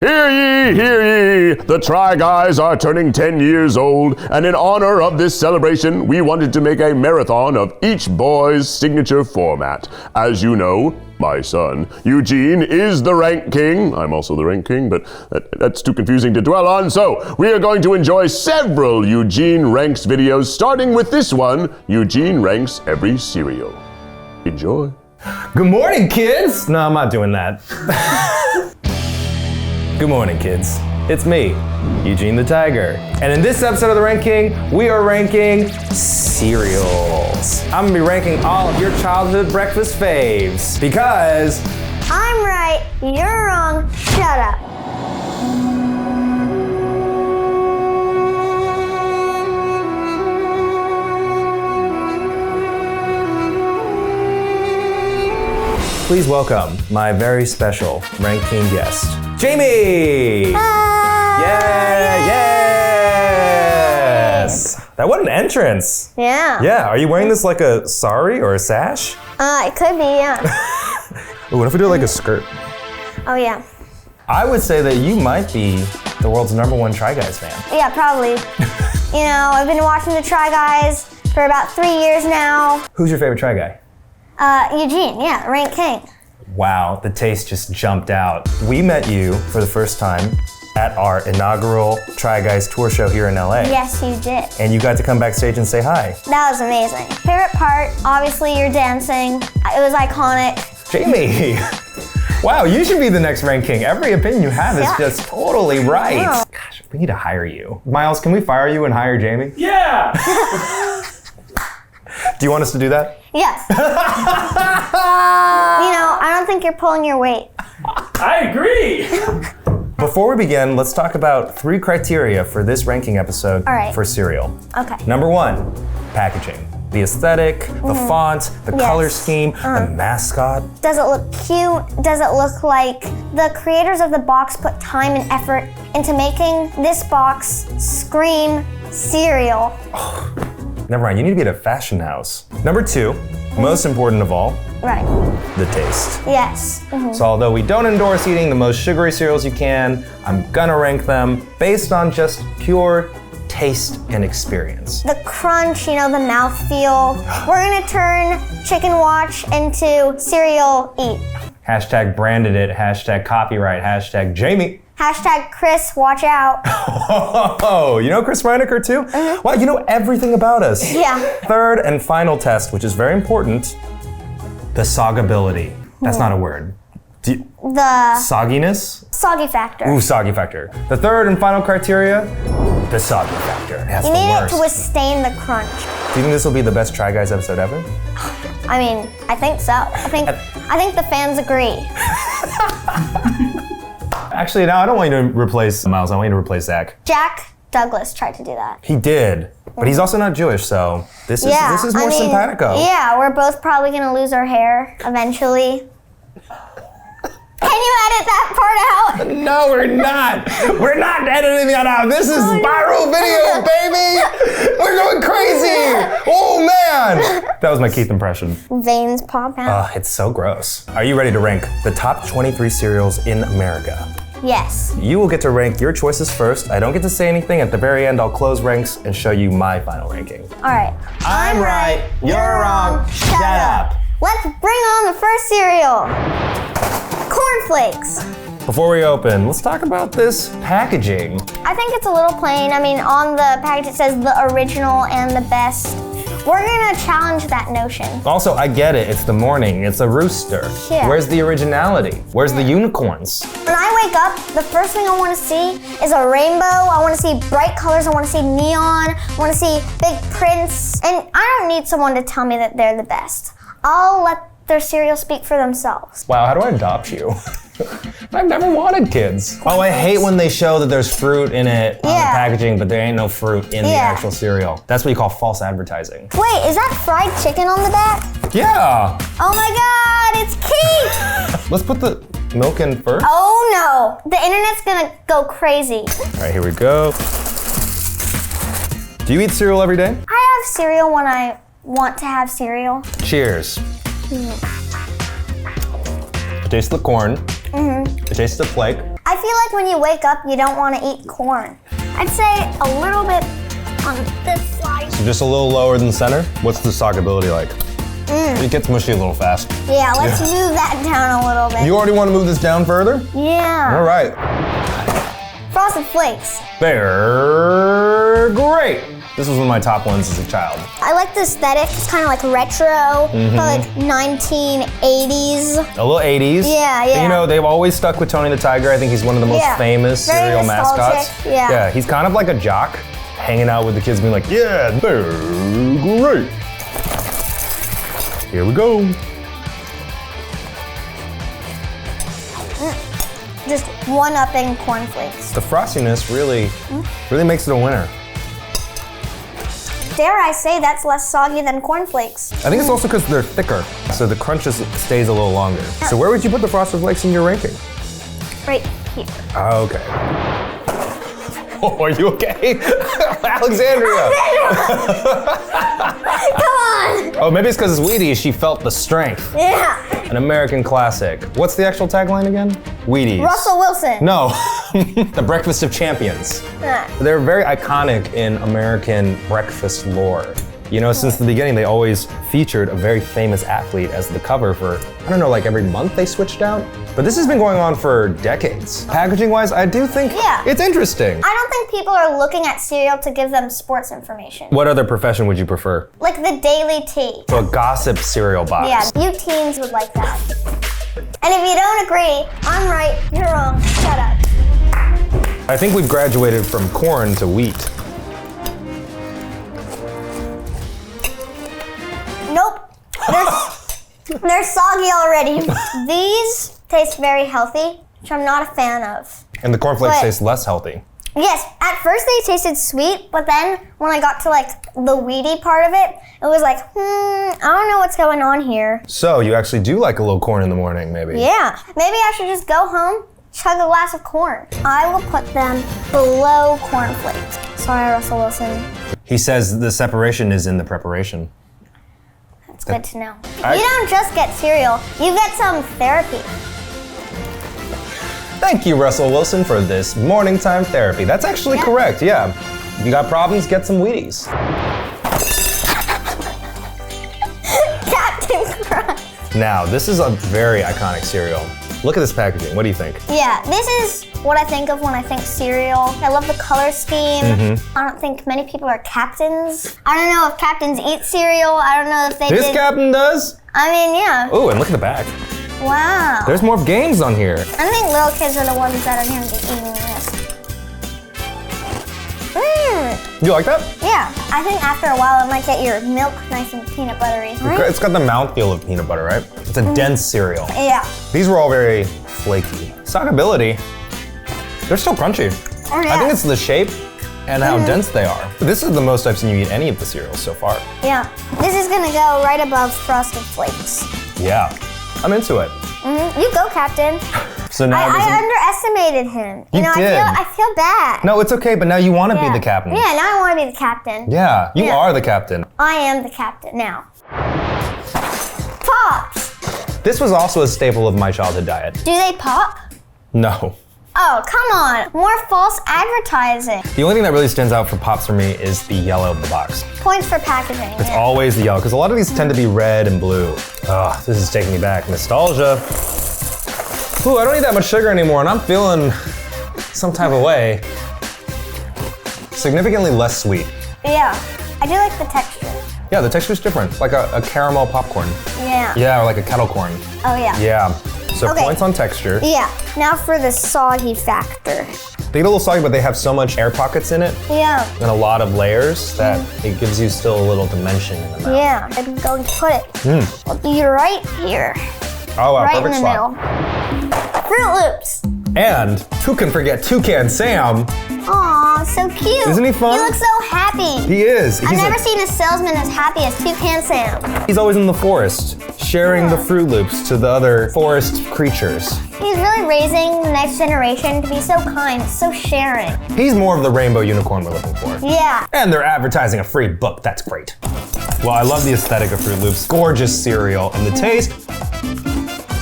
Hear ye, hear ye! The Try Guys are turning 10 years old, and in honor of this celebration, we wanted to make a marathon of each boy's signature format. As you know, my son, Eugene, is the rank king. I'm also the rank king, but that's too confusing to dwell on, so we are going to enjoy several Eugene Ranks videos, starting with this one, Eugene Ranks Every Cereal. Enjoy. Good morning, kids! No, I'm not doing that. Good morning, kids. It's me, Eugene the Tiger. And in this episode of The Ranking, we are ranking cereals. I'm gonna be ranking all of your childhood breakfast faves because I'm right, you're wrong, shut up. please welcome my very special ranking guest, Jamie! Yeah, yes! That what an entrance! Yeah. Yeah, are you wearing this like a sari or a sash? It could be, yeah. Ooh, what if we do like a skirt? Oh yeah. I would say that you might be the world's #1 Try Guys fan. Yeah, probably. You know, I've been watching the Try Guys for about 3 years now. Who's your favorite Try Guy? Eugene, yeah, rank king. Wow, the taste just jumped out. We met you for the first time at our inaugural Try Guys tour show here in LA. Yes, you did. And you got to come backstage and say hi. That was amazing. Favorite part, obviously your dancing. It was iconic. Jamie! Wow, you should be the next rank king. Every opinion you have is just totally right. Yeah. Gosh, we need to hire you. Miles, can we fire you and hire Jamie? Yeah! Do you want us to do that? Yes. You know, I don't think you're pulling your weight. I agree! Before we begin, let's talk about 3 criteria for this ranking episode for cereal. Okay. Number 1, packaging. The aesthetic, the font, the color scheme, the mascot. Does it look cute? Does it look like the creators of the box put time and effort into making this box scream cereal? Never mind, you need to be at a fashion house. Number 2, most important of all, Right. the taste. Yes. So although we don't endorse eating the most sugary cereals you can, I'm gonna rank them based on just pure taste and experience. The crunch, you know, the mouthfeel. We're gonna turn Chicken Watch into Cereal Eat. Hashtag branded it, hashtag copyright, hashtag Jamie. Hashtag Chris, watch out. Oh, you know Chris Reinecker too? Wow, you know everything about us. Yeah. Third and final test, which is very important, the sogability. That's not a word. The Sogginess? soggy factor. Ooh, soggy factor. The third and final criteria, the soggy factor. That's You the need worst. it to withstand the crunch. Do you think this will be the best Try Guys episode ever? I mean, I think so. I think the fans agree. Actually, no, I don't want you to replace Miles. I want you to replace Zach. Jack Douglas tried to do that. He did, but he's also not Jewish, so this is more simpatico. Yeah, we're both probably gonna lose our hair eventually. Can you edit that part out? No, we're not. We're not editing that out. This is viral video, baby. We're going crazy. Oh man, that was my Keith impression. Veins pop out. It's so gross. Are you ready to rank the top 23 cereals in America? Yes. You will get to rank your choices first. I don't get to say anything. At the very end, I'll close ranks and show you my final ranking. All right. I'm right, you're wrong, shut up. Let's bring on the first cereal. Cornflakes. Before we open, let's talk about this packaging. I think it's a little plain. I mean, on the package it says the original and the best. We're gonna challenge that notion. Also, I get it. It's the morning. It's a rooster. Yeah. Where's the originality? Where's the unicorns? When I wake up, the first thing I want to see is a rainbow. I want to see bright colors. I want to see neon. I want to see big prints. And I don't need someone to tell me that they're the best. I'll let their cereal speak for themselves. Wow, how do I adopt you? I've never wanted kids. Oh, I hate when they show that there's fruit in it on the packaging, but there ain't no fruit in the actual cereal. That's what you call false advertising. Wait, is that fried chicken on the back? Yeah. Oh my God, it's Keith! Let's put the milk in first. Oh no, the internet's gonna go crazy. All right, here we go. Do you eat cereal every day? I have cereal when I want to have cereal. Cheers. Taste the corn. Taste the flake. I I feel like when you wake up, you don't want to eat corn. I'd say a little bit on this side. So just a little lower than center? What's the sockability like? It gets mushy a little fast. Yeah, let's move that down a little bit. You already want to move this down further? Yeah. All right. Frosted Flakes. They're great. This was one of my top ones as a child. I like the aesthetic. It's kind of like retro, but like 1980s. A little 80s. Yeah, yeah. You know, they've always stuck with Tony the Tiger. I think he's one of the most famous Very cereal nostalgic. mascots. Yeah. He's kind of like a jock, hanging out with the kids being like, yeah, they're great. Here we go. Just one-upping cornflakes. The frostiness really makes it a winner. Dare I say that's less soggy than cornflakes. I think it's also because they're thicker, so the crunch stays a little longer. So where would you put the Frosted Flakes in your ranking? Right here. Okay. Oh, are you okay? Alexandria! Come on! Oh, maybe it's because it's Wheaties, she felt the strength. Yeah. An American classic. What's the actual tagline again? Wheaties. Russell Wilson. No, the Breakfast of Champions. They're very iconic in American breakfast lore. You know, since the beginning, they always featured a very famous athlete as the cover for, I don't know, like every month they switched out. But this has been going on for decades. Packaging-wise, I do think it's interesting. I don't think people are looking at cereal to give them sports information. What other profession would you prefer? Like the Daily Tea. So a gossip cereal box. Yeah, you teens would like that. And if you don't agree, I'm right, you're wrong, shut up. I think we've graduated from corn to wheat. Nope. They're soggy already. These taste very healthy, which I'm not a fan of. And the cornflakes But- taste less healthy. Yes, at first they tasted sweet, but then when I got to like the weedy part of it, it was like, I don't know what's going on here. So you actually do like a little corn in the morning, maybe? Yeah, maybe I should just go home, chug a glass of corn. I will put them below cornflakes. Sorry, Russell Wilson. He says the separation is in the preparation. It's good to know. You don't just get cereal, you get some therapy. Thank you, Russell Wilson, for this morning time therapy. That's actually correct, yeah. If you got problems, get some Wheaties. Captain Crunch. Now, this is a very iconic cereal. Look at this packaging, what do you think? Yeah, this is what I think of when I think cereal. I love the color scheme. I don't think many people are captains. I don't know if captains eat cereal. I don't know if they This captain does? I mean, yeah. Oh, and look at the back. Wow. There's more games on here. I think little kids are the ones that are going to be eating this. You like that? Yeah, I think after a while it might get your milk nice and peanut buttery. Right? It's got the mouthfeel of peanut butter, right? It's a dense cereal. Yeah. These were all very flaky. Sockability, they're still crunchy. Oh, yeah. I think it's the shape and how dense they are. This is the most I've seen you eat any of the cereals so far. Yeah. This is going to go right above Frosted Flakes. Yeah, I'm into it. You go, Captain. So now I underestimated him. You did. I feel bad. No, it's okay, but now you want to be the captain. Yeah, now I want to be the captain. Yeah, you are the captain. I am the captain now. Pops. This was also a staple of my childhood diet. Do they pop? No. Oh, come on. More false advertising. The only thing that really stands out for Pops for me is the yellow of the box. Points for packaging. It's always the yellow, because a lot of these tend to be red and blue. Ugh, this is taking me back. Nostalgia. Ooh, I don't need that much sugar anymore, and I'm feeling some type of way. Significantly less sweet. Yeah, I do like the texture. Yeah, the texture's different, like a caramel popcorn. Yeah. Yeah, or like a kettle corn. Oh, yeah. Yeah. So Okay. points on texture. Yeah, now for the soggy factor. They get a little soggy, but they have so much air pockets in it Yeah. and a lot of layers that it gives you still a little dimension in the mouth. Yeah, I'm going to put it. I'll be right here. Oh wow, Right in perfect the spot. middle. Fruit Loops. And who can forget Toucan Sam? Aw, so cute. Isn't he fun? He looks so happy. He is. I've never seen a salesman as happy as Toucan Sam. He's always in the forest, sharing the Fruit Loops to the other forest creatures. He's really raising the next generation to be so kind, so sharing. He's more of the rainbow unicorn we're looking for. Yeah. And they're advertising a free book. That's great. Well, I love the aesthetic of Fruit Loops. Gorgeous cereal. And the taste,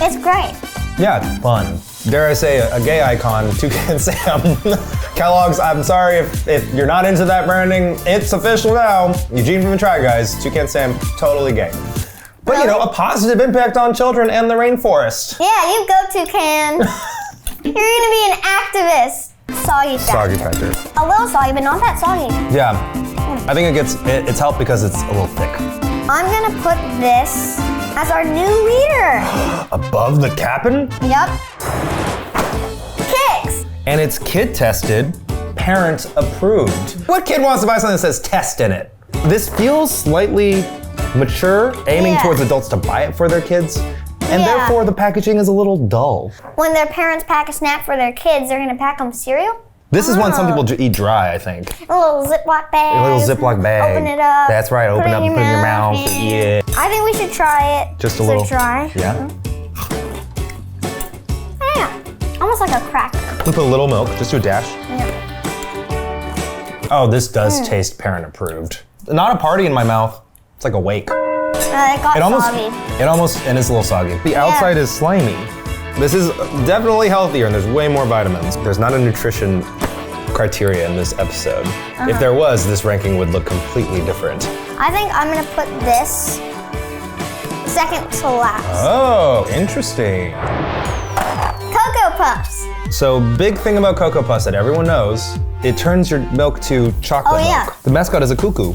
It's great. yeah, it's fun. dare I say, a gay icon, Toucan Sam. Kellogg's, I'm sorry if you're not into that branding, it's official now. Eugene from the Try Guys, Toucan Sam, totally gay. But you know, a positive impact on children and the rainforest. Yeah, you go Toucan. You're gonna be an activist. Soggy factor. Soggy factor. A little soggy, but not that soggy. Yeah, I think it's helped because it's a little thick. I'm gonna put this as our new leader. Above the cap'n? Yep. Kicks. And it's kid tested, parent approved. What kid wants to buy something that says test in it? This feels slightly mature, aiming towards adults to buy it for their kids, and therefore the packaging is a little dull. When their parents pack a snack for their kids, they're gonna pack them cereal? This is one some people eat dry, I think. A little Ziploc bag. A little Ziploc bag. Open it up. That's right, open it up and put it in your mouth. Yeah. I think we should try it. Just a little. Try. Yeah. Yeah. Almost like a cracker. We put a little milk, just do a dash. Yeah. Oh, this does taste parent approved. Not a party in my mouth. It's like a wake. It got soggy. And it's a little soggy. The outside is slimy. This is definitely healthier and there's way more vitamins. There's not a nutrition criteria in this episode. If there was, this ranking would look completely different. I think I'm gonna put this second to last. Oh, interesting. Cocoa Puffs. So big thing about Cocoa Puffs that everyone knows, it turns your milk to chocolate milk. The mascot is a cuckoo.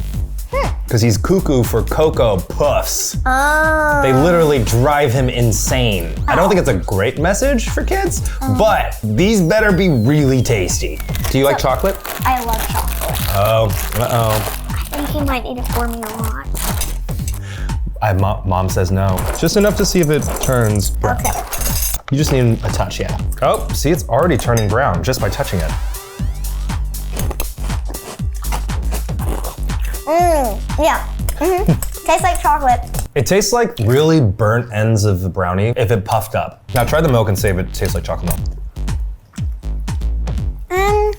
Because he's cuckoo for Cocoa Puffs. Oh. They literally drive him insane. I don't think it's a great message for kids, but these better be really tasty. Do you like chocolate? I love chocolate. Oh, uh-oh. I think he might eat it for me a lot. Mom says no. Just enough to see if it turns brown. Okay. You just need a touch, yeah. Oh, see, it's already turning brown just by touching it. Yeah. Tastes like chocolate. It tastes like really burnt ends of the brownie if it puffed up. Now try the milk and see if it tastes like chocolate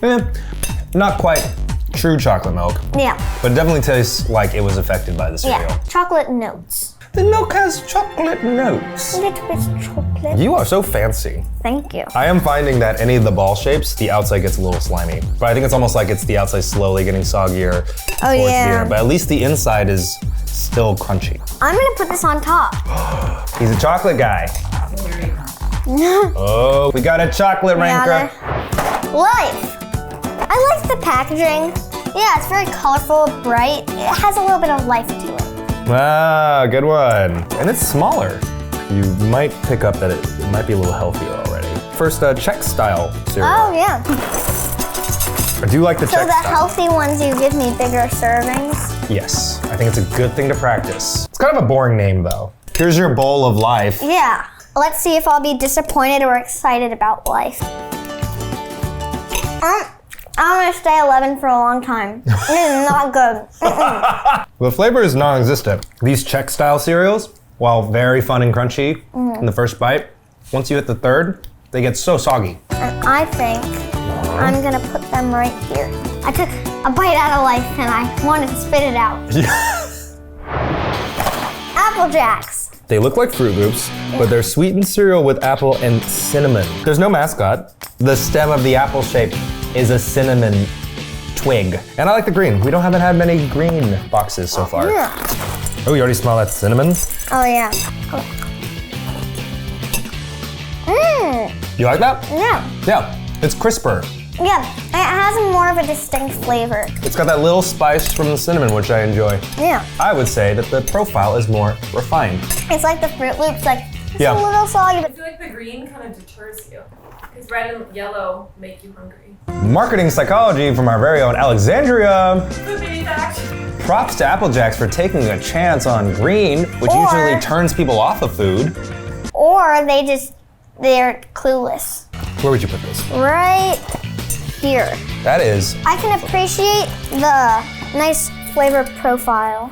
milk. Not quite true chocolate milk. Yeah. But it definitely tastes like it was affected by the cereal. Yeah. Chocolate notes. The milk has chocolate notes. A little bit of chocolate. You are so fancy. Thank you. I am finding that any of the ball shapes, the outside gets a little slimy. But I think it's almost like it's the outside slowly getting soggier towards the end. But at least the inside is still crunchy. I'm gonna put this on top. He's a chocolate guy. Oh, we got a chocolate ranker. Life. I like the packaging. Yeah, it's very colorful, bright. It has a little bit of life to it. Ah, good one. And it's smaller. You might pick up that it might be a little healthier already. First, Czech style cereal. Oh, yeah. I do like the Czech So the style. healthy ones, you give me bigger servings? Yes, I think it's a good thing to practice. It's kind of a boring name though. Here's your bowl of life. Yeah. Let's see if I'll be disappointed or excited about life. I'm gonna stay 11 for a long time. This is not good. The flavor is non-existent. These Czech style cereals, while very fun and crunchy in the first bite, once you hit the third, they get so soggy. And I think I'm gonna put them right here. I took a bite out of life and I wanted to spit it out. Apple Jacks. They look like Fruit Loops, but they're sweetened cereal with apple and cinnamon. There's no mascot. The stem of the apple shape is a cinnamon twig. And I like the green. We haven't had many green boxes so far. Yeah. Oh, you already smell that cinnamon? Oh yeah. You like that? Yeah. Yeah, it's crisper. Yeah, it has more of a distinct flavor. It's got that little spice from the cinnamon, which I enjoy. Yeah. I would say that the profile is more refined. It's like the Fruit Loops, like it's Yeah. a little soggy, I but feel like the green kind of deters you. Because red and yellow make you hungry. Marketing psychology from our very own Alexandria. Food manufacturing. Props to Apple Jacks for taking a chance on green, which usually turns people off of food. or they're clueless. Where would you put this? Right here. That is. I can appreciate the nice flavor profile.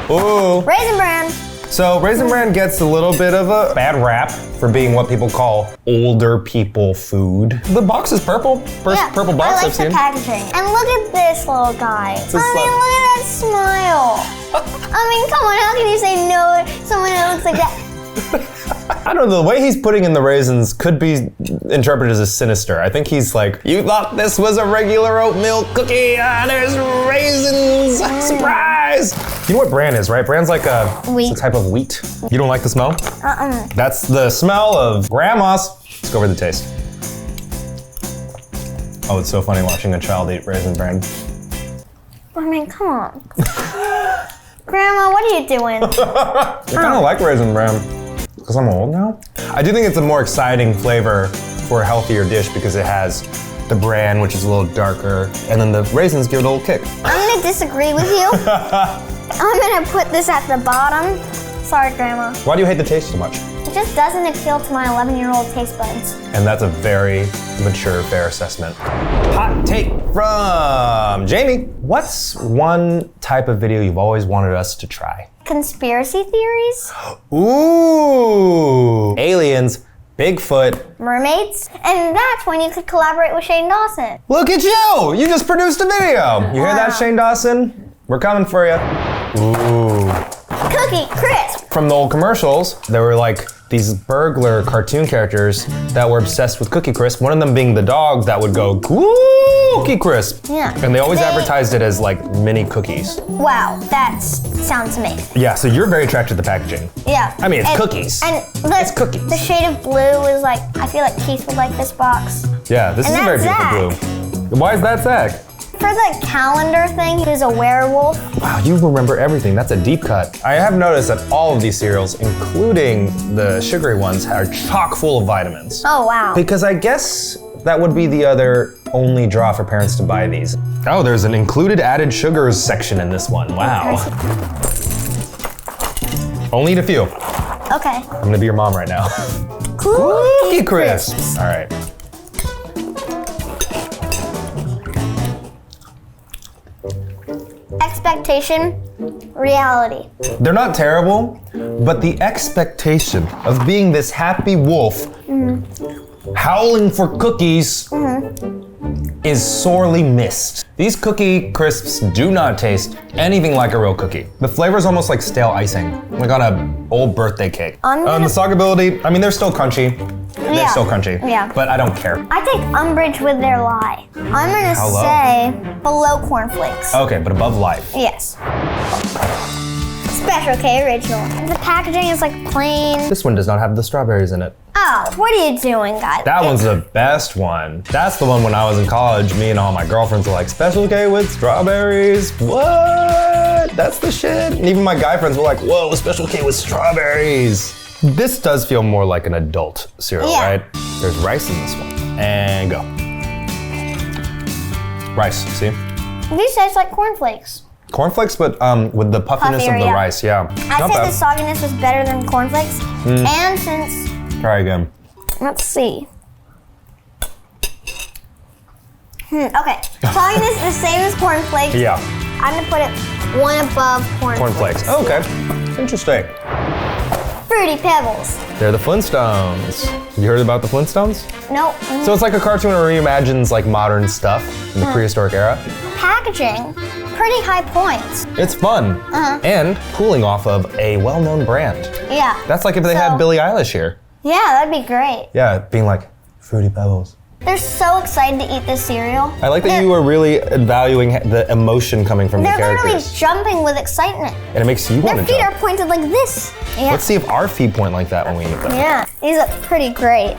Ooh. Raisin Bran. So Raisin Bran gets a little bit of a bad rap for being what people call older people food. The box is purple. First purple box I like I've seen. the packaging. And look at this little guy. It's I mean, look at that smile. I mean, come on, how can you say no to someone that looks like that? I don't know, the way he's putting in the raisins could be interpreted as sinister. I think he's like, you thought this was a regular oatmeal cookie, there's raisins, surprise! You know what bran is, right? Bran's like wheat. It's a type of wheat. You don't like the smell? That's the smell of grandma's. Let's go over the taste. Oh, it's so funny watching a child eat raisin bran. I mean, come on. Grandma, what are you doing? I kind of like raisin bran. Because I'm old now? I do think it's a more exciting flavor for a healthier dish because it has the bran, which is a little darker, and then the raisins give it a little kick. I'm gonna disagree with you. I'm gonna put this at the bottom. Sorry, Grandma. Why do you hate the taste so much? It just doesn't appeal to my 11-year-old taste buds. And that's a very mature, fair assessment. Hot take from Jamie. What's one type of video you've always wanted us to try? Conspiracy theories? Ooh! Aliens, Bigfoot. Mermaids? And that's when you could collaborate with Shane Dawson. Look at you! You just produced a video! You hear that, Shane Dawson? We're coming for you. Ooh. Cookie Crisp! From the old commercials, there were like these burglar cartoon characters that were obsessed with Cookie Crisp. One of them being the dog that would go, Cookie Crisp. Yeah. And they always advertised it as like mini cookies. Wow, that sounds amazing. Yeah, so you're very attracted to the packaging. Yeah. I mean, it's cookies. And It's cookies. The shade of blue is like, I feel like Keith would like this box. Yeah, this is a very that's beautiful blue. Why is that Zach? For the calendar thing, he was a werewolf. Wow, you remember everything. That's a deep cut. I have noticed that all of these cereals, including the sugary ones, are chock full of vitamins. Oh, wow. Because I guess that would be the other only draw for parents to buy these. Oh, there's an included added sugars section in this one. Wow. Only eat a few. Okay. I'm gonna be your mom right now. Cookie Crisps. All right. Expectation, reality. They're not terrible, but the expectation of being this happy wolf howling for cookies is sorely missed. These Cookie Crisps do not taste anything like a real cookie. The flavor is almost like stale icing, like on an old birthday cake. The sogability, I mean, they're still crunchy. They're still crunchy. Yeah. But I don't care. I take umbrage with their lie. I'm gonna How low? say below cornflakes. Okay, but above life. Yes. Special K original. The packaging is like plain. This one does not have the strawberries in it. Oh, what are you doing, guys? That one's the best one. That's the one when I was in college, me and all my girlfriends were like, Special K with strawberries? What? That's the shit. And even my guy friends were like, whoa, Special K with strawberries. This does feel more like an adult cereal, Yeah. right? There's rice in this one. And go. Rice, see? These taste like cornflakes. Cornflakes, but with the puffiness Puffier, of the yeah. rice, yeah. I'd Not say bad. the sogginess was better than cornflakes. And since, Try again. let's see. Okay, sogginess is the same as cornflakes. Yeah, I'm gonna put it one above cornflakes. cornflakes. Okay, interesting. Fruity Pebbles. They're the Flintstones. You heard about the Flintstones? Nope. So it's like a cartoon that reimagines like modern stuff in the prehistoric era. Packaging, pretty high points. It's fun and pulling off of a well-known brand. Yeah. That's like if they had Billie Eilish here. Yeah, that'd be great. Yeah, being like, Fruity Pebbles. They're so excited to eat this cereal. I like that you are really valuing the emotion coming from the They're literally characters. jumping with excitement. And it makes you want Their to feet jump. are pointed like this. Yeah. Let's see if our feet point like that when we eat them. Yeah, these look pretty great.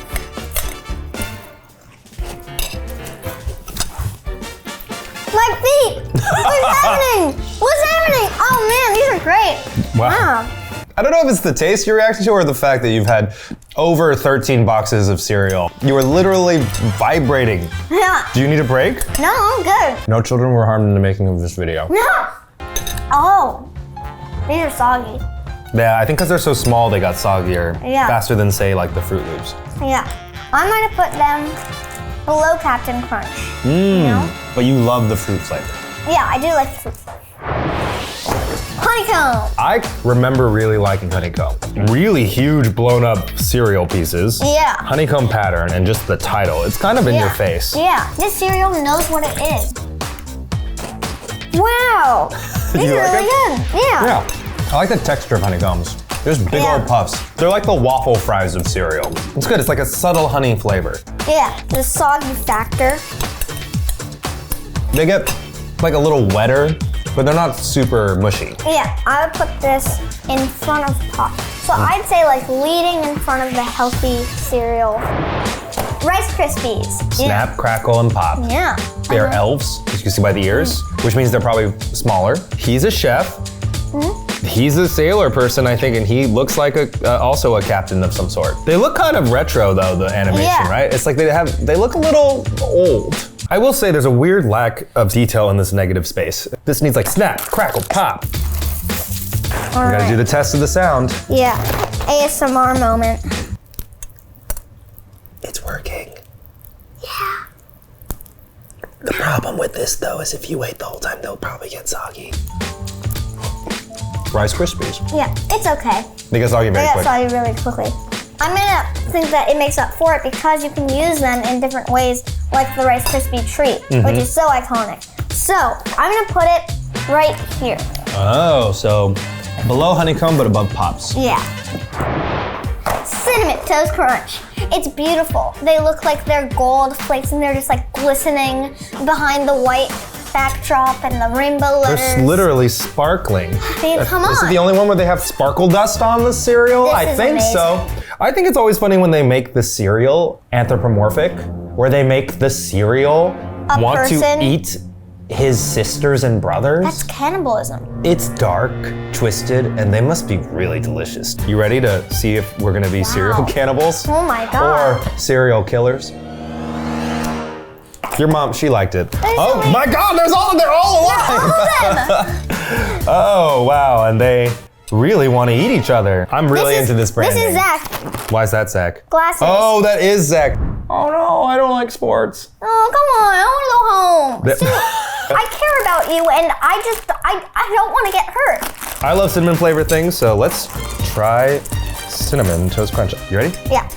My feet! What's happening? What's happening? Oh man, these are great. Wow. I don't know if it's the taste you're reacting to or the fact that you've had over 13 boxes of cereal. You were literally vibrating. Yeah. Do you need a break? No, I'm good. No children were harmed in the making of this video. No. Oh, these are soggy. Yeah, I think because they're so small, they got soggier Yeah. faster than, say, like the Fruit Loops. Yeah. I'm gonna put them below Captain Crunch. You know? But you love the fruit flavor. Yeah, I do like the fruit flavor. Honeycomb. I remember really liking honeycomb. Really huge blown up cereal pieces. Yeah. Honeycomb pattern and just the title. It's kind of in your face. Yeah, this cereal knows what it is. Wow. These You are like really it? good. Yeah. Yeah. I like the texture of honeycombs. There's big Yeah. old puffs. They're like the waffle fries of cereal. It's good, it's like a subtle honey flavor. Yeah, the soggy factor. They get like a little wetter, but they're not super mushy. Yeah, I would put this in front of pop. So I'd say like leading in front of the healthy cereal. Rice Krispies. Snap, crackle, and pop. Yeah. They're elves, as you can see by the ears, which means they're probably smaller. He's a chef. He's a sailor person, I think, and he looks like also a captain of some sort. They look kind of retro though, the animation, Yeah. right? It's like they look a little old. I will say there's a weird lack of detail in this negative space. This needs like snap, crackle, pop. We gotta do the test of the sound. Yeah, ASMR moment. It's working. Yeah. The problem with this though is if you wait the whole time, they'll probably get soggy. Rice Krispies. Yeah, it's okay. They get soggy very They quick. got soggy really quickly. I'm gonna think that it makes up for it because you can use them in different ways, like the Rice Krispie treat, which is so iconic. So I'm gonna put it right here. Oh, so below honeycomb but above pops. Yeah. Cinnamon Toast Crunch. It's beautiful. They look like they're gold flakes and they're just like glistening behind the white backdrop and the rainbow letters. They're literally sparkling. Come Is it on. the only one where they have sparkle dust on the cereal? This I is think so. I think it's always funny when they make the cereal anthropomorphic, where they make the cereal A want person? to eat his sisters and brothers. That's cannibalism. It's dark, twisted, and they must be really delicious. You ready to see if we're gonna be cereal cannibals? Oh my God. Or serial killers? Your mom, she liked it. Oh so my God, they're all alive! Oh wow, and they really want to eat each other. I'm really into this branding. This is Zach. Why is that Zach? Glasses. Oh, that is Zach. Oh no, I don't like sports. Oh, come on, I want to go home. See, I care about you and I don't want to get hurt. I love cinnamon flavored things, so let's try cinnamon toast crunch. You ready? Yeah.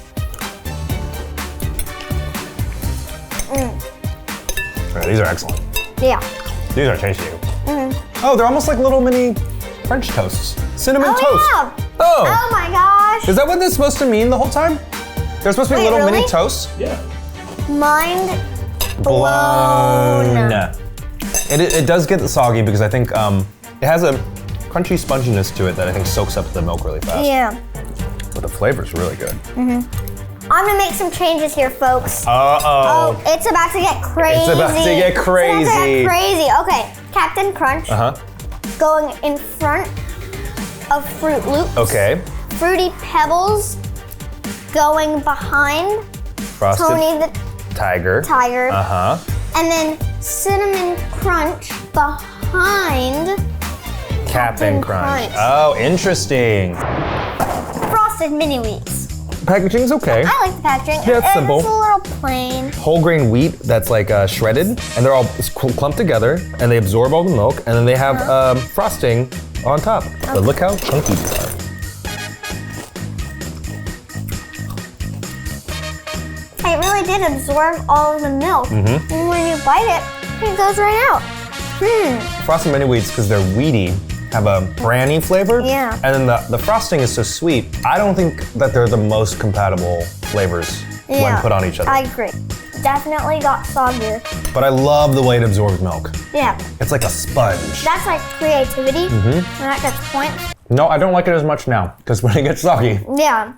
All right, these are excellent. Yeah. These are tasty. Oh, they're almost like little mini French toasts. Cinnamon toast. Yeah. Oh. Oh my gosh. Is that what this is supposed to mean the whole time? They're supposed to be Wait, little mini really? toasts? Yeah. Mind blown. It does get soggy because I think it has a crunchy sponginess to it that I think soaks up the milk really fast. Yeah. But the flavor's really good. I'm gonna make some changes here, folks. Uh-oh. Oh, it's about to get crazy. It's about to get crazy. It's about to get crazy. Okay, Captain Crunch going in front of Fruit Loops. Okay. Fruity Pebbles going behind Frosted Tony the Tiger. Tiger. And then Cinnamon Crunch behind Captain Crunch. Crunch. Oh, interesting. Frosted Mini Wheats. Packaging's okay. I like the packaging. Yeah, it's simple. It's a little plain. Whole grain wheat that's like shredded, and they're all clumped together, and they absorb all the milk, and then they have frosting on top. But look how chunky these are. It really did absorb all of the milk. And when you bite it, it goes right out. Frosted Mini Wheats, because they're weedy, have a branny flavor. Yeah. And then the frosting is so sweet. I don't think that they're the most compatible flavors when put on each other. I agree. Definitely got soggier. But I love the way it absorbs milk. Yeah. It's like a sponge. That's like creativity. And that gets points. No, I don't like it as much now, because when it gets soggy, Yeah.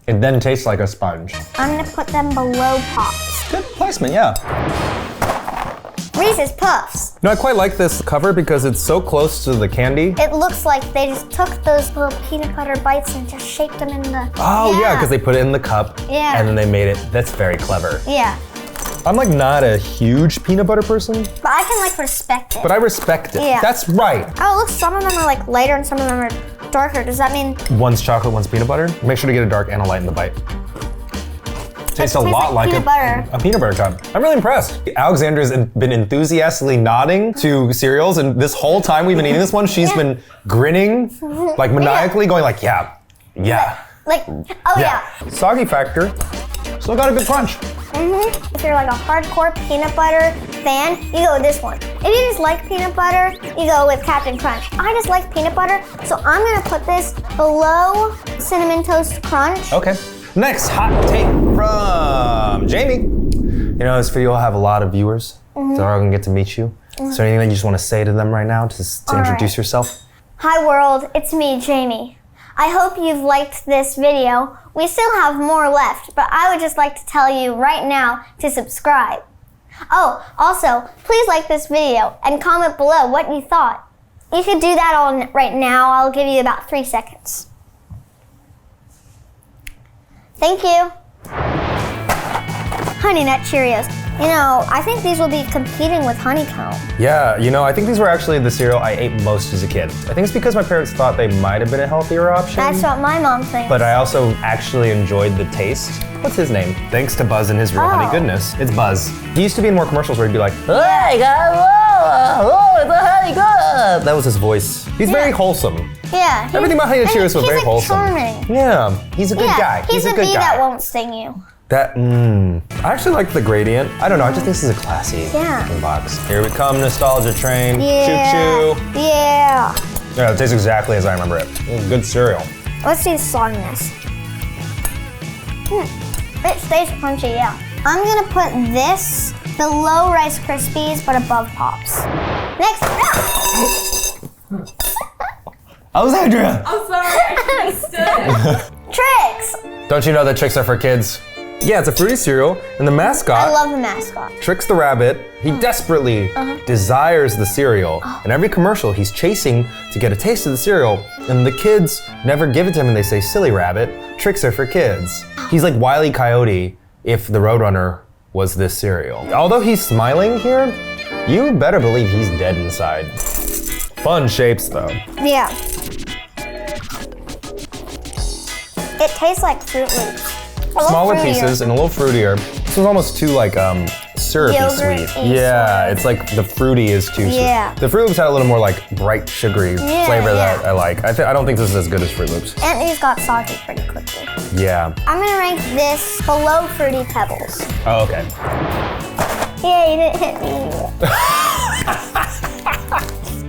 it then tastes like a sponge. I'm gonna put them below Pops. Good placement, yeah. Reese's Puffs. No, I quite like this cover because it's so close to the candy. It looks like they just took those little peanut butter bites and just shaped them in the... Oh yeah, because they put it in the cup Yeah. and then they made it. That's very clever. Yeah. I'm like not a huge peanut butter person, But I can like respect it. but I respect it. Yeah. That's right. Oh, look, some of them are like lighter and some of them are darker. Does that mean... One's chocolate, one's peanut butter. Make sure to get a dark and a light in the bite. Tastes a tastes lot like peanut butter. a peanut butter cup. I'm really impressed. Alexandra's been enthusiastically nodding to cereals, and this whole time we've been eating this one, she's been grinning, like maniacally, going like, yeah. Like, oh yeah. Soggy factor, still got a good crunch. If you're like a hardcore peanut butter fan, you go with this one. If you just like peanut butter, you go with Captain Crunch. I just like peanut butter, so I'm gonna put this below Cinnamon Toast Crunch. Okay. Next hot take from Jamie. You know, this video will have a lot of viewers. They're all gonna get to meet you. Is there anything that you just want to say to them right now to introduce yourself? Hi world, it's me, Jamie. I hope you've liked this video. We still have more left, but I would just like to tell you right now to subscribe. Oh, also, please like this video and comment below what you thought. You could do that all right now. I'll give you about 3 seconds. Thank you. Honey Nut Cheerios. You know, I think these will be competing with honeycomb. Yeah, you know, I think these were actually the cereal I ate most as a kid. I think it's because my parents thought they might have been a healthier option. That's what my mom thinks. But I also actually enjoyed the taste. What's his name? Thanks to Buzz and his real honey goodness. It's Buzz. He used to be in more commercials where he'd be like, hey guys, oh, it's a honey good. That was his voice. He's very wholesome. Yeah. Everything about Honey Nut Cheerios was very wholesome. Charming. Yeah, he's a good guy. He's a good bee guy. that won't sting you. I actually like the gradient. I don't know, I just think this is a classy looking box. Here we come, nostalgia train. Yeah. Choo-choo. Yeah. Yeah, it tastes exactly as I remember it. Good cereal. Let's see the sogginess. It stays crunchy, yeah. I'm gonna put this below Rice Krispies, but above Pops. Next. Alexandria! I'm sorry, I missed it. Trix! Don't you know that Trix are for kids? Yeah, it's a fruity cereal, and the mascot, I love the mascot. Trix the rabbit, he desperately desires the cereal. In every commercial, he's chasing to get a taste of the cereal, and the kids never give it to him and they say, silly rabbit, Trix are for kids. He's like Wile E. Coyote if the Roadrunner was this cereal. Although he's smiling here, you better believe he's dead inside. Fun shapes though. Yeah. It tastes like Fruit Loops. Smaller pieces and a little fruitier. This is almost too like syrupy Yogurt-y sweet. Yeah, sort of. it's like the fruity is too Yeah. sweet. The Fruit Loops had a little more like bright sugary flavor that I like. I don't think this is as good as Fruit Loops. And these got soggy pretty quickly. Yeah. I'm gonna rank this below Fruity Pebbles. Oh, okay. Yeah, you didn't hit me.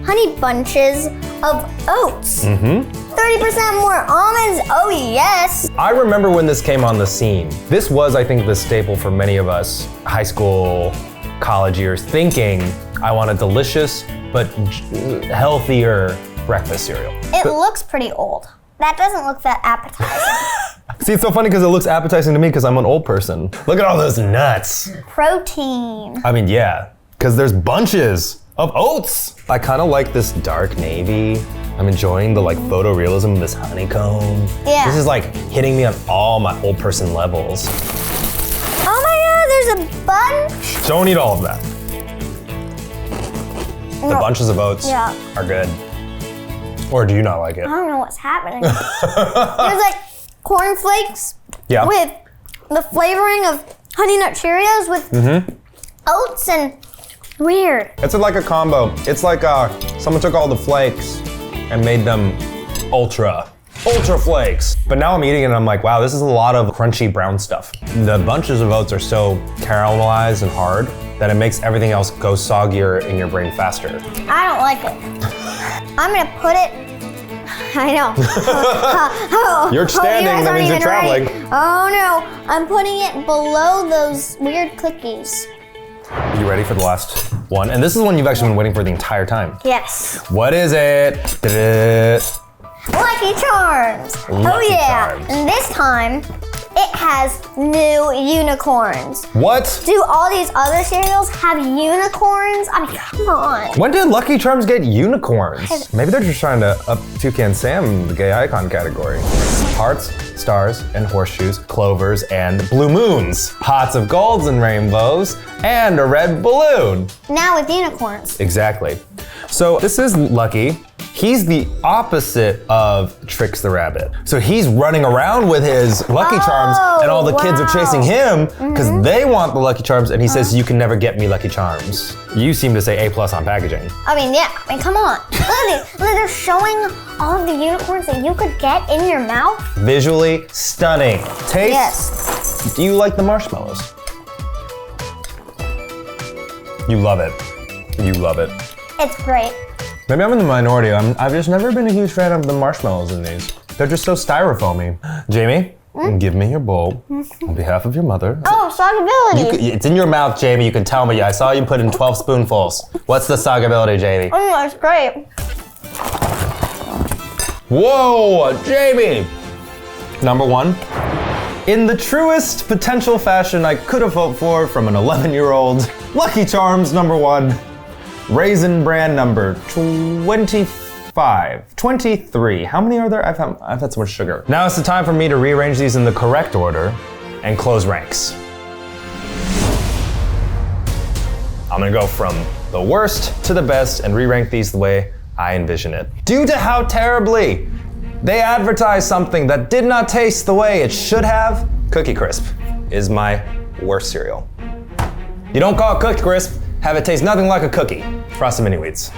Honey Bunches of Oats. 30% more almonds, oh yes. I remember when this came on the scene. This was, I think, the staple for many of us high school, college years, thinking I want a delicious but healthier breakfast cereal. It looks pretty old. That doesn't look that appetizing. See, it's so funny because it looks appetizing to me because I'm an old person. Look at all those nuts. Protein. I mean, yeah, because there's bunches of oats. I kind of like this dark navy. I'm enjoying the like photorealism of this honeycomb. Yeah. This is like hitting me on all my old person levels. Oh my god, there's a bunch. Don't eat all of that. The bunches of oats are good. Or do you not like it? I don't know what's happening. There's like cornflakes with the flavoring of Honey Nut Cheerios with oats and weird. It's like a combo. It's like someone took all the flakes and made them ultra flakes. But now I'm eating it and I'm like, wow, this is a lot of crunchy brown stuff. The bunches of oats are so caramelized and hard that it makes everything else go soggier in your brain faster. I don't like it. I'm gonna put it, I know. You're standing, you that means you're traveling. Right. Oh no, I'm putting it below those weird cookies. Are you ready for the last one? And this is one you've actually been waiting for the entire time. Yes. What is it? Lucky Charms. Lucky Charms. And this time, it has new unicorns. What? Do all these other cereals have unicorns? I mean, come on. When did Lucky Charms get unicorns? Maybe they're just trying to up Toucan Sam, the gay icon category. Hearts, stars, and horseshoes, clovers, and blue moons. Pots of golds and rainbows, and a red balloon. Now with unicorns. Exactly. So this is Lucky. He's the opposite of Trix the Rabbit. So he's running around with his Lucky Charms and all the kids are chasing him because they want the Lucky Charms and he says, you can never get me Lucky Charms. You seem to say A+ on packaging. I mean, yeah, I mean, come on. Look at these. They're showing all of the unicorns that you could get in your mouth. Visually stunning. Taste? Yes. Do you like the marshmallows? You love it. You love it. It's great. Maybe I'm in the minority. I've just never been a huge fan of the marshmallows in these. They're just so styrofoamy. Jamie, give me your bowl on behalf of your mother. Oh, solubility. It's in your mouth, Jamie. You can tell me. I saw you put in 12 spoonfuls. What's the solubility, Jamie? Oh, it's great. Whoa, Jamie! Number 1. In the truest potential fashion I could have hoped for from an 11-year-old, Lucky Charms number 1. Raisin Bran number 25. 23. How many are there? I've had so much sugar. Now it's the time for me to rearrange these in the correct order and close ranks. I'm gonna go from the worst to the best and re-rank these the way I envision it. Due to how terribly they advertised something that did not taste the way it should have, Cookie Crisp is my worst cereal. You don't call it Cookie Crisp, have it taste nothing like a cookie. Frosted Mini Wheats.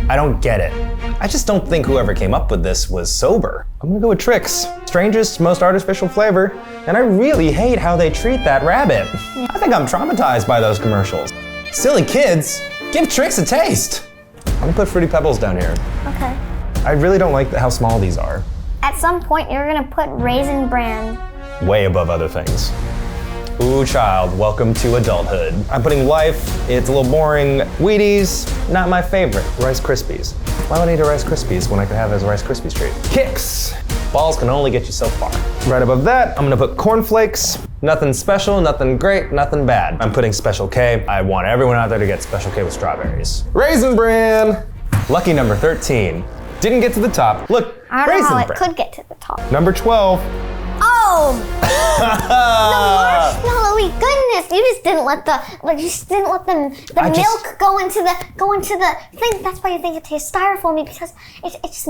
I don't get it. I just don't think whoever came up with this was sober. I'm gonna go with Trix. Strangest, most artificial flavor, and I really hate how they treat that rabbit. I think I'm traumatized by those commercials. Silly kids, give Trix a taste. I'm gonna put Fruity Pebbles down here. Okay. I really don't like how small these are. At some point, you're gonna put Raisin Bran. Way above other things. Ooh, child, welcome to adulthood. I'm putting Life, it's a little boring. Wheaties, not my favorite. Rice Krispies. Why would I eat a Rice Krispies when I could have it as a Rice Krispies treat? Kicks. Balls can only get you so far. Right above that, I'm gonna put Corn Flakes. Nothing special, nothing great, nothing bad. I'm putting Special K. I want everyone out there to get Special K with strawberries. Raisin Bran. Lucky number 13. Didn't get to the top. Look, I don't know how it Bran. could get to the top. Number 12. Oh! The marshmallowy goodness! You just didn't let the milk go into the thing. That's why you think it tastes styrofoamy, because it just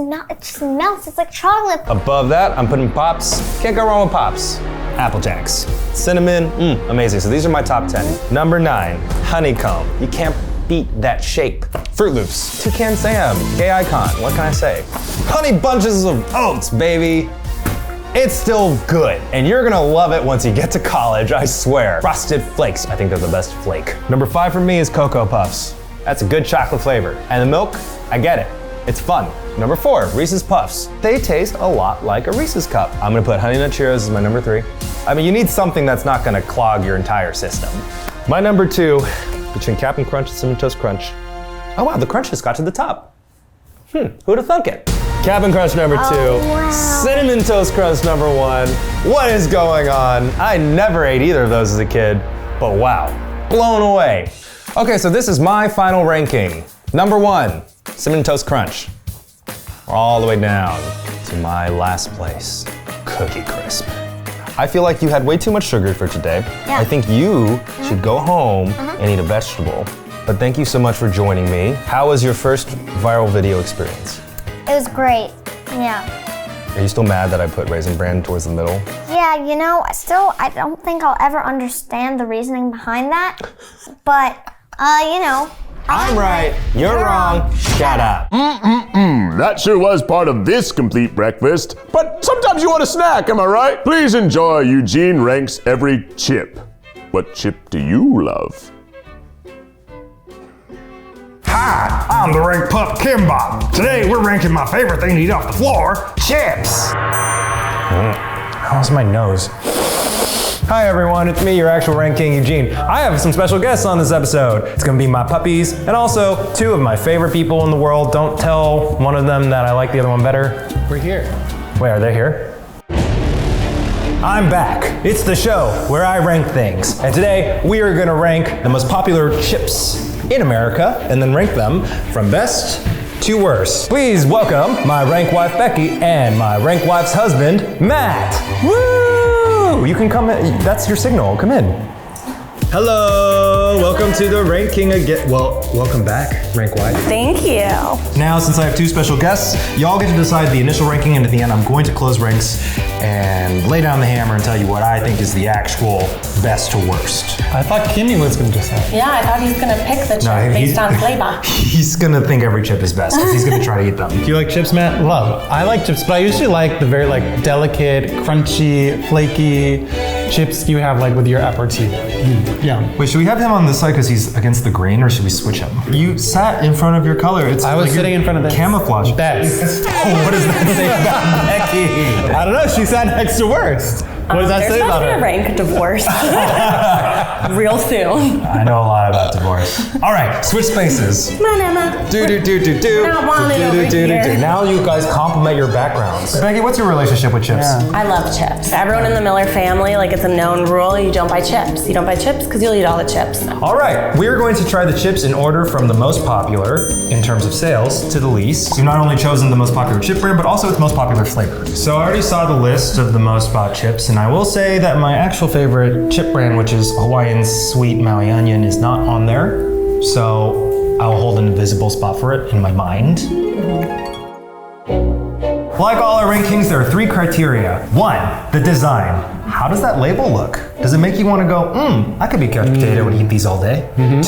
melts. It's like chocolate. Above that, I'm putting Pops. Can't go wrong with Pops. Apple Jacks. Cinnamon, amazing. So these are my top 10. Number 9, Honeycomb. You can't beat that shape. Fruit Loops. Toucan Sam. Gay Icon. What can I say? Honey Bunches of Oats, baby. It's still good, and you're gonna love it once you get to college, I swear. Frosted Flakes, I think they're the best flake. Number 5 for me is Cocoa Puffs. That's a good chocolate flavor. And the milk, I get it. It's fun. Number 4, Reese's Puffs. They taste a lot like a Reese's Cup. I'm gonna put Honey Nut Cheerios as my number 3. I mean, you need something that's not gonna clog your entire system. My number 2, between Cap'n Crunch and Cinnamon Toast Crunch. Oh wow, the Crunch just got to the top. Who'd have thunk it? Cap'n Crunch number 2, wow. Cinnamon Toast Crunch number 1. What is going on? I never ate either of those as a kid, but wow, blown away. Okay, so this is my final ranking. Number 1, Cinnamon Toast Crunch. All the way down to my last place, Cookie Crisp. I feel like you had way too much sugar for today. Yeah. I think you should go home and eat a vegetable. But thank you so much for joining me. How was your first viral video experience? It was great. Yeah. Are you still mad that I put Raisin Bran towards the middle? Yeah, you know, I don't think I'll ever understand the reasoning behind that. But, you know. I'm right, you're wrong, shut up. That sure was part of this complete breakfast. But sometimes you want a snack, am I right? Please enjoy Eugene ranks every chip. What chip do you love? Hi, I'm the Rank Pup Kimbop. Today we're ranking my favorite thing to eat off the floor, chips. How's my nose? Hi everyone, it's me, your actual Rank King, Eugene. I have some special guests on this episode. It's gonna be my puppies, and also 2 of my favorite people in the world. Don't tell one of them that I like the other one better. We're here. Wait, are they here? I'm back. It's the show where I rank things. And today we are gonna rank the most popular chips in America and then rank them from best to worst. Please welcome my rank wife Becky and my rank wife's husband Matt. Woo! You can come in, that's your signal, come in. Hello, welcome to the Rank King again. Well, welcome back, Rank Wife. Thank you. Now, since I have 2 special guests, y'all get to decide the initial ranking, and at the end, I'm going to close ranks and lay down the hammer and tell you what I think is the actual best to worst. I thought Kimmy was going to decide. Yeah, I thought he's gonna pick the chip based on flavor. He's gonna think every chip is best, because he's gonna try to eat them. Do you like chips, Matt? Love. I like chips, but I usually like the very delicate, crunchy, flaky, chips you have like with your aperitif. Yeah. Wait, should we have him on this side because he's against the grain, or should we switch him? You sat in front of your color. I was sitting in front of this. Camouflage. Best. Oh, what does that say about Becky? I don't know. She sat next to worst. What does that say about her? There's not gonna rank divorce real soon. I know a lot about divorce. All right, switch spaces. Come on, Emma. Do. Not wanted over here. Now you guys complement your backgrounds. Becky, what's your relationship with chips? Yeah. I love chips. Everyone in the Miller family, like it's a known rule, you don't buy chips. You don't buy chips because you'll eat all the chips. All right, we're going to try the chips in order from the most popular in terms of sales to the least. We've not only chosen the most popular chip brand, but also its most popular flavor. So I already saw the list of the most bought chips, and I will say that my actual favorite chip brand, which is Hawaiian Sweet Maui Onion, is not on there. So I'll hold an invisible spot for it in my mind. Like all our rankings, there are 3 criteria. 1, the design. How does that label look? Does it make you want to go, I could be a couch potato and eat these all day? 2,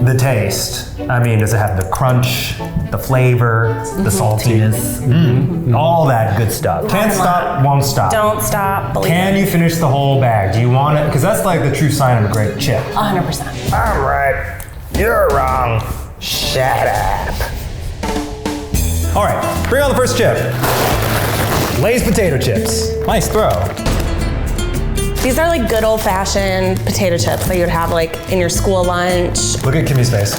the taste. I mean, does it have the crunch, the flavor, the saltiness, all that good stuff? Can't stop, won't stop. Don't stop. Believe Can it. you finish the whole bag? Do you want it? Because that's like the true sign of a great chip. 100%. I'm right. You're wrong. Shut up. All right, bring on the first chip. Lay's potato chips. Nice throw. These are like good old-fashioned potato chips that you would have like in your school lunch. Look at Kimmy's face.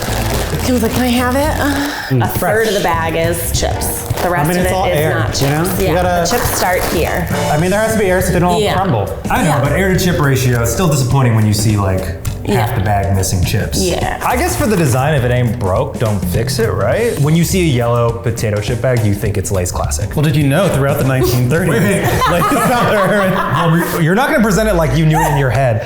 Kim's like, can I have it? A third of the bag is chips. The rest of it's it all is air, not chips. you know? You Yeah, gotta- the chips start here. I mean, there has to be air so they don't Yeah. crumble. I know, but air to chip ratio is still disappointing when you see like half Yeah. the bag missing chips. Yeah. I guess for the design, if it ain't broke, don't fix it, right? When you see a yellow potato chip bag, you think it's Lay's Classic. Well, did you know throughout the 1930s? Well, you're not gonna present it like you knew it in your head.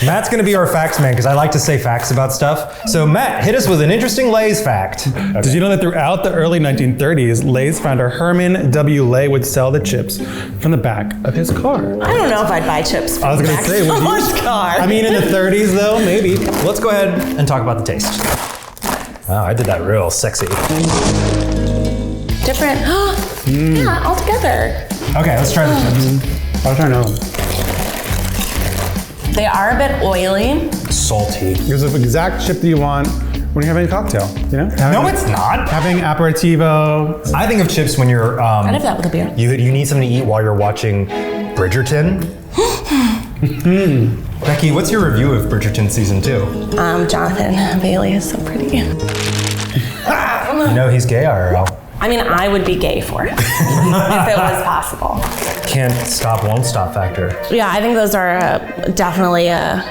Matt's gonna be our facts man, because I like to say facts about stuff. So Matt, hit us with an interesting Lay's fact. Did you know that throughout the early 1930s, Lay's founder Herman W. Lay would sell the chips from the back of his car? I don't know if I'd buy chips from I was gonna back say, of would you? someone's car. I mean, in the 30s though, maybe. Let's go ahead and talk about the taste. Wow, I did that real sexy. Different. Yeah, all together. Okay, let's try the chips. I was trying to. They are a bit oily. Salty. Here's the exact chip that you want when you're having a cocktail, you know? No, it's not. Having aperitivo. I think of chips when you're I'd have that with a beer. you need something to eat while you're watching Bridgerton. Becky, what's your review of Bridgerton season 2? Jonathan Bailey is so pretty. You know he's gay, IRL. I mean, I would be gay for it if it was possible. Can't stop, won't stop factor. Yeah, I think those are definitely a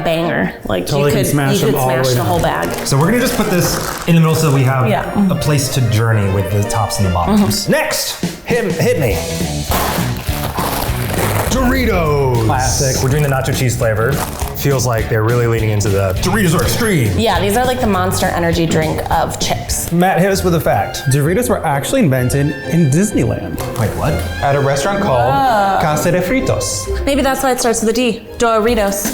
banger. Like Totally you can could smash you could them all the smash way the down. whole bag. So we're gonna just put this in the middle so we have Yeah. a place to journey with the tops and the bottoms. Next, hit me. Doritos. Classic. We're doing the nacho cheese flavor. Feels like they're really leaning into the Doritos are extreme. Yeah, these are like the Monster Energy drink of chips. Matt, hit us with a fact. Doritos were actually invented in Disneyland Wait, what? at a restaurant called Casa de Fritos. Maybe that's why it starts with a D. Doritos.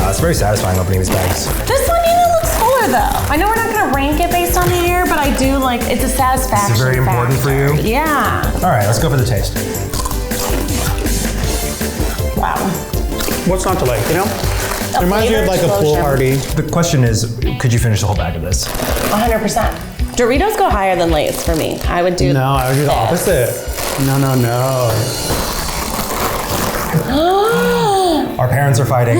It's very satisfying opening these bags. This one even looks fuller though. I know we're not gonna rank it based on the year, but I do like it's a satisfaction. It's very important for you? Yeah. All right, let's go for the taste. Wow. What's not to like, you know? The Reminds you of flavor like a pool explosion. party. The question is, could you finish the whole bag of this? 100%. Doritos go higher than Lay's for me. I would do. No, I would do the this. opposite. No. Our parents are fighting.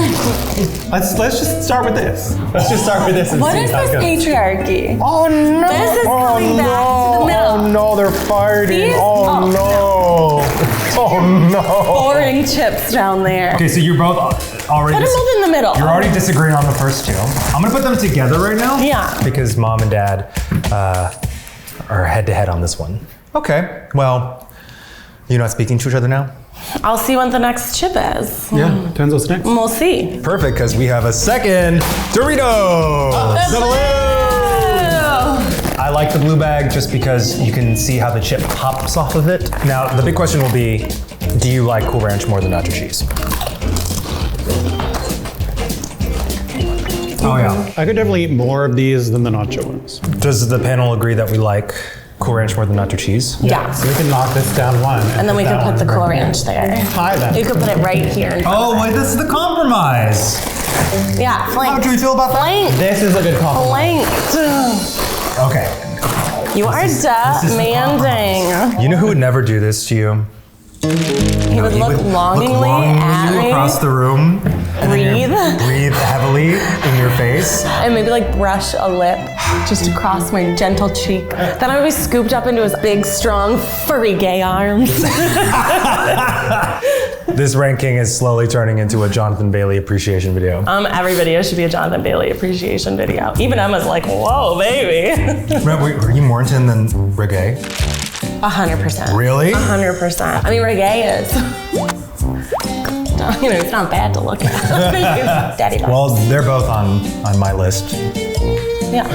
Let's just start with this. Let's just start with this and What see is how it this goes. patriarchy? Oh no! This is coming back to the middle. Oh no, they're fighting. These- Oh no! Oh no! Boring chips down there. Okay, so you're both already. Put them both in the middle. You're already disagreeing on the first two. I'm gonna put them together right now. Yeah. Because mom and dad are head to head on this one. Okay. Well, you're not speaking to each other now. I'll see what the next chip is. Yeah, depends what's next. We'll see. Perfect, because we have a second Doritos. I like the blue bag just because you can see how the chip pops off of it. Now, the big question will be, do you like Cool Ranch more than nacho cheese? Oh yeah. I could definitely eat more of these than the nacho ones. Does the panel agree that we like Cool Ranch more than nacho cheese? Yeah. So we can knock this down one. And then we can put the Cool Ranch there. Tie that. You could put it right here. In front Oh, of wait, this is the compromise. it. Yeah, flanked. How do you feel about that? Flanked. This is a good compliment. Flanked. Okay. You are demanding. You know who would never do this to you? He would look longingly at me. across the room. Breathe. Breathe heavily in your face. And maybe like brush a lip just across my gentle cheek. Then I would be scooped up into his big, strong, furry gay arms. This ranking is slowly turning into a Jonathan Bailey appreciation video. Every video should be a Jonathan Bailey appreciation video. Even Emma's like, whoa, baby. Were you more into than reggae? 100%. Really? 100%. I mean, reggae is, you know, it's not bad to look at. Daddy vibes. Well, they're both on my list. Yeah.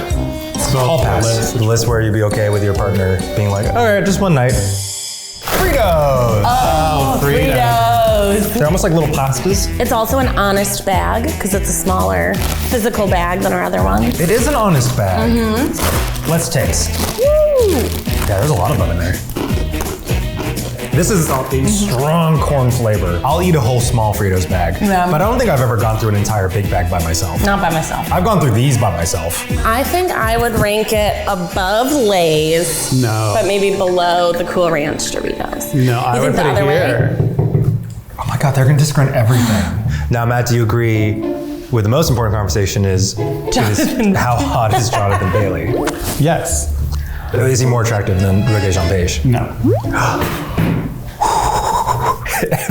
Hall pass. The list where you'd be okay with your partner being like, all right, just one night. Fritos! Oh, Fritos. They're almost like little pastas. It's also an honest bag because it's a smaller physical bag than our other ones. It is an honest bag. Mm-hmm. Let's taste. Woo! Yeah, there's a lot of them in there. This is salty, strong corn flavor. I'll eat a whole small Fritos bag, Yeah. but I don't think I've ever gone through an entire big bag by myself. Not by myself. I've gone through these by myself. I think I would rank it above Lay's. No. But maybe below the Cool Ranch Doritos. No, I You would think put the it other here. Oh my God, they're gonna discount everything. Now, Matt, do you agree with the most important conversation is how hot is Jonathan Bailey? Yes. Is he more attractive than Reggae Jean Beige? No.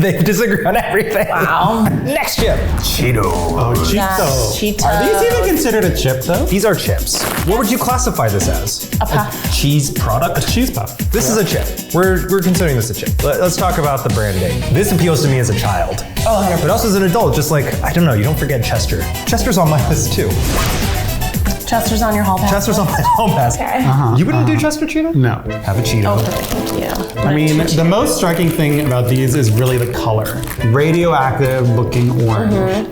They disagree on everything. Wow. Next chip. Cheeto. Oh, Cheetos. Cheetos. Are these even considered a chip though? These are chips. What would you classify this as? A puff. Cheese product? A cheese puff. This is a chip. We're considering this a chip. Let's talk about the branding. This appeals to me as a child. Oh, 100%. But also as an adult, just like, I don't know, you don't forget Chester. Chester's on my list too. Chester's on your hall pass. Chester's on my home pass. Okay. You wouldn't do Chester Cheeto? No. Have a Cheeto. Oh, perfect. Thank you. I mean, the most striking thing about these is really the color. Radioactive looking orange.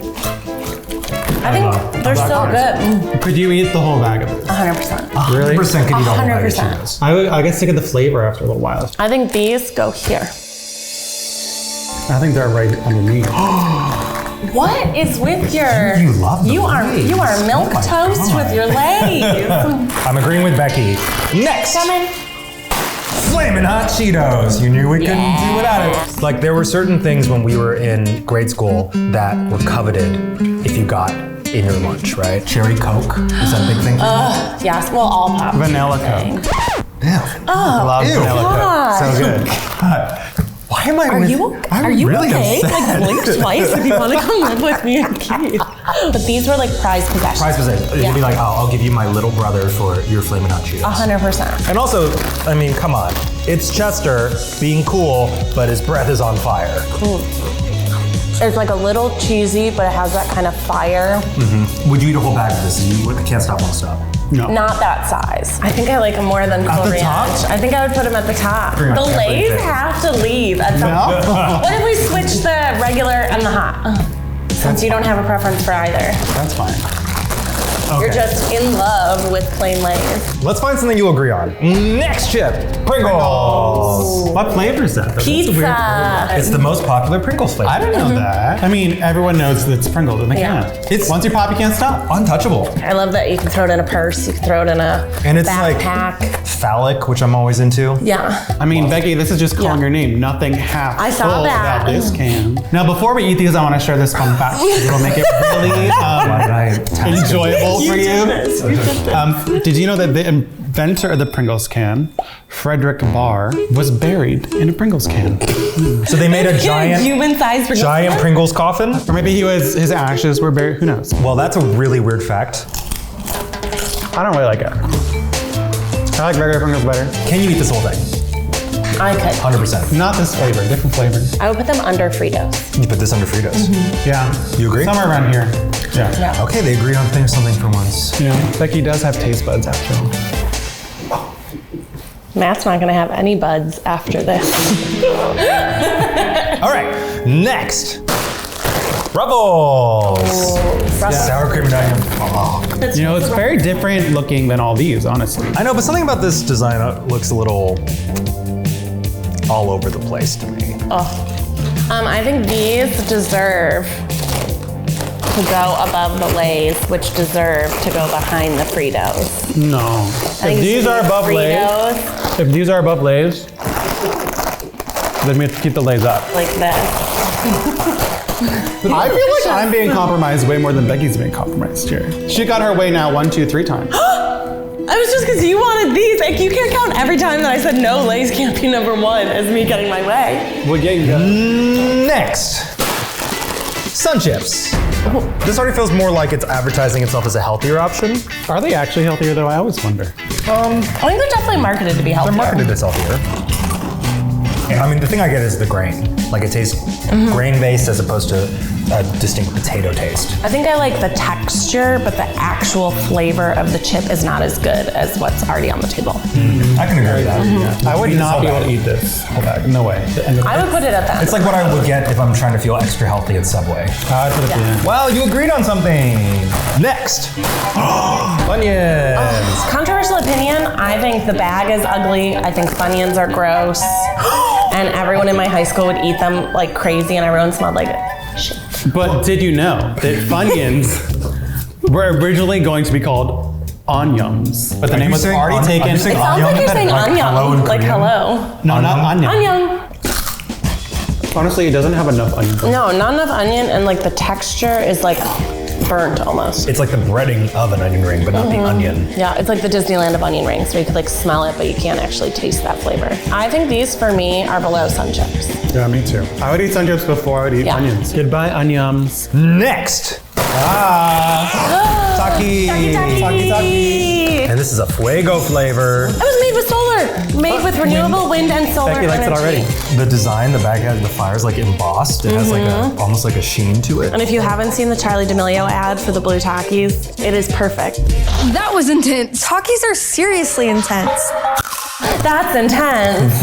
I think they're so good. Could you eat the whole bag of this? 100%. Really? 100% could eat all the bag of 100%. Cheetos. I get sick of the flavor after a little while. I think these go here. I think they're right underneath. What is with your? You love the You Lay's. are milk Oh my toast God. with your Lay's. I'm agreeing with Becky. Next. Coming. Flamin' Hot Cheetos. You knew we couldn't do without it. Like there were certain things when we were in grade school that were coveted if you got in your lunch, right? Cherry Coke. Is that a big thing? Yes. Well, all pop. Vanilla thing. Coke. Yeah. I love Ew. vanilla God. Coke. So good. Why am I Are with, you I'm really okay? upset. Like blink twice if you want to come live with me and Keith. But these were like prized possessions. Prize was it. You'd be like, oh, I'll give you my little brother for your Flamin' Hot Cheetos. 100%. And also, I mean, come on. It's Chester being cool, but his breath is on fire. It's like a little cheesy, but it has that kind of fire. Would you eat a whole bag of this? You can't stop, won't stop. No. Not that size. I think I like them more than At Cool the Ranch. top? I think I would put them at the top. Pretty much The Lay's everything. have to leave at some point. What if we switch the regular and the hot? Since you don't have a preference for either. That's fine. You're just in love with plain Lay's. Let's find something you'll agree on. Next chip, Pringles. What flavor is that? That's a weird flavor. Pizza. It's the most popular Pringles flavor. I didn't know that. I mean, everyone knows that it's Pringles and they Yeah. can't. It's- Once you pop, you can't stop. Untouchable. I love that you can throw it in a purse, you can throw it in a And it's backpack. like phallic, which I'm always into. Yeah. I mean, Becky, this is just calling Yeah. your name. Nothing half I saw full that. about this can. Now, before we eat these, I want to share this fun fact. It'll make it really enjoyable for you. Did you know that the inventor of the Pringles can, Frederick Barr, was buried in a Pringles can? So they made a giant Human-sized Pringles coffin? Or maybe his ashes were buried. Who knows? Well, that's a really weird fact. I don't really like it. I like regular Pringles better. Can you eat this whole thing? I could. 100%. Not this flavor, different flavor. I would put them under Fritos. You put this under Fritos. Yeah. You agree? Somewhere around here. Yeah. Yeah. Okay, they agree on something for once. Yeah. Becky does have taste buds after all. Matt's not gonna have any buds after this. All right, next. Ruffles. Sour cream and onion. Oh. You know, it's very different looking than all these, honestly. I know, but something about this design looks a little all over the place to me. I think these deserve to go above the Lay's, which deserve to go behind the Fritos. No. If these are above Lay's, then we have to keep the Lay's up. Like this. I feel like I'm being compromised way more than Becky's being compromised here. She got her way now 1, 2, 3 times. I was just because you wanted these. Like, you can't count every time that I said no, Lay's can't be number 1 as me getting my way. Well, yeah, you got it. Next, Sun Chips. This already feels more like it's advertising itself as a healthier option. Are they actually healthier though? I always wonder. I think they're definitely marketed to be healthier. They're marketed as healthier. I mean, the thing I get is the grain. Like it tastes grain-based as opposed to a distinct potato taste. I think I like the texture, but the actual flavor of the chip is not as good as what's already on the table. I can agree with that. I would not be able to eat this whole bag. No way. I would put it at that. It's like what I would get if I'm trying to feel extra healthy at Subway. I'd put it at the end. Well, you agreed on something. Next. Funyuns. Controversial opinion, I think the bag is ugly. I think Funyuns are gross. And everyone in my high school would eat them like crazy and everyone smelled like shit. But did you know that Funyuns were originally going to be called Onions? But the name was already taken. It sounds like you're saying onion. Like hello. No, not onion. Onion. Honestly, it doesn't have enough onion. No, not enough onion, and like the texture is like burnt almost. It's like the breading of an onion ring, but not the onion. Yeah, it's like the Disneyland of onion rings, where you could like smell it, but you can't actually taste that flavor. I think these for me are below Sun Chips. Yeah, me too. I would eat Sun Chips before I would eat onions. Goodbye, onions. Next. Taki. And this is a Fuego flavor. It was made with solar, made with renewable wind and solar Becky likes it already. The design, the bag has the fires like embossed. It has like almost like a sheen to it. And if you haven't seen the Charli D'Amelio ad for the blue Takis, it is perfect. That was intense. Takis are seriously intense. That's intense.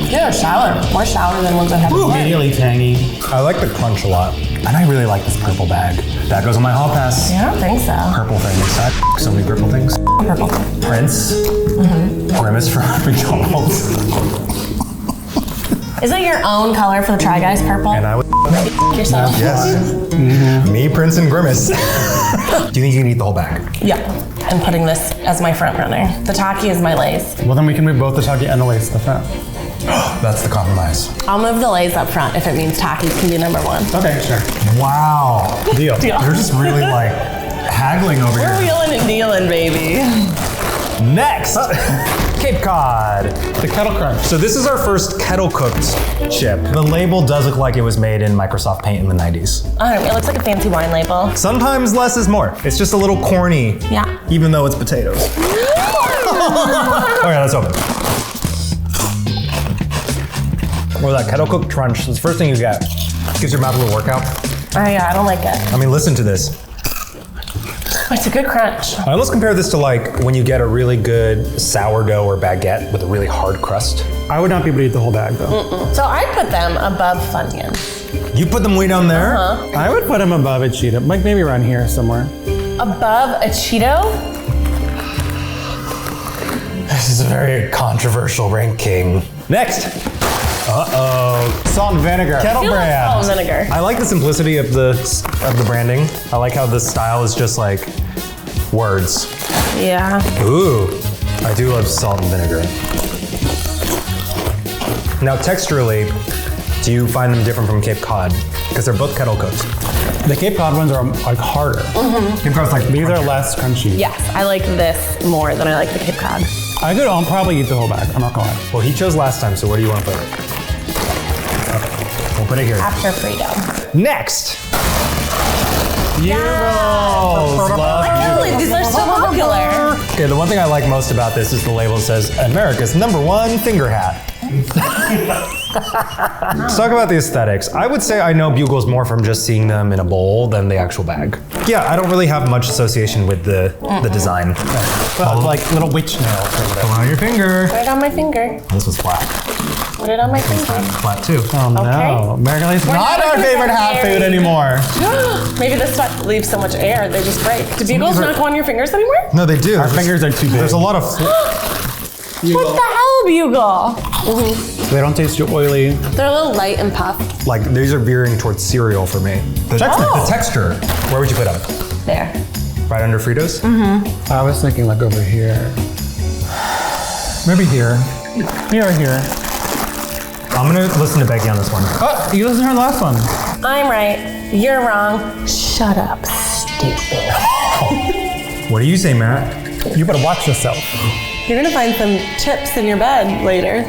They're sour, more sour than ones I have before. Really tangy. I like the crunch a lot. And I really like this purple bag. That goes on my hall pass. Yeah, I don't think so. Purple things. So many purple things. Purple. Prince. Grimace from McDonald's. Is it your own color for the Try Guys purple? And I would yourself. Yes. Me, Prince, and Grimace. Do you think you can eat the whole bag? Yeah. I'm putting this as my front runner. The Taki is my Lay's. Well, then we can move both the Taki and the Lay's to the front. That's the compromise. I'll move the Lay's up front if it means Takis can be number 1. Okay, sure. Wow. Deal. You're just really like haggling over We're here. wheeling and dealing, baby. Next, Cape Cod. The Kettle Crunch. So this is our first kettle cooked chip. The label does look like it was made in Microsoft Paint in the 90s. I don't know, it looks like a fancy wine label. Sometimes less is more. It's just a little corny. Yeah. Even though it's potatoes. Okay, let's open. Or that kettle cooked crunch. It's the first thing you get. Gives your mouth a little workout. Oh yeah, I don't like it. I mean, listen to this. It's a good crunch. I almost compare this to like when you get a really good sourdough or baguette with a really hard crust. I would not be able to eat the whole bag though. So I put them above Funyuns. You put them way down there? I would put them above a Cheeto, like maybe around here somewhere. Above a Cheeto? This is a very controversial ranking. Next. Salt and vinegar. Kettle I feel like brand. salt and vinegar. I like the simplicity of the branding. I like how the style is just like words. Yeah. Ooh, I do love salt and vinegar. Now texturally, do you find them different from Cape Cod? Because they're both kettle cooked. The Cape Cod ones are like harder. Cape Cod's like These are less crunchy. Yes, I like this more than I like the Cape Cod. I'll probably eat the whole bag. I'm not gonna lie. Well, he chose last time, so where do you want to put it? Okay, we'll put it here. After Frito. Next. Actually, these are so popular. Okay, the one thing I like most about this is the label says America's #1 finger hat. Let's talk about the aesthetics. I would say I know bugles more from just seeing them in a bowl than the actual bag. Yeah, I don't really have much association with the design. Well, like little witch nails. Come on your finger. Put it on my finger. This was flat. Put it on my finger. Flat too. Oh no. American Lace is not our favorite hat food anymore. Maybe this stuff leaves so much air, they just break. Do bugles not go on your fingers anymore? No, they do. Our fingers are too big. There's a lot of. What the hell, bugle? They don't taste too oily. They're a little light and puff. Like these are veering towards cereal for me. The texture. Where would you put them? There. Right under Fritos? I was thinking like over here. Maybe here. Here or here. I'm gonna listen to Becky on this one. Oh, you listened to her last one. I'm right. You're wrong. Shut up, stupid. What do you say, Matt? You better watch yourself. You're gonna find some chips in your bed later.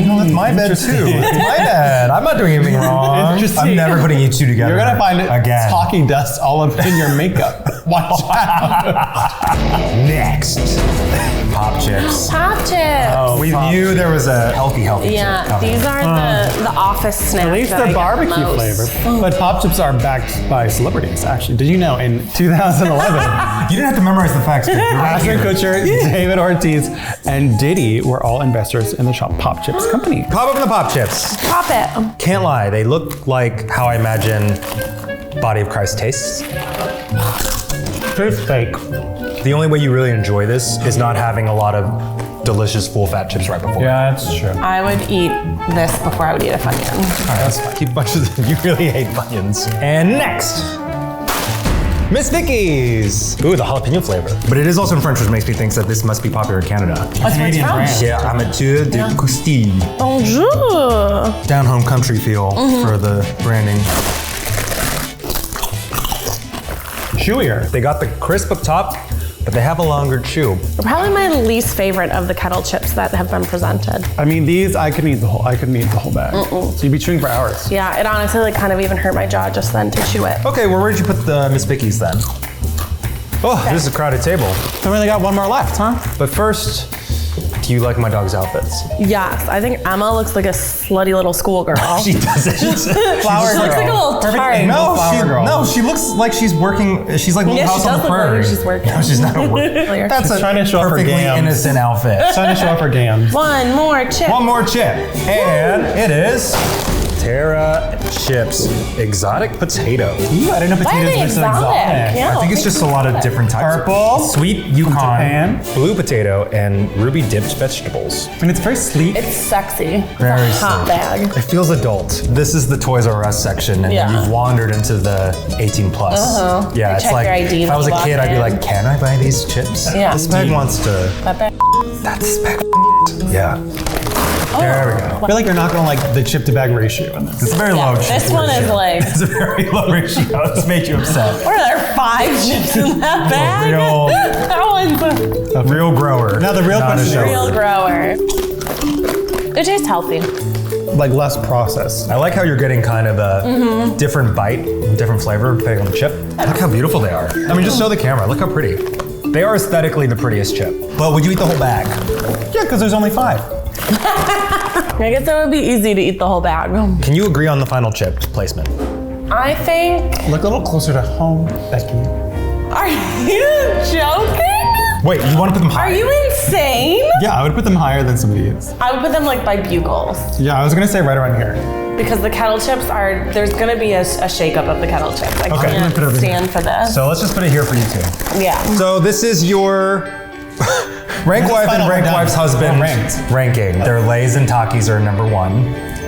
No, that's my bed too. It's my bed. I'm not doing anything wrong. I'm never putting you two together. You're gonna find again. talking dust all up in your makeup. Watch out. Next, Pop Chips. Pop chips. We knew there was a healthy Yeah, chip coming. these are the office snacks. At least that I they're get barbecue most. flavor. But Pop Chips are backed by celebrities, actually. Did you know in 2011, You didn't have to memorize the facts. Ashton Kutcher, David Ortiz, and Diddy were all investors in the Pop Chips company. Pop open the Pop Chips. Pop it. Can't lie, they look like how I imagine Body of Christ tastes. Tastes fake. The only way you really enjoy this is not having a lot of delicious full-fat chips right before. Yeah, that's true. I would eat this before I would eat a Funyun. All right, that's fine. Keep bunches of, you really hate Funyuns. And next, Miss Vicky's. Ooh, the jalapeno flavor. But it is also in French, which makes me think that this must be popular in Canada. What's Canadian from? brand. Yeah, amateur de Coustille. Bonjour. Down home country feel for the branding. Chewier. They got the crisp up top, but they have a longer chew. Probably my least favorite of the kettle chips that have been presented. I mean, these I could eat the whole bag. So you'd be chewing for hours. Yeah, it honestly like kind of even hurt my jaw just then to chew it. Okay, well, where did you put the Miss Vicky's then? Oh, this is a crowded table. I only got one more left, huh? But first, do you like my dog's outfits? Yes, I think Emma looks like a slutty little schoolgirl. She doesn't. Flower She looks like a little tart. No, she looks like she's working. She's like Little Yeah, House she on does the look like Prairie. she's working. No, she's not working. That's She's a trying to show off her perfectly gams. innocent outfit. Trying to show off her gams. One more chip. One more chip, and it is TRY Chips Exotic Potato. Ooh, I didn't know Why are potatoes they were so exotic? exotic. Yeah, I think it's just a lot of different types. Purple, Sweet from Yukon, Japan. blue potato, and ruby dipped vegetables. And it's very sleek. It's sexy. Very it's a hot sleek. bag. It feels adult. This is the Toys R Us section, and Yeah. you've wandered into the 18 plus. Uh-huh. Yeah, They it's check like your ID if I when was a you walk kid, I'd be in. like, can I buy these chips? Yeah. This bag wants to. That bag. That's bag. Yeah. There we go. I feel like you're not gonna like the chip to bag ratio in this. It's a very low chip. This one is like. It's a very low ratio. This made you upset. What are there 5 chips in that bag? real- That one's a Real grower. Now the real not a question is- shower. real grower. It tastes healthy. Like less processed. I like how you're getting kind of a different bite, different flavor depending on the chip. Look how beautiful they are. I mean, just show the camera. Look how pretty. They are aesthetically the prettiest chip. But would you eat the whole bag? Yeah, because there's only 5. I guess it would be easy to eat the whole bag. Can you agree on the final chip placement? I think. Look a little closer to home, Becky. Are you joking? Wait, you want to put them Are high? you insane? Yeah, I would put them higher than some of these. I would put them like by bugles. Yeah, I was gonna say right around here. Because the kettle chips are, there's gonna be a shakeup of the kettle chips. I Okay, I'm gonna can't put it over stand for this. So let's just put it here for you two. Yeah. So this is your rank When's wife the and final rank one wife's done? husband Oh, ranked. ranking. Their Lays and Takis are number 1,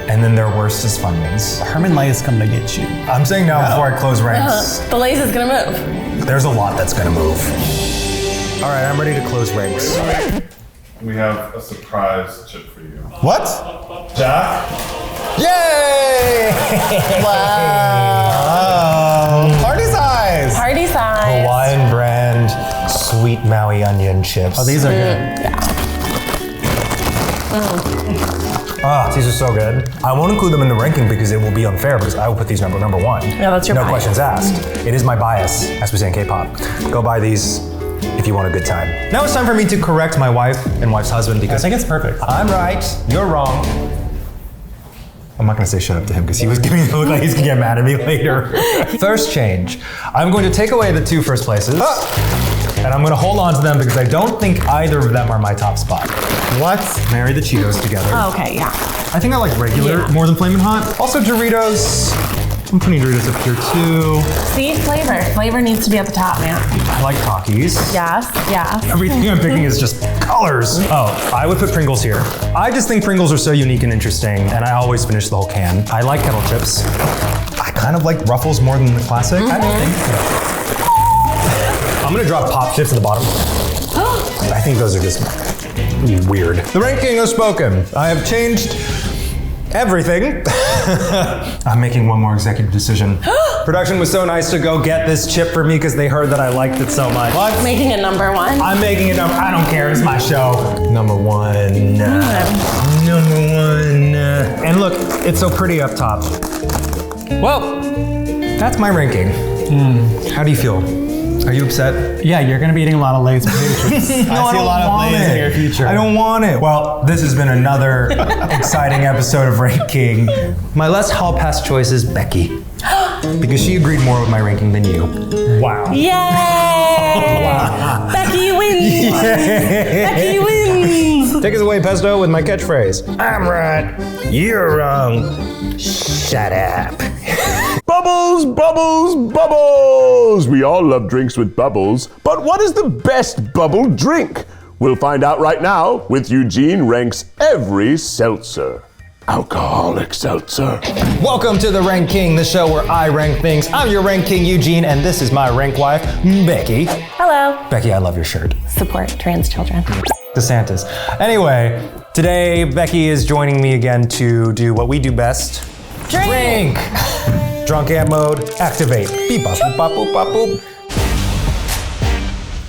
and then their worst is Funyuns. Herman Lay is coming to get you. I'm saying now before I close ranks, The Lay's is gonna move. there's a lot that's gonna move. All right, I'm ready to close ranks. We have a surprise chip for you. What? Jack? Yay! Oh, party size! Party size. Hawaiian brand sweet Maui onion chips. Oh, these are good. Ah, these are so good. I won't include them in the ranking because it will be unfair because I will put these number 1. Yeah, that's your No bias. questions asked. It is my bias, as we say in K-pop. Go buy these if you want a good time. Now it's time for me to correct my wife and wife's husband I because think it's perfect. I'm right, you're wrong. I'm not gonna say shut up to him because he was giving me the look like he's gonna get mad at me later. First change. I'm going to take away the 2 first places. And I'm gonna hold on to them because I don't think either of them are my top spot. What? Marry the Cheetos together. Oh, okay, yeah. I think I like regular more than Flamin' Hot. Also Doritos. I'm putting Doritos up here too. See, flavor. Flavor needs to be at the top, man. I like Takis. Yes. Everything I'm picking is just colors. Oh, I would put Pringles here. I just think Pringles are so unique and interesting, and I always finish the whole can. I like kettle chips. I kind of like Ruffles more than the classic. I don't think so. I'm gonna drop Pop Chips at the bottom. I think those are just weird. The ranking is spoken. I have changed everything. I'm making one more executive decision. Production was so nice to go get this chip for me because they heard that I liked it so much. What? Making it number 1. I'm making it number, I don't care, it's my show. Number 1. Number 1. And look, it's so pretty up top. Well, that's my ranking. How do you feel? Are you upset? Yeah, you're gonna be eating a lot of Lay's potato chips. I see a lot of Lay's in your future. I don't want it. Well, this has been another exciting episode of Ranking. My less hall pass choice is Becky. Because she agreed more with my ranking than you. Wow. Yay! Wow. Becky wins! Becky wins! Take us away, Pesto, with my catchphrase. I'm right, you're wrong. Shut up. Bubbles, bubbles, bubbles! We all love drinks with bubbles, but what is the best bubble drink? We'll find out right now with Eugene ranks every seltzer. Alcoholic seltzer. Welcome to the Rank King, the show where I rank things. I'm your Rank King, Eugene, and this is my rank wife, Becky. Hello. Becky, I love your shirt. Support trans children. DeSantis. Anyway, today Becky is joining me again to do what we do best. Drink! Drunk amp mode, activate. Beep, bop, boop, bop, boop, bop, boop.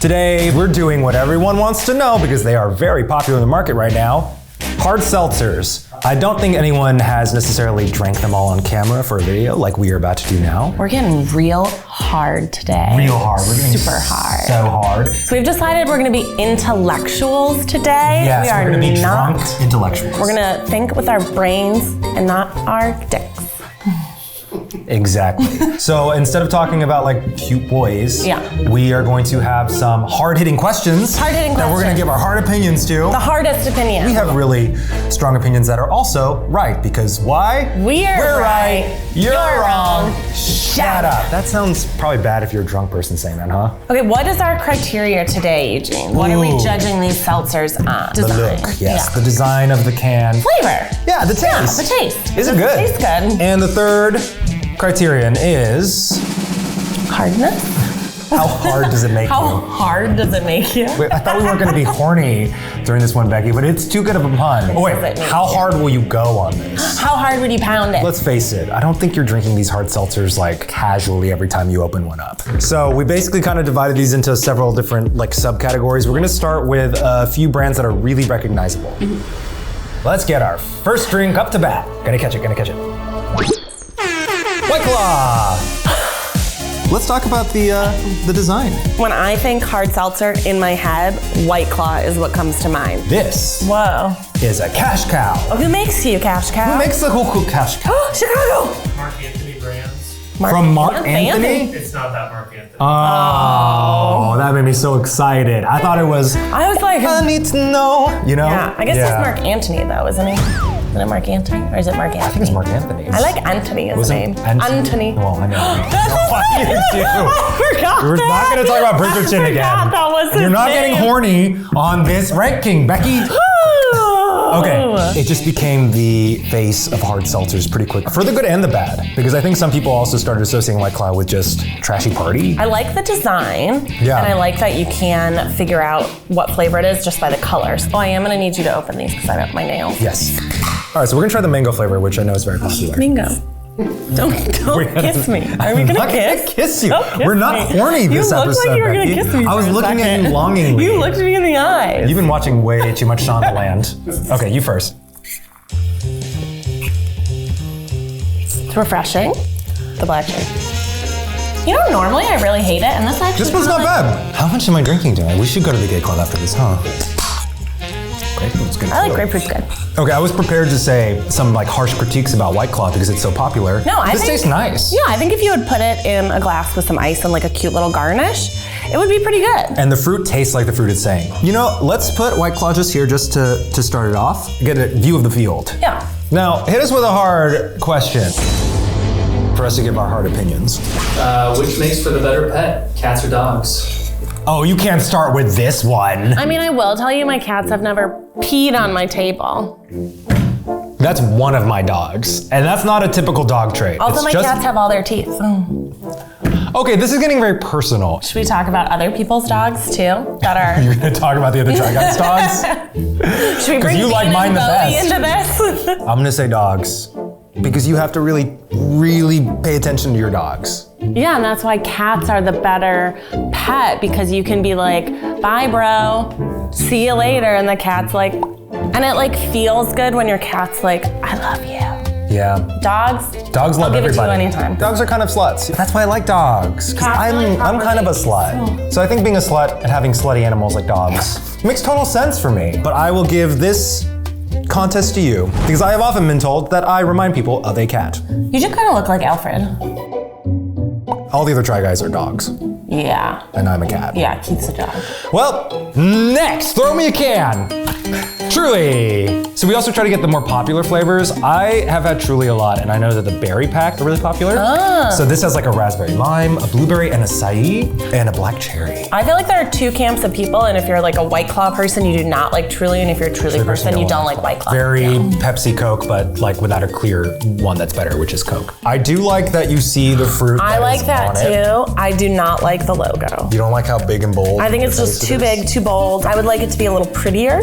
Today, we're doing what everyone wants to know because they are very popular in the market right now. Hard seltzers. I don't think anyone has necessarily drank them all on camera for a video like we are about to do now. We're getting real hard today. Real hard. We're getting super hard. So hard. So we've decided we're gonna be intellectuals today. Yes, we're gonna be drunk intellectuals. We're gonna think with our brains and not our dicks. Exactly. So instead of talking about like cute boys, we are going to have some hard-hitting questions. Hard-hitting that we're going to give our hard opinions to. The hardest opinion. We have really strong opinions that are also right because why? We're right. You're wrong. Shut up. That sounds probably bad if you're a drunk person saying that, huh? Okay, what is our criteria today, Eugene? What are we judging these seltzers on? The look, yes. The design of the can. Flavor. Yeah, the taste. Yeah, the taste. Is it good? Tastes good. And the third criterion is hardness. How hard does it make you? How hard does it make you? Wait, I thought we weren't going to be horny during this one, Becky, but it's too good of a pun. Oh, wait, how hard will you go on this? How hard would you pound it? Let's face it, I don't think you're drinking these hard seltzers like casually every time you open one up. So we basically kind of divided these into several different like subcategories. We're going to start with a few brands that are really recognizable. Let's get our first drink up to bat. Gonna catch it, gonna catch it. White Claw! Let's talk about the design. When I think hard seltzer in my head, White Claw is what comes to mind. This is a cash cow. Oh, who makes you cash cow? Who makes the cool cash cow? Chicago! Mark Anthony brands. From Mark Anthony? It's not that Mark Anthony. Oh, that made me so excited. I thought it was. I was like, I need to know. You know? Yeah, I guess it's Mark Antony though, isn't he? Isn't it Mark Antony? Or is it Mark Anthony? I think it's Mark Anthony. I like Anthony as a name. Anthony. Well, I know. That's I forgot. We're not going to talk about Bridgerton again. That was You're not getting horny on this ranking, Becky. Okay, it just became the face of hard seltzers pretty quick. For the good and the bad. Because I think some people also started associating White Claw with just trashy party. I like the design. Yeah. And I like that you can figure out what flavor it is just by the colors. Oh, I am gonna need you to open these because I have my nails. Yes. All right, so we're gonna try the mango flavor, which I know is very popular. Mango. Don't kiss me. Are we gonna kiss? Kiss you. Don't kiss We're not me. horny this episode. You looked like you were gonna kiss me. I was looking at you longingly. You looked me in the eyes. You've been watching way too much Shondaland. Okay, you first. It's refreshing. The black cherry. You know, normally I really hate it, and this actually. This one's not bad. How much am I drinking tonight? We should go to the gay club after this, huh? Grapefruit's good. I like grapefruit's good. Okay, I was prepared to say some like harsh critiques about White Claw because it's so popular. No, I this think tastes nice. Yeah, I think if you would put it in a glass with some ice and like a cute little garnish, it would be pretty good. And the fruit tastes like the fruit it's saying. You know, let's put White Claw just here just to start it off. Get a view of the field. Yeah. Now, hit us with a hard question for us to give our hard opinions. Which makes for the better pet, cats or dogs? Oh, you can't start with this one. I mean, I will tell you, my cats have never peed on my table. That's one of my dogs, and that's not a typical dog trait. Also, It's my just- cats have all their teeth. Okay, this is getting very personal. Should we talk about other people's dogs too? That are. You're gonna talk about the other Try Guys dogs? Should we bring you like Dean mine and the Bowie best. into this? I'm gonna say dogs, because you have to really, really pay attention to your dogs. Yeah, and that's why cats are the better pet, because you can be like, bye bro, see you later, and the cat's like, and it like feels good when your cat's like, I love you. Yeah. Dogs Dogs love I'll give it to you everybody. anytime. Dogs are kind of sluts. That's why I like dogs. 'Cause I'm kind of a slut. So I think being a slut and having slutty animals like dogs makes total sense for me. But I will give this contest to you because I have often been told that I remind people of a cat. You just kind of look like Alfred. All the other Try Guys are dogs, Yeah. and I'm a cat. Yeah, Keith's a dog. Well, next, throw me a can. Truly. So we also try to get the more popular flavors. I have had Truly a lot, and I know that the berry pack are really popular. So this has like a raspberry lime, a blueberry, and acai, and a black cherry. I feel like there are two camps of people, and if you're like a White Claw person, you do not like Truly, and if you're a Truly person, you don't like White Claw. Very Pepsi Coke, but like without a clear one that's better, which is Coke. I do like that you see the fruit. I like is that on it. too. I do not like the logo. You don't like how big and bold? I think it's just too big, too bold. I would like it to be a little prettier.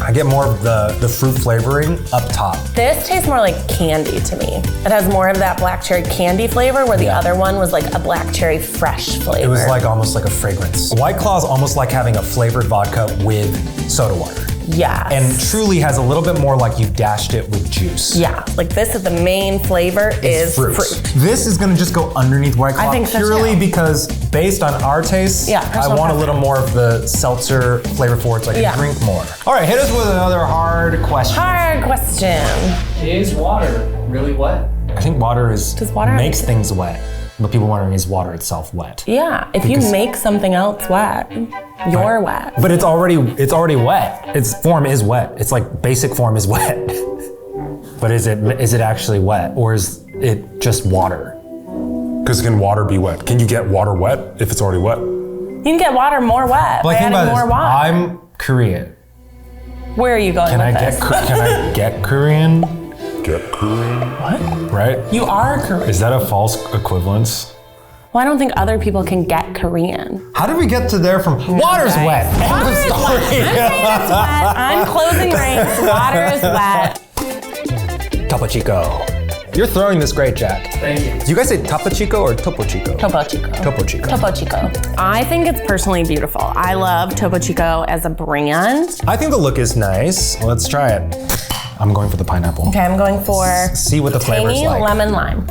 I get more of the fruit flavoring up top. This tastes more like candy to me. It has more of that black cherry candy flavor, where the other one was like a black cherry fresh flavor. It was like almost like a fragrance. White Claw is almost like having a flavored vodka with soda water. Yeah. And Truly has a little bit more like you dashed it with juice. Yeah, like this is the main flavor is fruit. This is gonna just go underneath White Claw I think so purely too. because based on our tastes, Yeah, I personal want a preference. little more of the seltzer flavor for it so I can Yeah. drink more. All right, hit us with another hard question. Hard question. Is water really wet? I think water is Does water makes things wet. But people wondering, is water itself wet? Yeah, if you Because- make something else wet, you're wet. But it's already wet. Its form is wet. It's like basic form is wet. But is it actually wet, or is it just water? Because can water be wet? Can you get water wet if it's already wet? You can get water more wet by Like think adding about more this. water. I'm Korean. Where are you going Can I with get this? can I get Korean? Get Korean? What? Right? You are Korean. Is that a false equivalence? Well, I don't think other people can get Korean. How did we get to there from water's Guys. wet? End of Water is story. wet. I'm saying it's wet. I'm closing ranks. Water is wet. Topo Chico. You're throwing this great, Jack. Thank you. Do you guys say Topo Chico or Topo Chico? Topo Chico. Topo Chico. Topo Chico. I think it's personally beautiful. I love Topo Chico as a brand. I think the look is nice. Let's try it. I'm going for the pineapple. Okay, I'm going for See what the flavor's tangy like. lemon lime.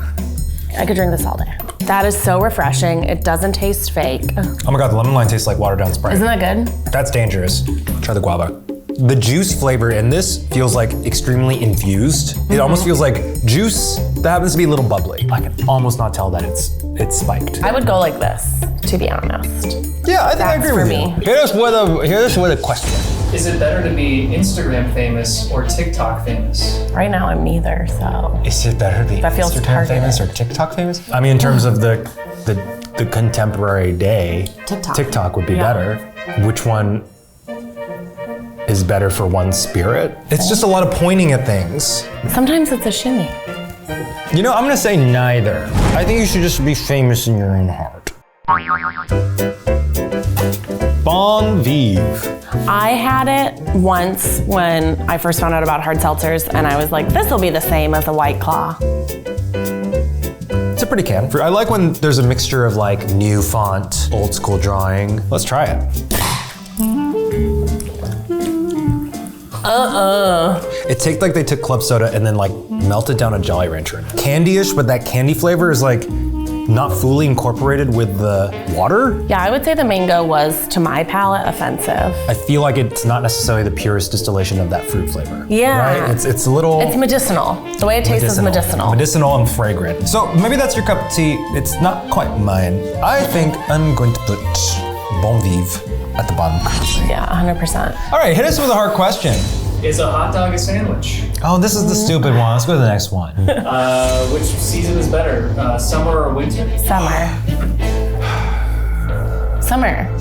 I could drink this all day. That is so refreshing. It doesn't taste fake. Oh my god, the lemon lime tastes like watered down Sprite. Isn't that good? That's dangerous. Try the guava. The juice flavor in this feels like extremely infused. It almost feels like juice that happens to be a little bubbly. I can almost not tell that it's spiked. I would go like this, to be honest. Yeah, I think I That's agree for with me. you. Hit us with a question. Is it better to be Instagram famous or TikTok famous? Right now I'm neither, so. Is it better to be That feels Instagram targeted. famous or TikTok famous? I mean, in terms of the contemporary day, TikTok. would be Yeah. better. Which one is better for one's spirit? It's just a lot of pointing at things. Sometimes it's a shimmy. You know, I'm gonna say neither. I think you should just be famous in your own heart. Bon Vive. I had it once when I first found out about hard seltzers, and I was like, this will be the same as a White Claw. It's a pretty can. I like when there's a mixture of like new font, old school drawing. Let's try it. It tastes like they took club soda and then like melted down a Jolly Rancher in it. Candy-ish, but that candy flavor is like not fully incorporated with the water. Yeah, I would say the mango was, to my palate, offensive. I feel like it's not necessarily the purest distillation of that fruit flavor. Yeah. Right? It's a little... It's medicinal. The way it tastes is medicinal. Medicinal and fragrant. So maybe that's your cup of tea. It's not quite mine. I think I'm going to put Bon Vive at the bottom. Yeah, 100%. All right, hit us with a hard question. Is a hot dog a sandwich? Oh, this is the stupid one. Let's go to the next one. Which season is better, summer or winter? Summer.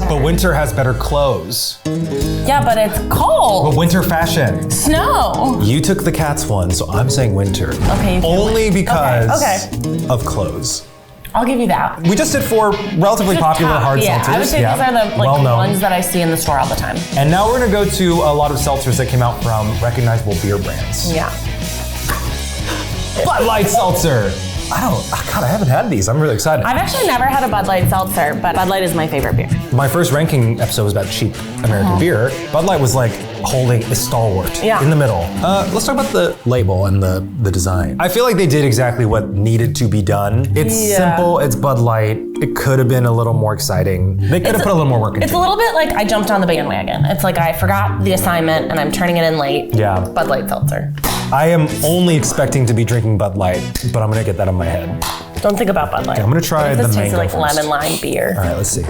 But winter has better clothes. Yeah, but it's cold. But winter fashion. Snow. You took the cat's one, so I'm saying winter. Okay. Only because Okay. of clothes. I'll give you that. We just did 4 relatively popular hard seltzers. I would say these are the well-known ones that I see in the store all the time. And now we're gonna go to a lot of seltzers that came out from recognizable beer brands. Yeah. Bud Light Seltzer. God, I haven't had these. I'm really excited. I've actually never had a Bud Light seltzer, but Bud Light is my favorite beer. My first ranking episode was about cheap American beer. Bud Light was like holding a stalwart in the middle. Let's talk about the label and the design. I feel like they did exactly what needed to be done. It's simple, it's Bud Light. It could have been a little more exciting. They could have put a little more work into it. It's a little bit like I jumped on the bandwagon. It's like I forgot the assignment and I'm turning it in late. Yeah. Bud Light seltzer. I am only expecting to be drinking Bud Light, but I'm gonna get that on my head. Don't think about Bud Light. Okay, I'm gonna try the This mango tastes like first. lemon lime beer. All right, let's see.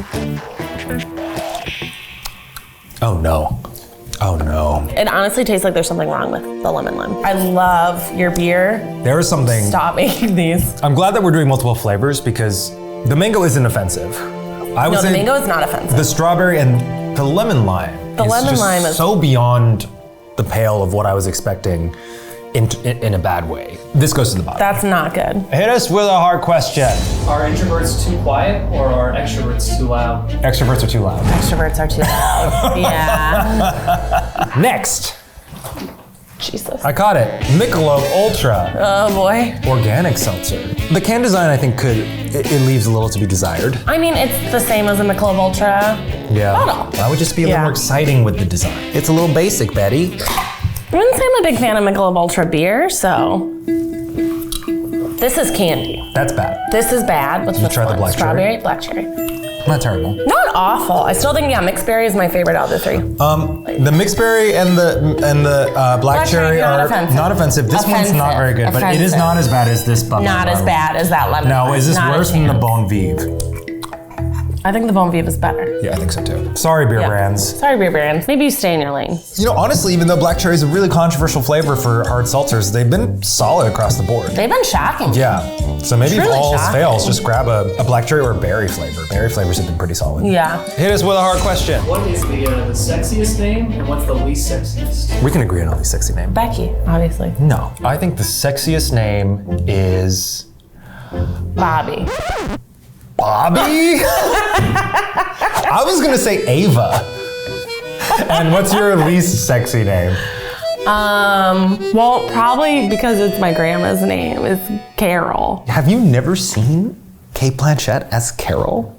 Oh no. Oh no. It honestly tastes like there's something wrong with the lemon lime. I love your beer. There is something. Stop making these. I'm glad that we're doing multiple flavors because the mango isn't offensive. I would No, the say mango is not offensive. the strawberry and the lemon lime. The lemon just lime is so beyond the pale of what I was expecting in a bad way. This goes to the bottom. That's not good. Hit us with a hard question. Are introverts too quiet or are extroverts too loud? Extroverts are too loud. Extroverts are too loud. Yeah. Next. Jesus. I caught it. Michelob Ultra. Oh boy. Organic seltzer. The can design, I think, it leaves a little to be desired. I mean, it's the same as a Michelob Ultra. Yeah. Bottle. I would just be a little more exciting with the design. It's a little basic, Betty. I wouldn't say I'm a big fan of Michelob Ultra beer, so. This is candy. That's bad. This is bad. What's this try the one? black cherry? Strawberry? Black cherry. Not terrible. Not awful. I still think, mixed berry is my favorite out of the 3. The mixed berry and the black cherry not are offensive. not offensive. This one's not very good, but it is not as bad as this bubble. Not as bad as that lemon. No, is this Not a worse than the chance. Bon Vive? I think the Bon Vive is better. Yeah, I think so too. Sorry, beer brands. Sorry, beer brands. Maybe you stay in your lane. You know, honestly, even though black cherry is a really controversial flavor for hard seltzers, they've been solid across the board. They've been shocking. Yeah. So maybe if Truly all else shocking. fails, just grab a black cherry or a berry flavor. Berry flavors have been pretty solid. Yeah. Hit us with a hard question. What is the sexiest name and what's the least sexiest? We can agree on a least sexy name. Becky, obviously. No. I think the sexiest name is Bobby. Bobby? I was gonna say Ava. And what's your least sexy name? Well, probably because it's my grandma's name. It's Carol. Have you never seen Kate Blanchett as Carol?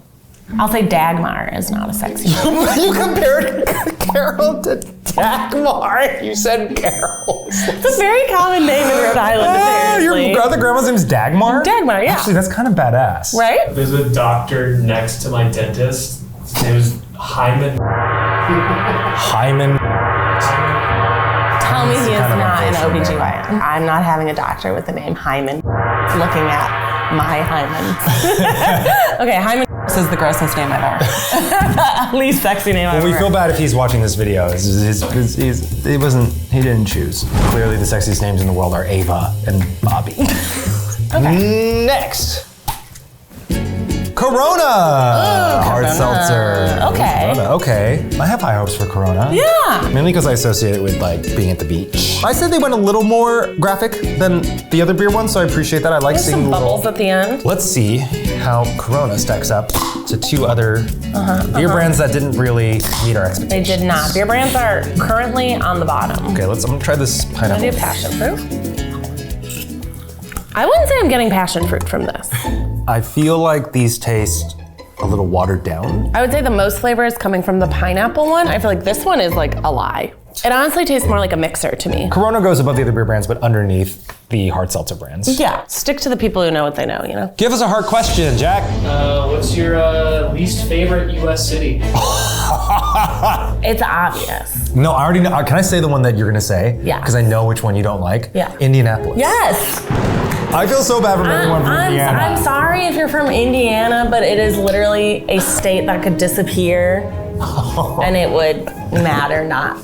I'll say Dagmar is not a sexy name. You compared Carol to Dagmar. You said Carol. It's a very common name in Rhode Island, apparently. Your other grandma's name's Dagmar? Dagmar, yeah. Actually, that's kind of badass. Right? There's a doctor next to my dentist. His name is Hyman. Hyman. Tell me he is not an OBGYN. I'm not having a doctor with the name Hyman looking at my Hyman. Okay, Hyman is the grossest name I've ever heard. Least sexy name I've Well, ever we feel heard. bad if he's watching this video. He didn't choose. Clearly the sexiest names in the world are Ava and Bobby. Okay. Next. Corona! Hard Corona. seltzer. Okay. Corona. Okay. I have high hopes for Corona. Yeah. Mainly because I associate it with like being at the beach. I said they went a little more graphic than the other beer ones, so I appreciate that. I like There's seeing some the bubbles little... at the end. Let's see how Corona stacks up to 2 other beer brands that didn't really meet our expectations. They did not. Beer brands are currently on the bottom. Okay, I'm gonna try this I'm pineapple. gonna do passion fruit. I wouldn't say I'm getting passion fruit from this. I feel like these taste a little watered down. I would say the most flavor is coming from the pineapple one. I feel like this one is like a lie. It honestly tastes more like a mixer to me. Corona goes above the other beer brands, but underneath the hard seltzer brands. Yeah, stick to the people who know what they know, you know? Give us a hard question, Jack. What's your least favorite U.S. city? It's obvious. No, I already know. Can I say the one that you're gonna say? Yeah. Because I know which one you don't like. Yeah. Indianapolis. Yes. I feel so bad for everyone from Indiana. I'm sorry if you're from Indiana, but it is literally a state that could disappear and it would matter not.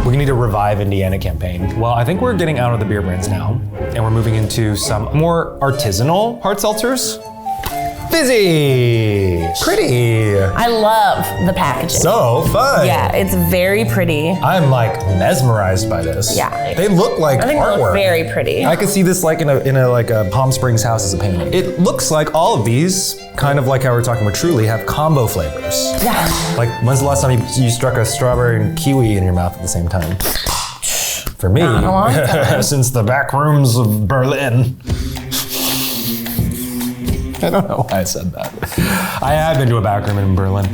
We need a Revive Indiana campaign. Well, I think we're getting out of the beer brands now, and we're moving into some more artisanal hard seltzers. Fizzy! Pretty! I love the packaging. So fun! Yeah, it's very pretty. I'm like mesmerized by this. Yeah. They look like I think artwork. they look very pretty. I could see this like in a Palm Springs house as a painting. It looks like all of these, kind of like how we're talking with Truly, have combo flavors. Yeah. Like, when's the last time you struck a strawberry and kiwi in your mouth at the same time? For me, Not in a long time. since the back rooms of Berlin. I don't know why I said that. I have been to a back room in Berlin.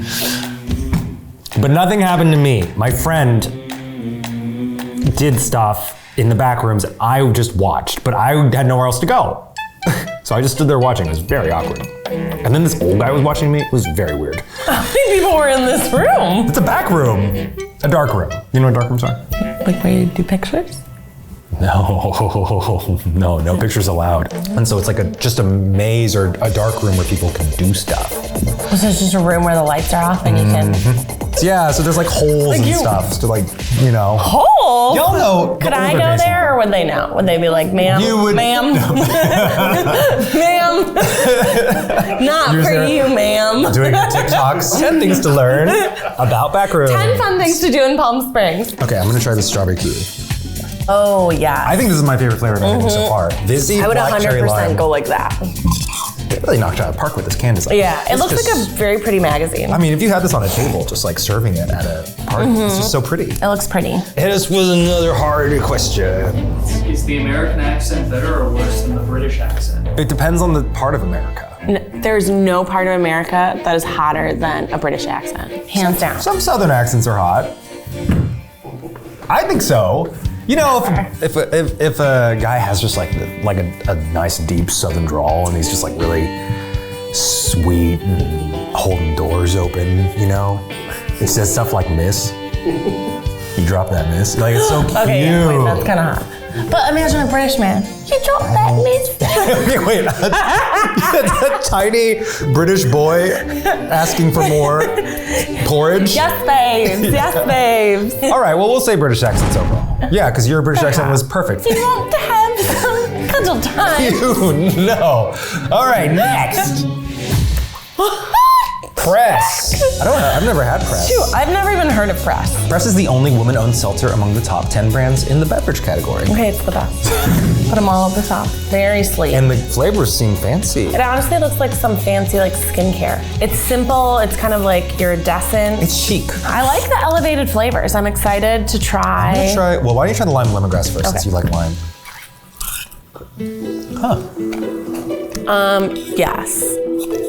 But nothing happened to me. My friend did stuff in the back rooms. I just watched, but I had nowhere else to go. So I just stood there watching. It was very awkward. And then this old guy was watching me. It was very weird. How many people were in this room? It's a back room. A dark room. You know what dark rooms are? Like where you do pictures? No pictures allowed. And so it's like just a maze or a dark room where people can do stuff. So it's just a room where the lights are off and you can... Yeah, so there's like holes and stuff to like, you know. Holes? Y'all know. Could I go there or would they know? Would they be like, ma'am? You would. Ma'am? Ma'am? Not You're for there you, ma'am. Doing TikToks, 10 things to learn about back rooms. 10 fun things to do in Palm Springs. Okay, I'm gonna try this strawberry kiwi. Oh, yeah. I think this is my favorite flavor of everything so far. Vizzy, I would black cherry 100% lime. go like that. They really knocked out of the park with this can design. Yeah, it looks like a very pretty magazine. I mean, if you had this on a table, just like serving it at a party, it's just so pretty. It looks pretty. Hit us with another hard question. Is the American accent better or worse than the British accent? It depends on the part of America. There's no part of America that is hotter than a British accent. Hands down. Some Southern accents are hot. I think so. You know, if a guy has just like a nice deep Southern drawl and he's just like really sweet and holding doors open, you know, he says stuff like "miss." You drop that miss. Like it's so cute. Okay, yeah, wait, that's kind of hot. But imagine a British man. You drop that miss. Okay, wait. A tiny British boy asking for more porridge? Yes, babes. Yes, babes. All right, well, we'll say British accents overall. Yeah, because your British accent was perfect. You want to have some cuddle time? You know. All right, next. Press. I've never had Press. Shoot, I've never even heard of Press. Press is the only woman-owned seltzer among the top 10 brands in the beverage category. Okay, it's the best. Put them all at the top. Very sleek. And the flavors seem fancy. It honestly looks like some fancy like skincare. It's simple, it's kind of like iridescent. It's chic. I like the elevated flavors. I'm excited to try. Well, why don't you try the lime lemongrass first, since you like lime? Huh. Yes.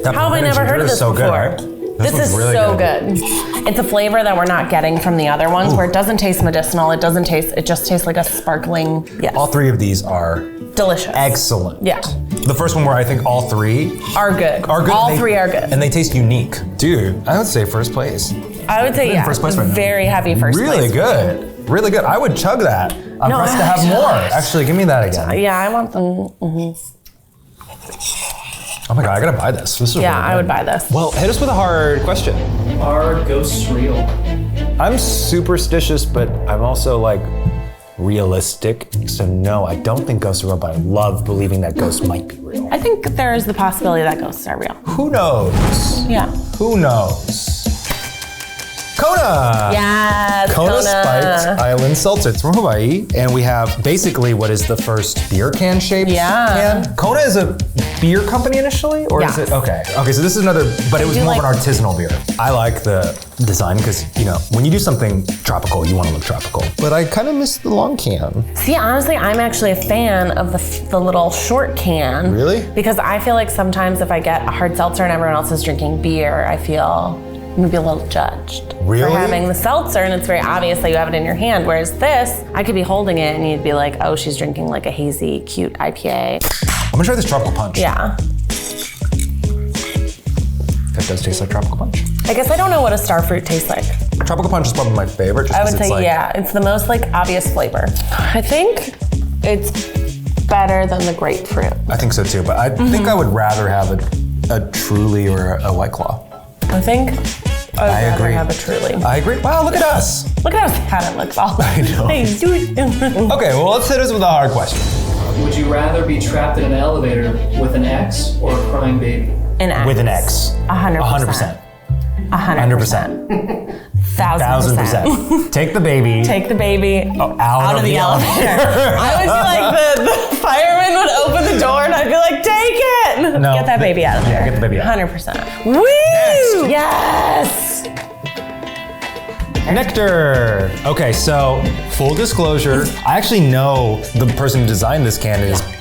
That How have I never heard of this so before? Good. This is really so good. It's a flavor that we're not getting from the other ones, where it doesn't taste medicinal. It just tastes like a sparkling. Yes. All three of these are delicious. Excellent. Yeah. The first one where I think all three are good. All three are good. And they taste unique. Dude, I would say first place. I would say, yeah. First place right now. Very heavy first place. Really good. Really good. I would chug that. I'm pressed to have more. Actually, give me that again. Yeah, I want them. Oh my God, I gotta buy this. This is Yeah, really I would buy this. Well, hit us with a hard question. Are ghosts real? I'm superstitious, but I'm also like realistic. So no, I don't think ghosts are real, but I love believing that ghosts might be real. I think there is the possibility that ghosts are real. Who knows? Yeah. Who knows? Kona! Yes, Kona Kona. Spiked Island Seltzer. It's from Hawaii, and we have basically what is the first beer can shaped can. Kona is a beer company initially, or is it? Okay, so this is another, but it was more of an artisanal beer. I like the design because, you know, when you do something tropical, you want to look tropical. But I kind of miss the long can. See, honestly, I'm actually a fan of the little short can. Really? Because I feel like sometimes if I get a hard seltzer and everyone else is drinking beer, I feel you'd be a little judged Really? for having the seltzer, and it's very obvious that you have it in your hand. Whereas this, I could be holding it, and you'd be like, oh, she's drinking like a hazy, cute IPA. I'm gonna try this tropical punch. Yeah. That does taste like tropical punch. I guess I don't know what a star fruit tastes like. Tropical punch is probably my favorite. Just I would 'cause say, it's like, yeah, it's the most like obvious flavor. I think it's better than the grapefruit. I think so too, but I think I would rather have a Truly or a White Claw. I think I would rather agree. have a Truly. I agree. Wow, look at us. Look at how sad it looks all. I know. Hey, dude. Okay, well, let's hit us with a hard question. Would you rather be trapped in an elevator with an ex or a crying baby? An X. With an X. 100%. 100%. 1000%. Take the baby. Take the baby out of the elevator. I would be like the fireman would open the door and I'd be like, take it. No, Get that baby out of there. Yeah, get the baby out. 100%. Woo! Yes! Nectar. Okay, so full disclosure, I actually know the person who designed this can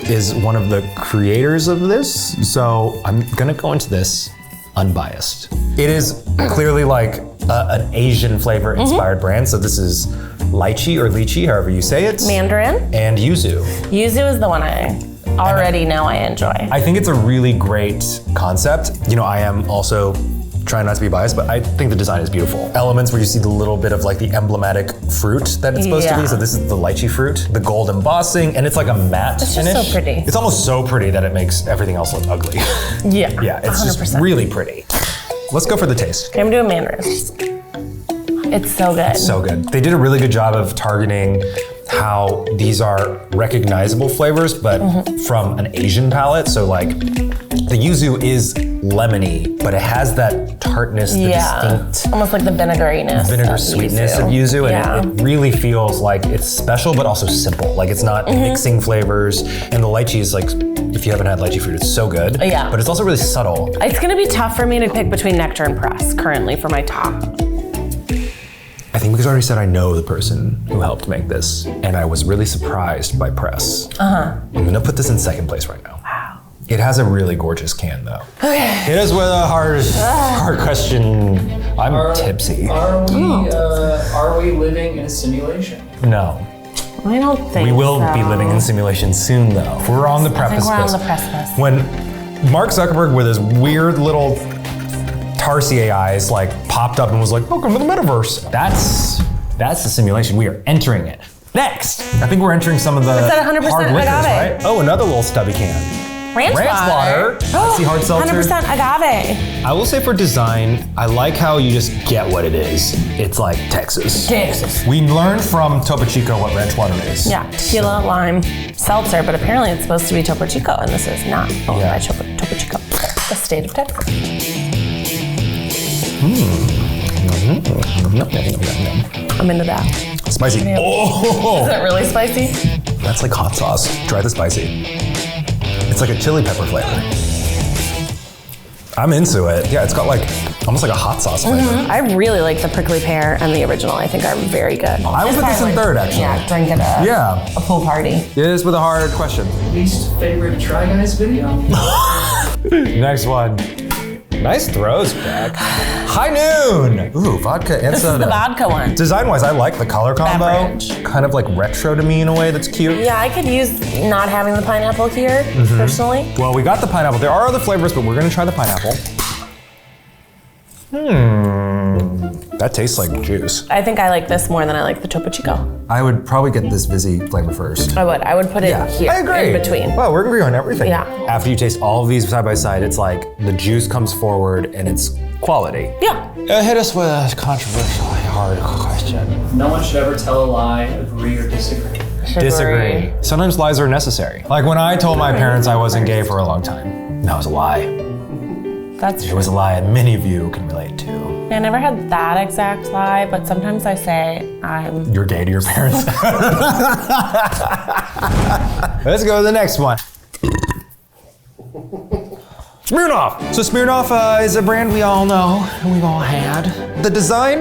is one of the creators of this, so I'm gonna go into this unbiased. It is clearly like an Asian flavor inspired brand, so this is lychee or lychee, however you say it. Mandarin. And yuzu. Yuzu is the one I already know I enjoy. I think it's a really great concept. You know, I am also trying not to be biased, but I think the design is beautiful. Elements where you see the little bit of like the emblematic fruit that it's supposed to be. So this is the lychee fruit, the gold embossing, and it's like a matte It's finish. just so pretty. It's almost so pretty that it makes everything else look ugly. Yeah. Yeah, it's 100%. just really pretty. Let's go for the taste. Okay, I'm doing Mandarin. It's so good. So good. They did a really good job of targeting how these are recognizable flavors, but from an Asian palate. So like the yuzu is lemony, but it has that tartness, the distinct almost like the vinegariness. vinegar of sweetness of yuzu, and it really feels like it's special, but also simple. Like it's not mixing flavors, and the lychee is like, if you haven't had lychee fruit, it's so good. Yeah. But it's also really subtle. It's gonna be tough for me to pick between Nectar and Press currently for my top. I think because I already said I know the person who helped make this, and I was really surprised by Press. I'm gonna put this in second place right now. Wow. It has a really gorgeous can though. Okay. Hit us with a hard question. I'm tipsy. Are we living in a simulation? No. I don't think We will so. be living in simulation soon though. We're on the I think precipice. we're on the precipice. When Mark Zuckerberg with his weird little Tarsier eyes like popped up and was like, welcome to the metaverse. That's the simulation. We are entering it. Next, I think we're entering some of the It's at 100% hard liquors, agave. right? Oh, another little stubby can. Ranch water. I see hard seltzer. 100% agave. I will say for design, I like how you just get what it is. It's like Texas. Texas. We learned from Topo Chico what ranch water is. Yeah, tequila, lime, seltzer, but apparently it's supposed to be Topo Chico, and this is not owned by Topo Chico. The state of Texas. I'm into that. Spicy. Is Oh! it really spicy? That's like hot sauce. Try the spicy. It's like a chili pepper flavor. I'm into it. Yeah, it's got like almost like a hot sauce flavor. I really like the prickly pear and the original. I think are very good. I would put this in third, actually. Yeah, drink at a pool party. It is with a hard question. Least favorite Try Guys video? Next one. Nice throws, Beck. High noon. Ooh, vodka and This soda. is the vodka one. Design-wise, I like the color combo. Beverage. Kind of like retro to me in a way that's cute. Yeah, I could use not having the pineapple here, personally. Well, we got the pineapple. There are other flavors, but we're gonna try the pineapple. That tastes like juice. I think I like this more than I like the Topo Chico. I would probably get this Vizzy flavor first. I would put it here, I agree. in between. Well, we're agreeing on everything. Yeah. After you taste all of these side by side, it's like the juice comes forward and it's quality. Yeah. Hit us with a controversially hard question. No one should ever tell a lie, agree, or disagree. Disagree. Sometimes lies are necessary. Like when I told my parents I wasn't gay for a long time. That was a lie. That's It true. was a lie and many of you can relate to. I never had that exact lie, but sometimes I say I'm... You're gay to your parents. Let's go to the next one. Smirnoff. So Smirnoff is a brand we all know and we've all had. The design,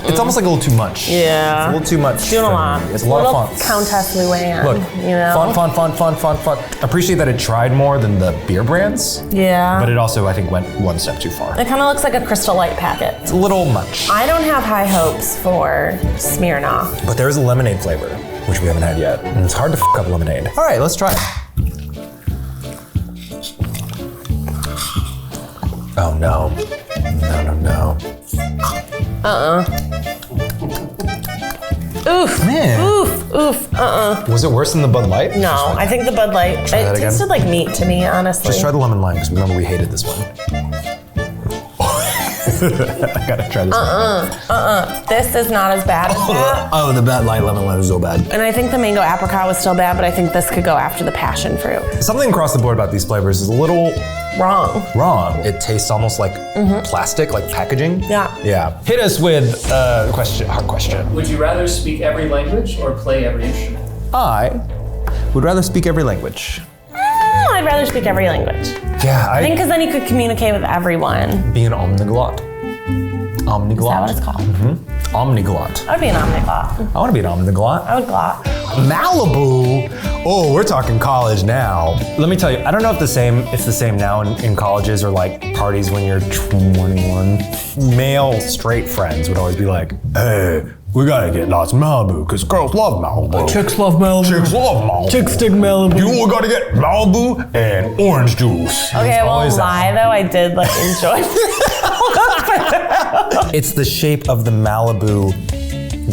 it's almost like a little too much. Yeah. It's a little too much. Doing a lot. It's a lot of fun. Countess Luann. Look, you know? fun. Appreciate that it tried more than the beer brands. Yeah. But it also, I think, went one step too far. It kind of looks like a Crystal Light packet. It's a little much. I don't have high hopes for Smirnoff. But there is a lemonade flavor, which we haven't had yet. And it's hard to f up lemonade. All right, let's try it. Oh no. No. Oof. Man. Oof. Was it worse than the Bud Light? No, I think the Bud Light, it tasted like meat to me, honestly. Just try the lemon lime, because remember we hated this one. I gotta try this one. This is not as bad as that. Oh, the Bud Light lemon lime is so bad. And I think the mango apricot was still bad, but I think this could go after the passion fruit. Something across the board about these flavors is a little wrong. It tastes almost like plastic, like packaging. Yeah. Hit us with a hard question. Would you rather speak every language or play every instrument? I would rather speak every language. I'd rather speak every language. Yeah, I think because then you could communicate with everyone. Be an omniglot. Is that what it's called? Omniglot. I'd be an omniglot. I want to be an omniglot. I would glot. Malibu. Oh, we're talking college now. Let me tell you, I don't know if it's the same now in colleges or like parties when you're 21. Male straight friends would always be like, hey, we gotta get lots of Malibu, because girls love Malibu. Chicks love Malibu. Chicks love Malibu. Chicks dig Malibu. You gotta get Malibu and orange juice. Okay, I won't lie though, I did like enjoy It's the shape of the Malibu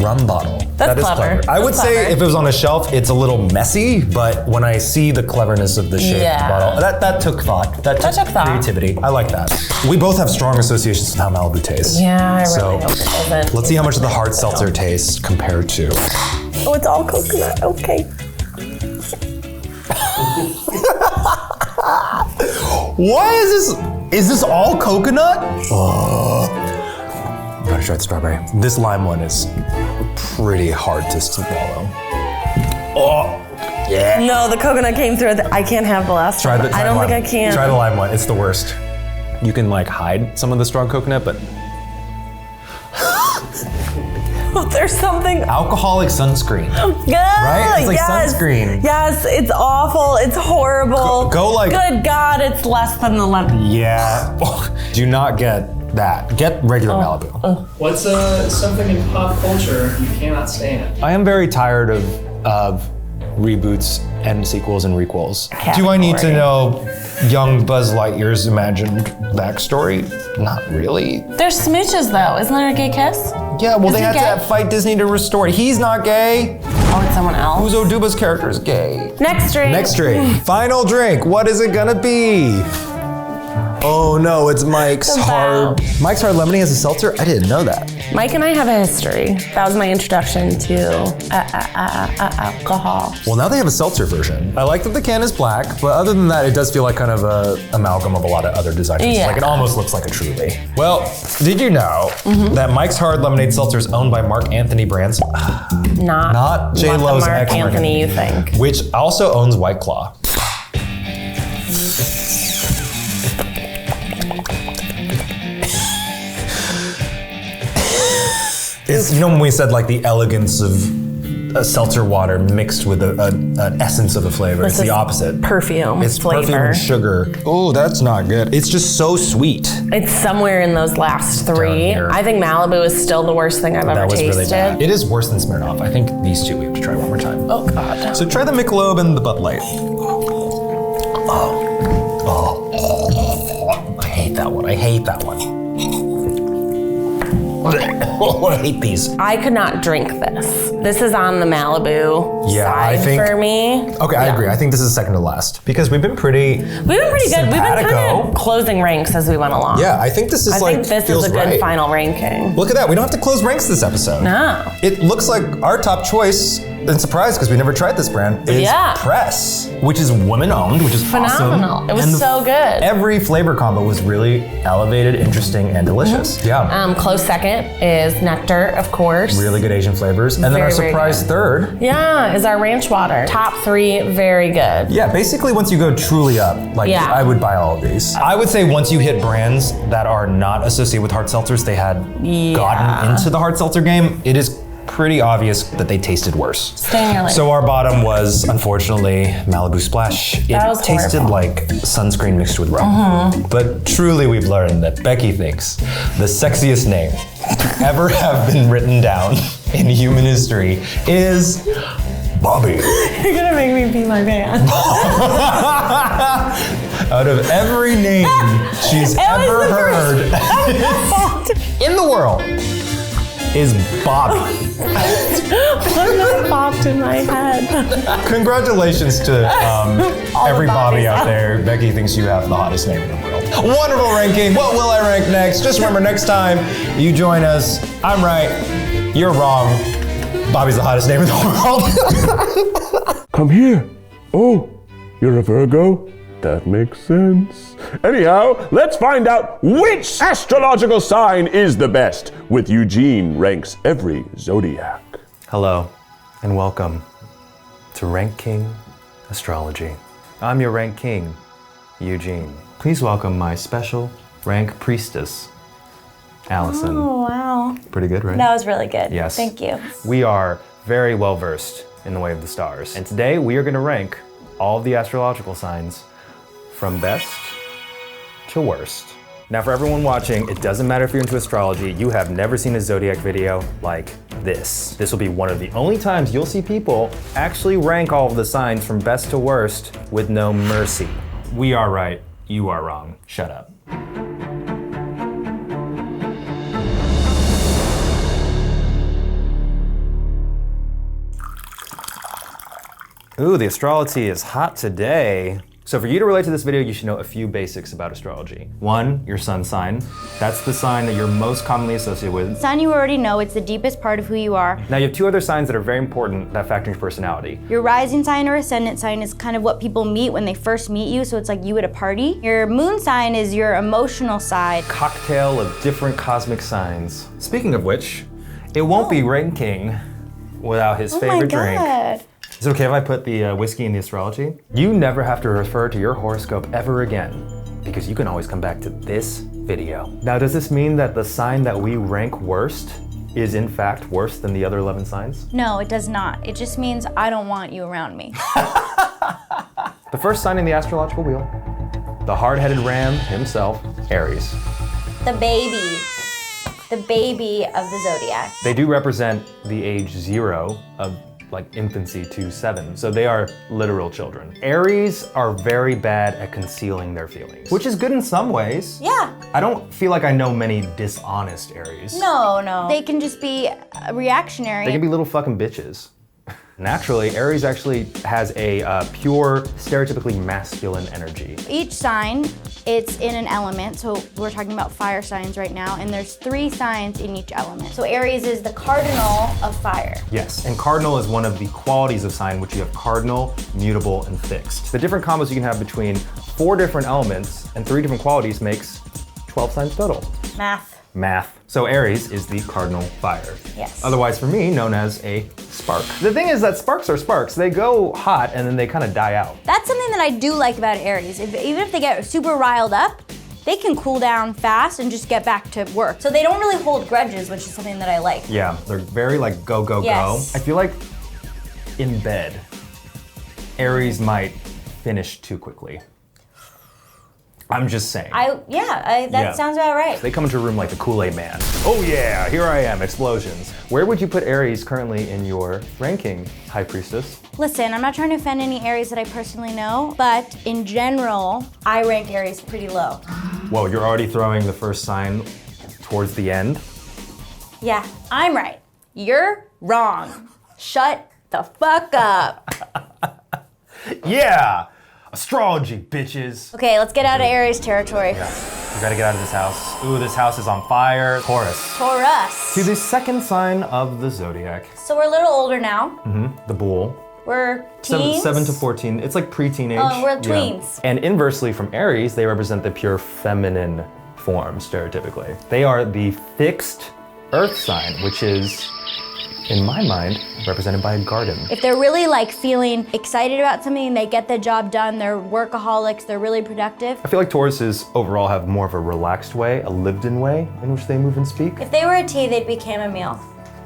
rum bottle. That's clever. I would say if it was on a shelf, it's a little messy, but when I see the cleverness of the shape of the bottle, that took thought. That took creativity. I like that. We both have strong associations with how Malibu tastes. Yeah, I really hope it doesn't. Let's see how much of the hard seltzer tastes compared to. Oh, it's all coconut. Okay. What is this? Is this all coconut? I'm gonna try the strawberry. This lime one is pretty hard to swallow. Oh, yeah. No, the coconut came through. I can't have the last one. I don't think I can. Try the lime one. It's the worst. You can like hide some of the strong coconut, but there's something. Alcoholic sunscreen. Yeah, right? It's like sunscreen. Yes, it's awful. It's horrible. Go like. Good God, it's less than the lemon. Yeah. Do not get that. Get regular Malibu. What's something in pop culture you cannot stand? I am very tired of reboots and sequels and requels. Do I need to know young Buzz Lightyear's imagined backstory? Not really. There's smooches though. Isn't there a gay kiss? Yeah, well, they had to fight Disney to restore it. He's not gay. Oh, it's someone else? Uzo Aduba's character is gay. Next drink. Next drink. Final drink. What is it gonna be? Oh no, it's Mike's Hard. Mike's Hard Lemonade has a seltzer? I didn't know that. Mike and I have a history. That was my introduction to alcohol. Well, now they have a seltzer version. I like that the can is black, but other than that, it does feel like kind of a amalgam of a lot of other designs. Yeah. Like it almost looks like a Truly. Well, did you know that Mike's Hard Lemonade Seltzer is owned by Mark Anthony Brands? Not J-Lo's Mark ex Anthony, you think? Which also owns White Claw. It's, you know when we said like the elegance of a seltzer water mixed with an essence of a flavor. It's the opposite. Perfume. It's flavor. Perfume and sugar. Oh, that's not good. It's just so sweet. It's somewhere in those last three. I think Malibu is still the worst thing I've ever tasted. Really bad. It is worse than Smirnoff. I think these two we have to try one more time. Oh God. So try the Michelob and the Bud Light. I hate that one. I hate that one. I hate these. I could not drink this. This is on the Malibu side for me. Okay, I agree. I think this is second to last because we've been pretty good. We've been kind of closing ranks as we went along. Yeah, I think this is I think this is a good final ranking. Look at that. We don't have to close ranks this episode. No. It looks like our top choice and surprised because we never tried this brand, is Press, which is woman-owned, which is phenomenal. awesome. It was so good. Every flavor combo was really elevated, interesting, and delicious. Yeah. Close second is Nectar, of course. Really good Asian flavors. And then our surprise third. Yeah, is our ranch water. Top 3, very good. Yeah, basically once you go truly up, I would buy all of these. I would say once you hit brands that are not associated with hard seltzers, they had gotten into the hard seltzer game, it is pretty obvious that they tasted worse. Stay in your lane. So our bottom was, unfortunately, Malibu Splash. It tasted like sunscreen mixed with rum. But truly we've learned that Becky thinks the sexiest name ever have been written down in human history is Bobby. You're gonna make me pee my pants. Out of every name she's ever heard in the world is Bobby. What not popped in my head? Congratulations to every Bobby out there. Becky thinks you have the hottest name in the world. Wonderful ranking. What will I rank next? Just remember, next time you join us, I'm right, you're wrong. Bobby's the hottest name in the world. Come here. Oh, you're a Virgo? That makes sense. Anyhow, let's find out which astrological sign is the best with Eugene ranks every zodiac. Hello, and welcome to Rank King Astrology. I'm your Rank King, Eugene. Please welcome my special Rank Priestess, Allison. Oh, wow. Pretty good, right? That was really good. Yes. Thank you. We are very well versed in the way of the stars. And today we are going to rank all of the astrological signs from best to worst. Now for everyone watching, it doesn't matter if you're into astrology, you have never seen a zodiac video like this. This will be one of the only times you'll see people actually rank all of the signs from best to worst with no mercy. We are right, you are wrong. Shut up. Ooh, the astrology is hot today. So for you to relate to this video, you should know a few basics about astrology. 1, your sun sign. That's the sign that you're most commonly associated with. Sun you already know, it's the deepest part of who you are. Now you have 2 other signs that are very important that factor into personality. Your rising sign or ascendant sign is kind of what people meet when they first meet you, so it's like you at a party. Your moon sign is your emotional side. Cocktail of different cosmic signs. Speaking of which, it won't be ranking without his favorite drink. Is it okay if I put the whiskey in the astrology? You never have to refer to your horoscope ever again because you can always come back to this video. Now, does this mean that the sign that we rank worst is in fact worse than the other 11 signs? No, it does not. It just means I don't want you around me. The first sign in the astrological wheel, the hard-headed ram himself, Aries. The baby of the zodiac. They do represent the age 0 of like infancy to 7. So they are literal children. Aries are very bad at concealing their feelings, which is good in some ways. Yeah. I don't feel like I know many dishonest Aries. No. They can just be reactionary. They can be little fucking bitches. Naturally, Aries actually has a pure, stereotypically masculine energy. Each sign, it's in an element, so we're talking about fire signs right now, and there's 3 signs in each element. So Aries is the cardinal of fire. Yes, and cardinal is one of the qualities of sign, which you have cardinal, mutable, and fixed. The different combos you can have between 4 different elements and 3 different qualities makes 12 signs total. Math. So Aries is the cardinal fire. Yes. Otherwise for me, known as a spark. The thing is that sparks are sparks. They go hot and then they kind of die out. That's something that I do like about Aries. Even if they get super riled up, they can cool down fast and just get back to work. So they don't really hold grudges, which is something that I like. Yeah, they're very like go, go, Yes. go. I feel like in bed, Aries might finish too quickly. I'm just saying. That sounds about right. They come into a room like the Kool-Aid man. Oh yeah, here I am, explosions. Where would you put Aries currently in your ranking, High Priestess? Listen, I'm not trying to offend any Aries that I personally know, but in general, I rank Aries pretty low. Whoa, you're already throwing the first sign towards the end? Yeah, I'm right. You're wrong. Shut the fuck up. Yeah! Astrology, bitches. Okay, let's get out of Aries territory. We gotta get out of this house. Ooh, this house is on fire. Taurus. Taurus. To the second sign of the zodiac. So we're a little older now. The bull. We're teens. 7 to 14. It's like pre-teenage. Oh, we're tweens. And inversely from Aries, they represent the pure feminine form, stereotypically. They are the fixed earth sign, which is, in my mind, represented by a garden. If they're really like feeling excited about something, they get the job done, they're workaholics, they're really productive. I feel like Tauruses overall have more of a relaxed way, a lived-in way in which they move and speak. If they were a tea, they'd be chamomile,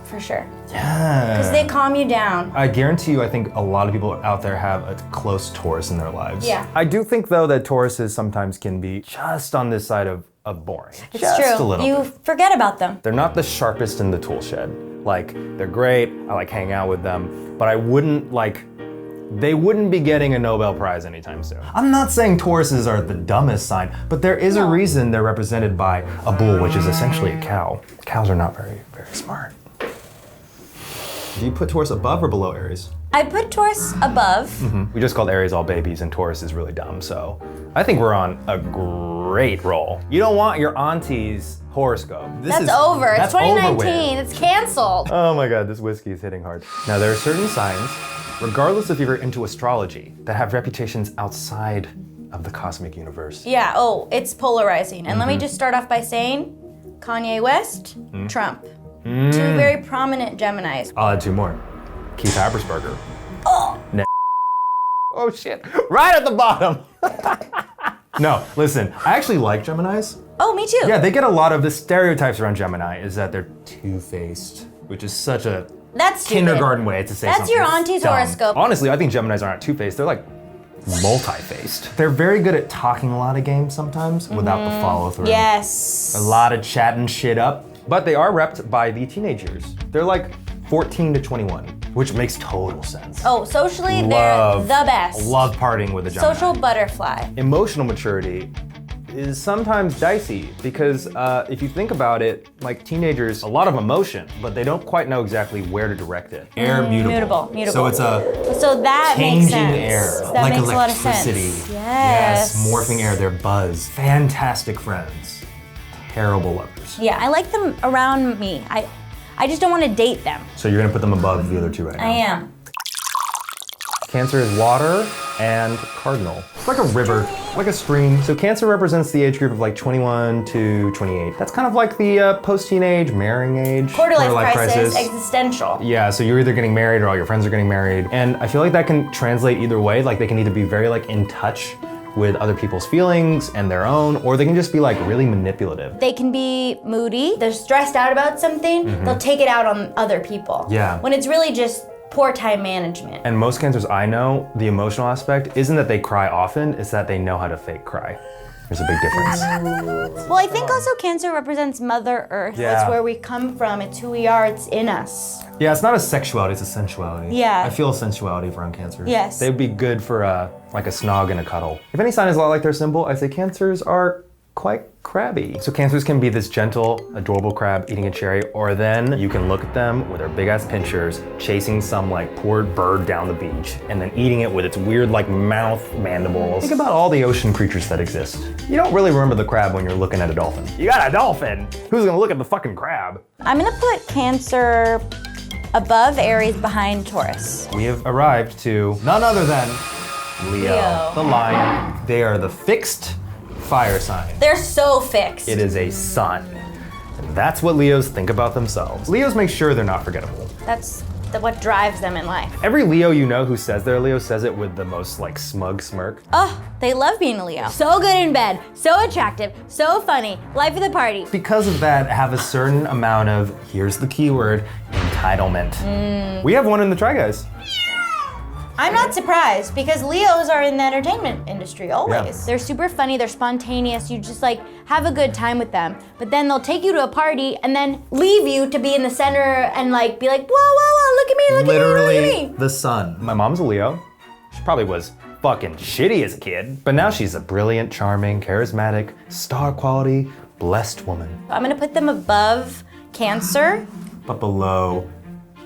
for sure. Yeah. Because they calm you down. I guarantee you, I think a lot of people out there have a close Taurus in their lives. Yeah. I do think though that Tauruses sometimes can be just on this side of boring. It's just true. a little You bit. forget about them. They're not the sharpest in the tool shed. Like, they're great, I like hanging out with them, but I wouldn't they wouldn't be getting a Nobel Prize anytime soon. I'm not saying Tauruses are the dumbest sign, but there is a reason they're represented by a bull, which is essentially a cow. Cows are not very, very smart. Do you put Taurus above or below Aries? I put Taurus above. We just called Aries all babies and Taurus is really dumb, so I think we're on a great roll. You don't want your auntie's horoscope. That's over. It's that's over 2019. with. It's canceled. Oh my God, this whiskey is hitting hard. Now there are certain signs, regardless if you're into astrology, that have reputations outside of the cosmic universe. Yeah, it's polarizing. And let me just start off by saying Kanye West, Trump. Two very prominent Geminis. I'll add two more. Keith Habersberger. Oh shit, right at the bottom. No, listen, I actually like Geminis. Oh, me too. Yeah, they get a lot of the stereotypes around Gemini is that they're two-faced, which is such a That's stupid. kindergarten way to say That's something your auntie's dumb. horoscope. Honestly, I think Geminis aren't two-faced, they're like multi-faced. They're very good at talking a lot of games sometimes without the follow-through. Yes. A lot of chatting shit up, but they are repped by the teenagers. They're like 14 to 21, which makes total sense. Oh, socially, they're the best. Love partying with a Gemini. Social butterfly. Emotional maturity is sometimes dicey because if you think about it, like teenagers, a lot of emotion, but they don't quite know exactly where to direct it. Air mutable. Mutable. So it's a So that changing makes sense. air, That like makes a lot of electricity. sense. Yes. Morphing air, they're buzz. Fantastic friends. Terrible lovers. Yeah, I like them around me. I just don't want to date them. So you're gonna put them above the other two right now? I am. Cancer is water and cardinal. It's like a river, like a stream. So Cancer represents the age group of like 21 to 28. That's kind of like the post-teenage marrying age. Quarter-life crisis, existential. Yeah, so you're either getting married or all your friends are getting married. And I feel like that can translate either way. Like they can either be very like in touch with other people's feelings and their own, or they can just be like really manipulative. They can be moody, they're stressed out about something, they'll take it out on other people. Yeah. When it's really just poor time management. And most Cancers I know, the emotional aspect isn't that they cry often, it's that they know how to fake cry. There's a big difference. Well, I think also Cancer represents Mother Earth. Yeah. It's where we come from, it's who we are, it's in us. Yeah, it's not a sexuality, it's a sensuality. Yeah. I feel a sensuality around Cancers. Yes. They'd be good for like a snog and a cuddle. If any sign is a lot like their symbol, I say Cancers are quite crabby. So Cancers can be this gentle, adorable crab eating a cherry, or then you can look at them with their big ass pinchers, chasing some like poor bird down the beach, and then eating it with its weird like mouth mandibles. Think about all the ocean creatures that exist. You don't really remember the crab when you're looking at a dolphin. You got a dolphin! Who's gonna look at the fucking crab? I'm gonna put Cancer above Aries, behind Taurus. We have arrived to none other than Leo. The lion. They are the fixed fire sign. They're so fixed. It is a sun. And that's what Leos think about themselves. Leos make sure they're not forgettable. That's what drives them in life. Every Leo you know who says they're a Leo says it with the most like smug smirk. Oh, they love being a Leo. So good in bed, so attractive, so funny, life of the party. Because of that, have a certain amount of, here's the keyword, entitlement. We have one in the Try Guys. I'm not surprised because Leos are in the entertainment industry always. Yeah. They're super funny, they're spontaneous, you just like have a good time with them. But then they'll take you to a party and then leave you to be in the center and like be like, whoa, whoa, whoa, look at me, look at me, look at me. The sun. My mom's a Leo. She probably was fucking shitty as a kid, but now she's a brilliant, charming, charismatic, star quality, blessed woman. I'm gonna put them above Cancer, But below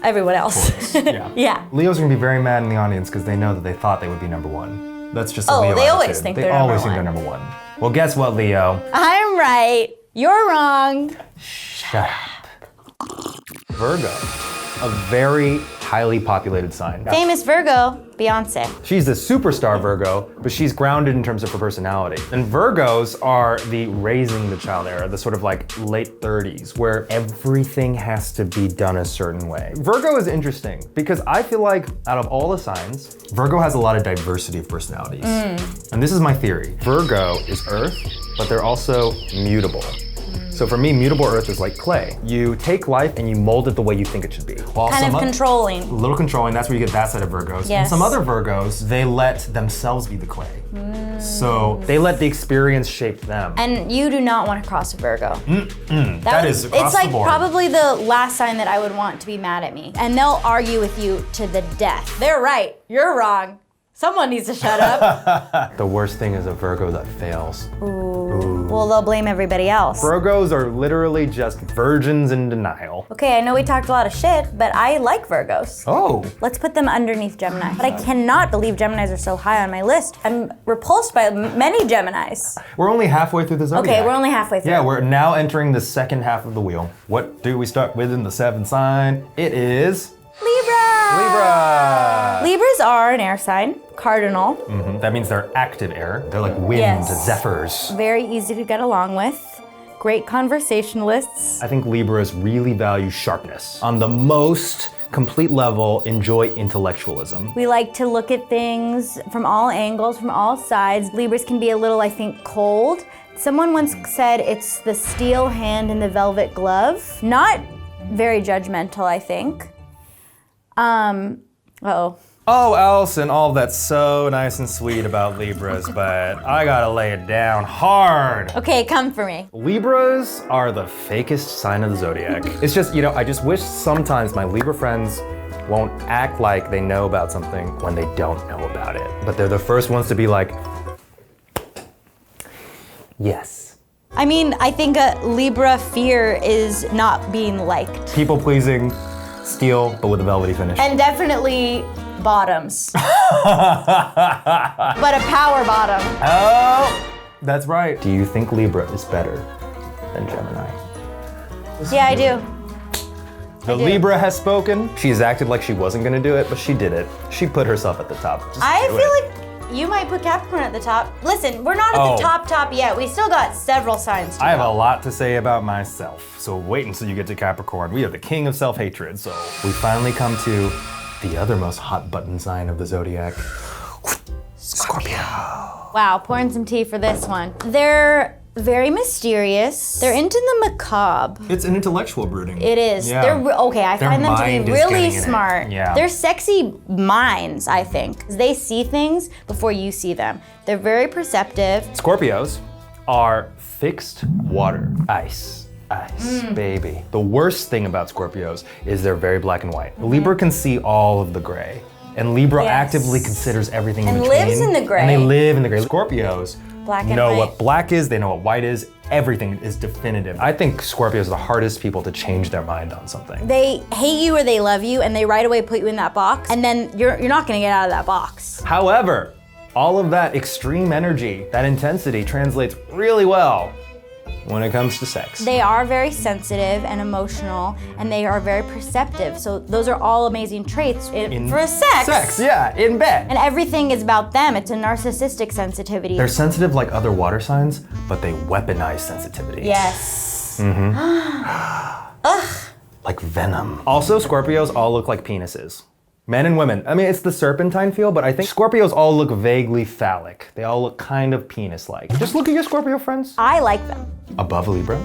everyone else. Yeah. Yeah. Leos are gonna be very mad in the audience because they know that they thought they would be number one. That's just a Oh, Leo they always attitude. think they they're always number think one. they're number one. Well, guess what, Leo? I'm right. You're wrong. Shut up. Virgo, a very highly populated sign. Famous Virgo, Beyonce. She's a superstar Virgo, but she's grounded in terms of her personality. And Virgos are the raising the child era, the sort of like late 30s, where everything has to be done a certain way. Virgo is interesting because I feel like out of all the signs, Virgo has a lot of diversity of personalities. And this is my theory. Virgo is earth, but they're also mutable. So for me, mutable earth is like clay. You take life and you mold it the way you think it should be. While Kind of controlling. A little controlling, that's where you get that side of Virgos. Yes. And some other Virgos, they let themselves be the clay. So they let the experience shape them. And you do not want to cross a Virgo. That is across It's like the board. probably the last sign that I would want to be mad at me. And they'll argue with you to the death. They're right, you're wrong. Someone needs to shut up. The worst thing is a Virgo that fails. Ooh. Well, they'll blame everybody else. Virgos are literally just virgins in denial. Okay, I know we talked a lot of shit, but I like Virgos. Oh. Let's put them underneath Gemini. But I cannot believe Geminis are so high on my list. I'm repulsed by many Geminis. We're only halfway through the zodiac. Okay, we're only halfway through. Yeah, we're now entering the second half of the wheel. What do we start with in the seventh sign? It is Libra. Libras are an air sign, cardinal. That means they're active air. They're like wind, Yes. zephyrs. Very easy to get along with. Great conversationalists. I think Libras really value sharpness. On the most complete level, enjoy intellectualism. We like to look at things from all angles, from all sides. Libras can be a little, I think, cold. Someone once said it's the steel hand in the velvet glove. Not very judgmental, I think. Oh, Allison, all that's so nice and sweet about Libras, but I gotta lay it down hard. Okay, come for me. Libras are the fakest sign of the zodiac. It's just, I just wish sometimes my Libra friends won't act like they know about something when they don't know about it. But they're the first ones to be like, yes. I mean, I think a Libra fear is not being liked. People pleasing, steel, but with a velvety finish. And definitely bottoms. But a power bottom. Oh, that's right. Do you think Libra is better than Gemini? Yeah, I do. The Libra has spoken. She's acted like she wasn't gonna do it, but she did it. She put herself at the top. I feel like you might put Capricorn at the top. Listen, we're not at the top yet. We still got several signs to I have go. a lot to say about myself, so wait until you get to Capricorn. We are the king of self-hatred, so we finally come to the other most hot button sign of the zodiac, Scorpio. Wow, pouring some tea for this one. They're very mysterious. They're into the macabre. It's an intellectual brooding. It is. Yeah. I Their find them to mind be is really getting in it. smart. Yeah. They're sexy minds, I think. They see things before you see them. They're very perceptive. Scorpios are fixed water, ice, baby. The worst thing about Scorpios is they're very black and white. Libra can see all of the gray, and Libra actively considers everything in And between. lives in the gray. And they live in the gray. Scorpios Black and know white. what black is, they know what white is, everything is definitive. I think Scorpios are the hardest people to change their mind on something. They hate you or they love you, and they right away put you in that box, and then you're not gonna get out of that box. However, all of that extreme energy, that intensity translates really well when it comes to sex. They are very sensitive and emotional, and they are very perceptive. So those are all amazing traits for sex. Sex, yeah, in bed. And everything is about them. It's a narcissistic sensitivity. They're sensitive like other water signs, but they weaponize sensitivity. Yes. Like venom. Also, Scorpios all look like penises. Men and women. I mean, it's the serpentine feel, but I think Scorpios all look vaguely phallic. They all look kind of penis-like. Just look at your Scorpio friends. I like them. Above Libra.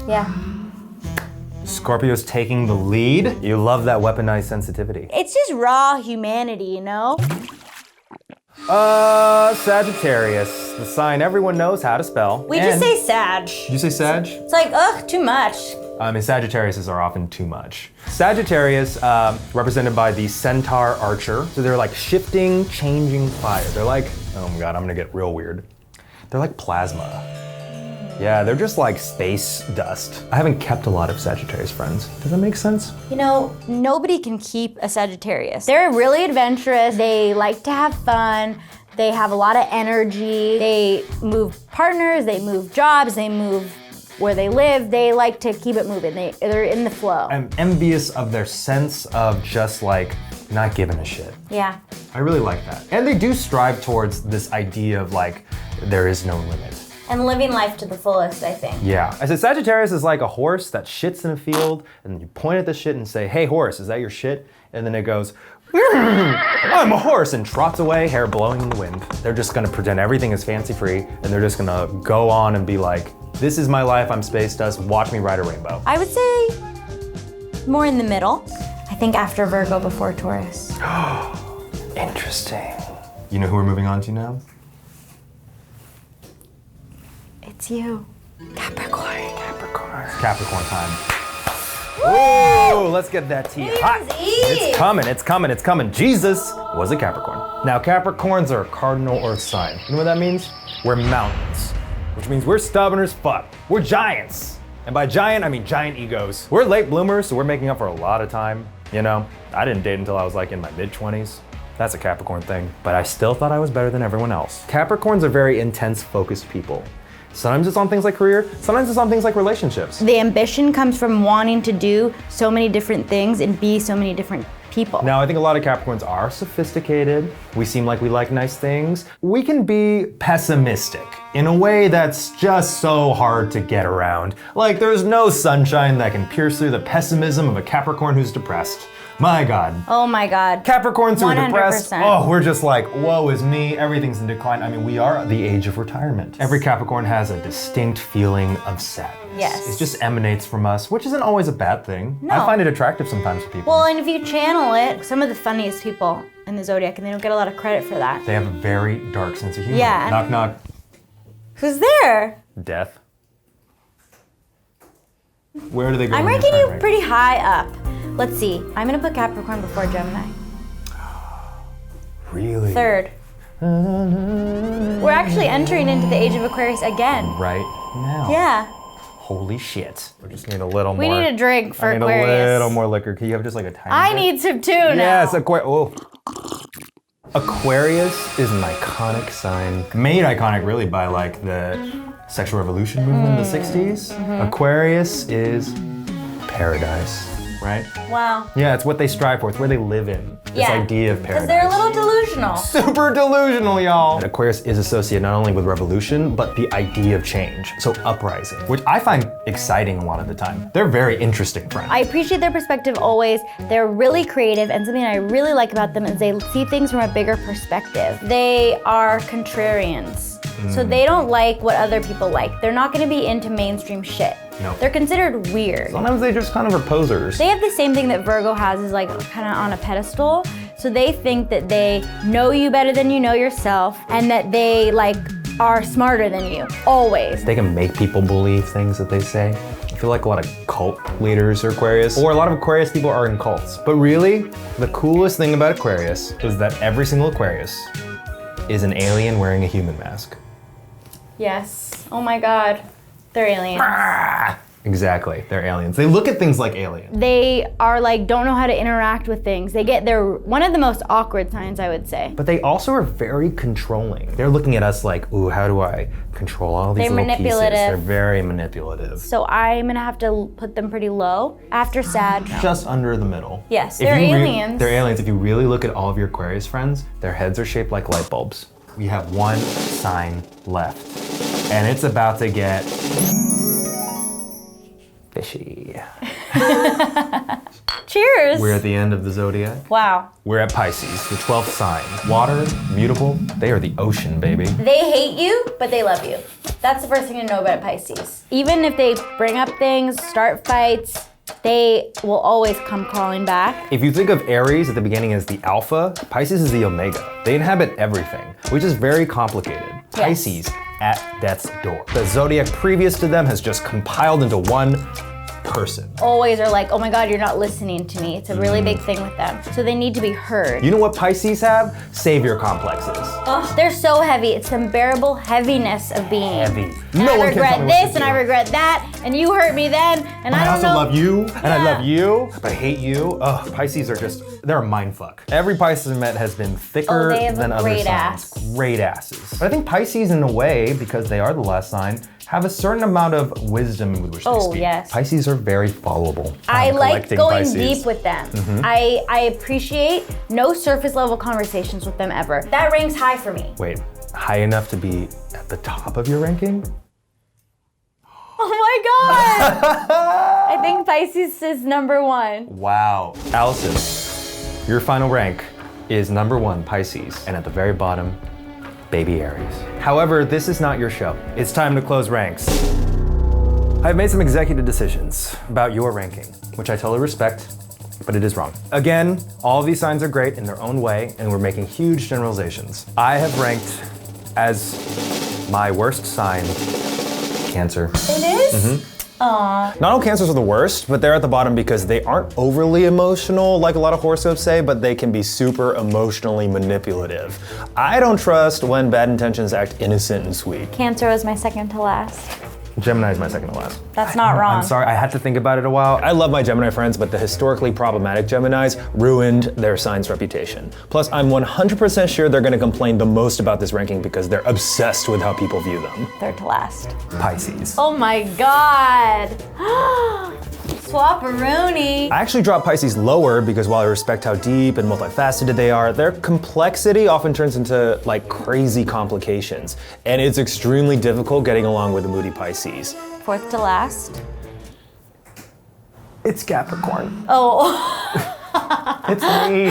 Yeah. Scorpios taking the lead. You love that weaponized sensitivity. It's just raw humanity, you know? Sagittarius, the sign everyone knows how to spell. We just say Sag. Did you say Sag? It's like, ugh, too much. Sagittariuses are often too much. Sagittarius, represented by the centaur archer. So they're like shifting, changing fire. They're like, oh my God, I'm gonna get real weird. They're like plasma. Yeah, they're just like space dust. I haven't kept a lot of Sagittarius friends. Does that make sense? You know, nobody can keep a Sagittarius. They're really adventurous. They like to have fun. They have a lot of energy. They move partners, they move jobs, they move where they live. They like to keep it moving. They're in the flow. I'm envious of their sense of just like not giving a shit. Yeah. I really like that. And they do strive towards this idea of like, there is no limit. And living life to the fullest, I think. Yeah. I said Sagittarius is like a horse that shits in a field, and you point at the shit and say, hey horse, is that your shit? And then it goes, I'm a horse, and trots away, hair blowing in the wind. They're just gonna pretend everything is fancy free, and they're just gonna go on and be like, this is my life, I'm space dust, watch me ride a rainbow. I would say more in the middle. I think after Virgo, before Taurus. Interesting. You know who we're moving on to now? It's you. Capricorn. Capricorn time. Whoa, let's get that tea hot. It's coming, it's coming, it's coming. Jesus was a Capricorn. Now, Capricorns are a cardinal earth sign. You know what that means? We're mountains, which means we're stubborn as fuck. We're giants. And by giant, I mean giant egos. We're late bloomers, so we're making up for a lot of time. You know, I didn't date until I was like in my mid-20s. That's a Capricorn thing. But I still thought I was better than everyone else. Capricorns are very intense, focused people. Sometimes it's on things like career, sometimes it's on things like relationships. The ambition comes from wanting to do so many different things and be so many different people. Now, I think a lot of Capricorns are sophisticated. We seem like we like nice things. We can be pessimistic in a way that's just so hard to get around. Like, there's no sunshine that can pierce through the pessimism of a Capricorn who's depressed. My God. Oh my God. Capricorns who are 100%. depressed, oh, we're just like, woe is me, everything's in decline. I mean, we are at the age of retirement. Every Capricorn has a distinct feeling of sadness. Yes. It just emanates from us, which isn't always a bad thing. No. I find it attractive sometimes for people. Well, and if you channel it, some of the funniest people in the zodiac, and they don't get a lot of credit for that. They have a very dark sense of humor. Yeah. Knock, knock. Who's there? Death. Where do they go? I'm in your ranking you chart? pretty high up. Let's see. I'm gonna put Capricorn before Gemini. Really? Third. We're actually entering into the age of Aquarius again. Right now. Yeah. Holy shit. We just need a little We more. need a drink for I need Aquarius. a little more liquor. Can you have just like a tiny I bit? need some too now. Yes, Oh. Aquarius is an iconic sign. Made iconic really by like the sexual revolution movement in the 60s. Aquarius is paradise, right? Wow. Yeah, it's what they strive for. It's where they live in. This idea of paradise. Because they're a little delusional. Super delusional, y'all. And Aquarius is associated not only with revolution, but the idea of change. So uprising, which I find exciting a lot of the time. They're very interesting friends. I appreciate their perspective always. They're really creative, and something I really like about them is they see things from a bigger perspective. They are contrarians. So they don't like what other people like. They're not gonna be into mainstream shit. No. They're considered weird. Sometimes they just kind of are posers. They have the same thing that Virgo has, is like kind of on a pedestal. So they think that they know you better than you know yourself, and that they like are smarter than you, always. They can make people believe things that they say. I feel like a lot of cult leaders are Aquarius, or a lot of Aquarius people are in cults. But really, the coolest thing about Aquarius is that every single Aquarius is an alien wearing a human mask. Yes. Oh my God. They're aliens. Exactly, they're aliens. They look at things like aliens. They are like, don't know how to interact with things. They're one of the most awkward signs, I would say. But they also are very controlling. They're looking at us like, ooh, how do I control all these They're little pieces? manipulative. They're very manipulative. So I'm gonna have to put them pretty low after Sag. Just under the middle. Yes, If they're you aliens. They're aliens. If you really look at all of your Aquarius friends, their heads are shaped like light bulbs. We have one sign left, and it's about to get fishy. Cheers. We're at the end of the zodiac. Wow. We're at Pisces, the 12th sign. Water, mutable, they are the ocean, baby. They hate you, but they love you. That's the first thing to know about Pisces. Even if they bring up things, start fights, they will always come crawling back. If you think of Aries at the beginning as the alpha, Pisces is the omega. They inhabit everything, which is very complicated. Pisces at death's door. The zodiac previous to them has just compiled into one person. Always are like, oh my God, you're not listening to me. It's a really big thing with them. So they need to be heard. You know what Pisces have? Savior complexes. Oh, they're so heavy. It's the unbearable heaviness of being. Heavy. And No I one can tell regret me what to this and do. I regret that, and you hurt me then, and I I don't also know. love you, and I Yeah. love you, but I hate you. Ugh, Pisces are just, they're a mindfuck. Every Pisces I met has been thicker Oh, they have than a other great signs. ass. Great asses. But I think Pisces, in a way, because they are the last sign, have a certain amount of wisdom with which they Oh, speak. yes. Pisces are very followable. I like collecting going Pisces. deep with them. Mhm. I appreciate no surface level conversations with them ever. That ranks high for me. Wait, high enough to be at the top of your ranking? Oh my God! I think Pisces is number one. Wow. Allison, your final rank is number 1, Pisces, and at the very bottom, baby Aries. However, this is not your show. It's time to close ranks. I've made some executive decisions about your ranking, which I totally respect, but it is wrong. Again, all of these signs are great in their own way, and we're making huge generalizations. I have ranked as my worst sign, Cancer. It is? Aw. Not all cancers are the worst, but they're at the bottom because they aren't overly emotional like a lot of horoscopes say, but they can be super emotionally manipulative. I don't trust when bad intentions act innocent and sweet. Cancer was my second to last. Gemini is my second to last. That's not wrong. I'm sorry, I had to think about it a while. I love my Gemini friends, but the historically problematic Geminis ruined their sign's reputation. Plus, I'm 100% sure they're gonna complain the most about this ranking because they're obsessed with how people view them. Third to last. Pisces. Oh my God. Swapperoonie. I actually dropped Pisces lower because while I respect how deep and multifaceted they are, their complexity often turns into like crazy complications. And it's extremely difficult getting along with a moody Pisces. Fourth to last. It's Capricorn. Oh. It's me.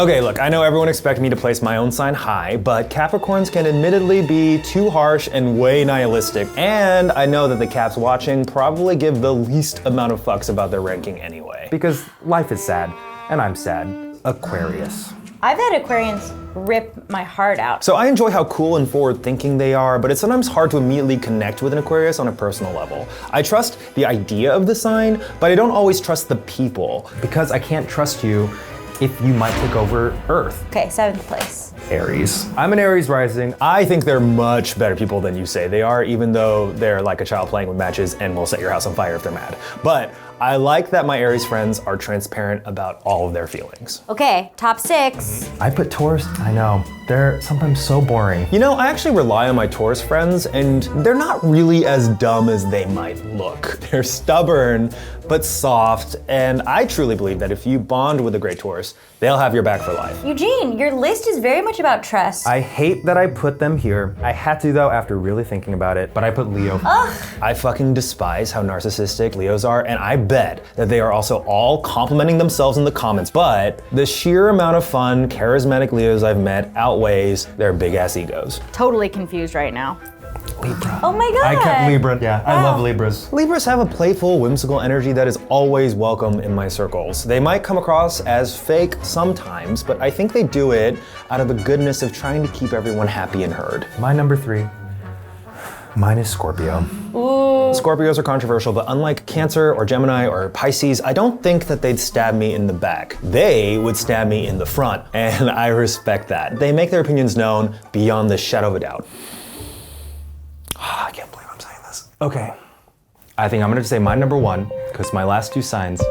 Okay, look, I know everyone expects me to place my own sign high, but Capricorns can admittedly be too harsh and way nihilistic. And I know that the Caps watching probably give the least amount of fucks about their ranking anyway. Because life is sad, and I'm sad. Aquarius. I've had Aquarians rip my heart out. So I enjoy how cool and forward thinking they are, but it's sometimes hard to immediately connect with an Aquarius on a personal level. I trust the idea of the sign, but I don't always trust the people because I can't trust you if you might take over Earth. Okay, 7th place. Aries. I'm an Aries rising. I think they're much better people than you say they are, even though they're like a child playing with matches and will set your house on fire if they're mad. But I like that my Aries friends are transparent about all of their feelings. Okay, top 6. I put Taurus, I know, they're sometimes so boring. You know, I actually rely on my Taurus friends and they're not really as dumb as they might look. They're stubborn, but soft, and I truly believe that if you bond with a great Taurus, they'll have your back for life. Eugene, your list is very much about trust. I hate that I put them here. I had to though after really thinking about it, but I put Leo. Ugh. I fucking despise how narcissistic Leos are, and I bet that they are also all complimenting themselves in the comments, but the sheer amount of fun, charismatic Leos I've met outweighs their big ass egos. Totally confused right now. Libra. Oh my God. I kept Libra. Yeah, I Wow. love Libras. Libras have a playful, whimsical energy that is always welcome in my circles. They might come across as fake sometimes, but I think they do it out of the goodness of trying to keep everyone happy and heard. My number 3. Mine is Scorpio. Ooh. Scorpios are controversial, but unlike Cancer or Gemini or Pisces, I don't think that they'd stab me in the back. They would stab me in the front, and I respect that. They make their opinions known beyond the shadow of a doubt. I can't believe I'm saying this. Okay, I think I'm gonna say my number 1, because my last 2 signs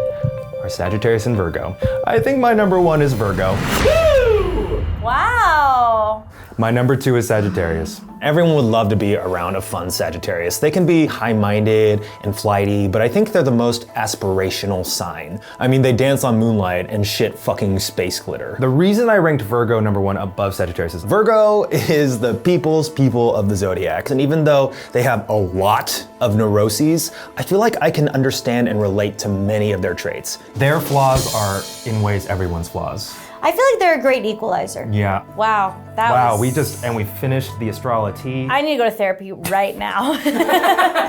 are Sagittarius and Virgo. I think my number 1 is Virgo. Woo! Wow. My number 2 is Sagittarius. Everyone would love to be around a fun Sagittarius. They can be high-minded and flighty, but I think they're the most aspirational sign. I mean, they dance on moonlight and shit fucking space glitter. The reason I ranked Virgo number 1 above Sagittarius is Virgo is the people's people of the zodiac. And even though they have a lot of neuroses, I feel like I can understand and relate to many of their traits. Their flaws are in ways everyone's flaws. I feel like they're a great equalizer. Yeah. Wow, that Wow, was... we finished the astrology. I need to go to therapy right now.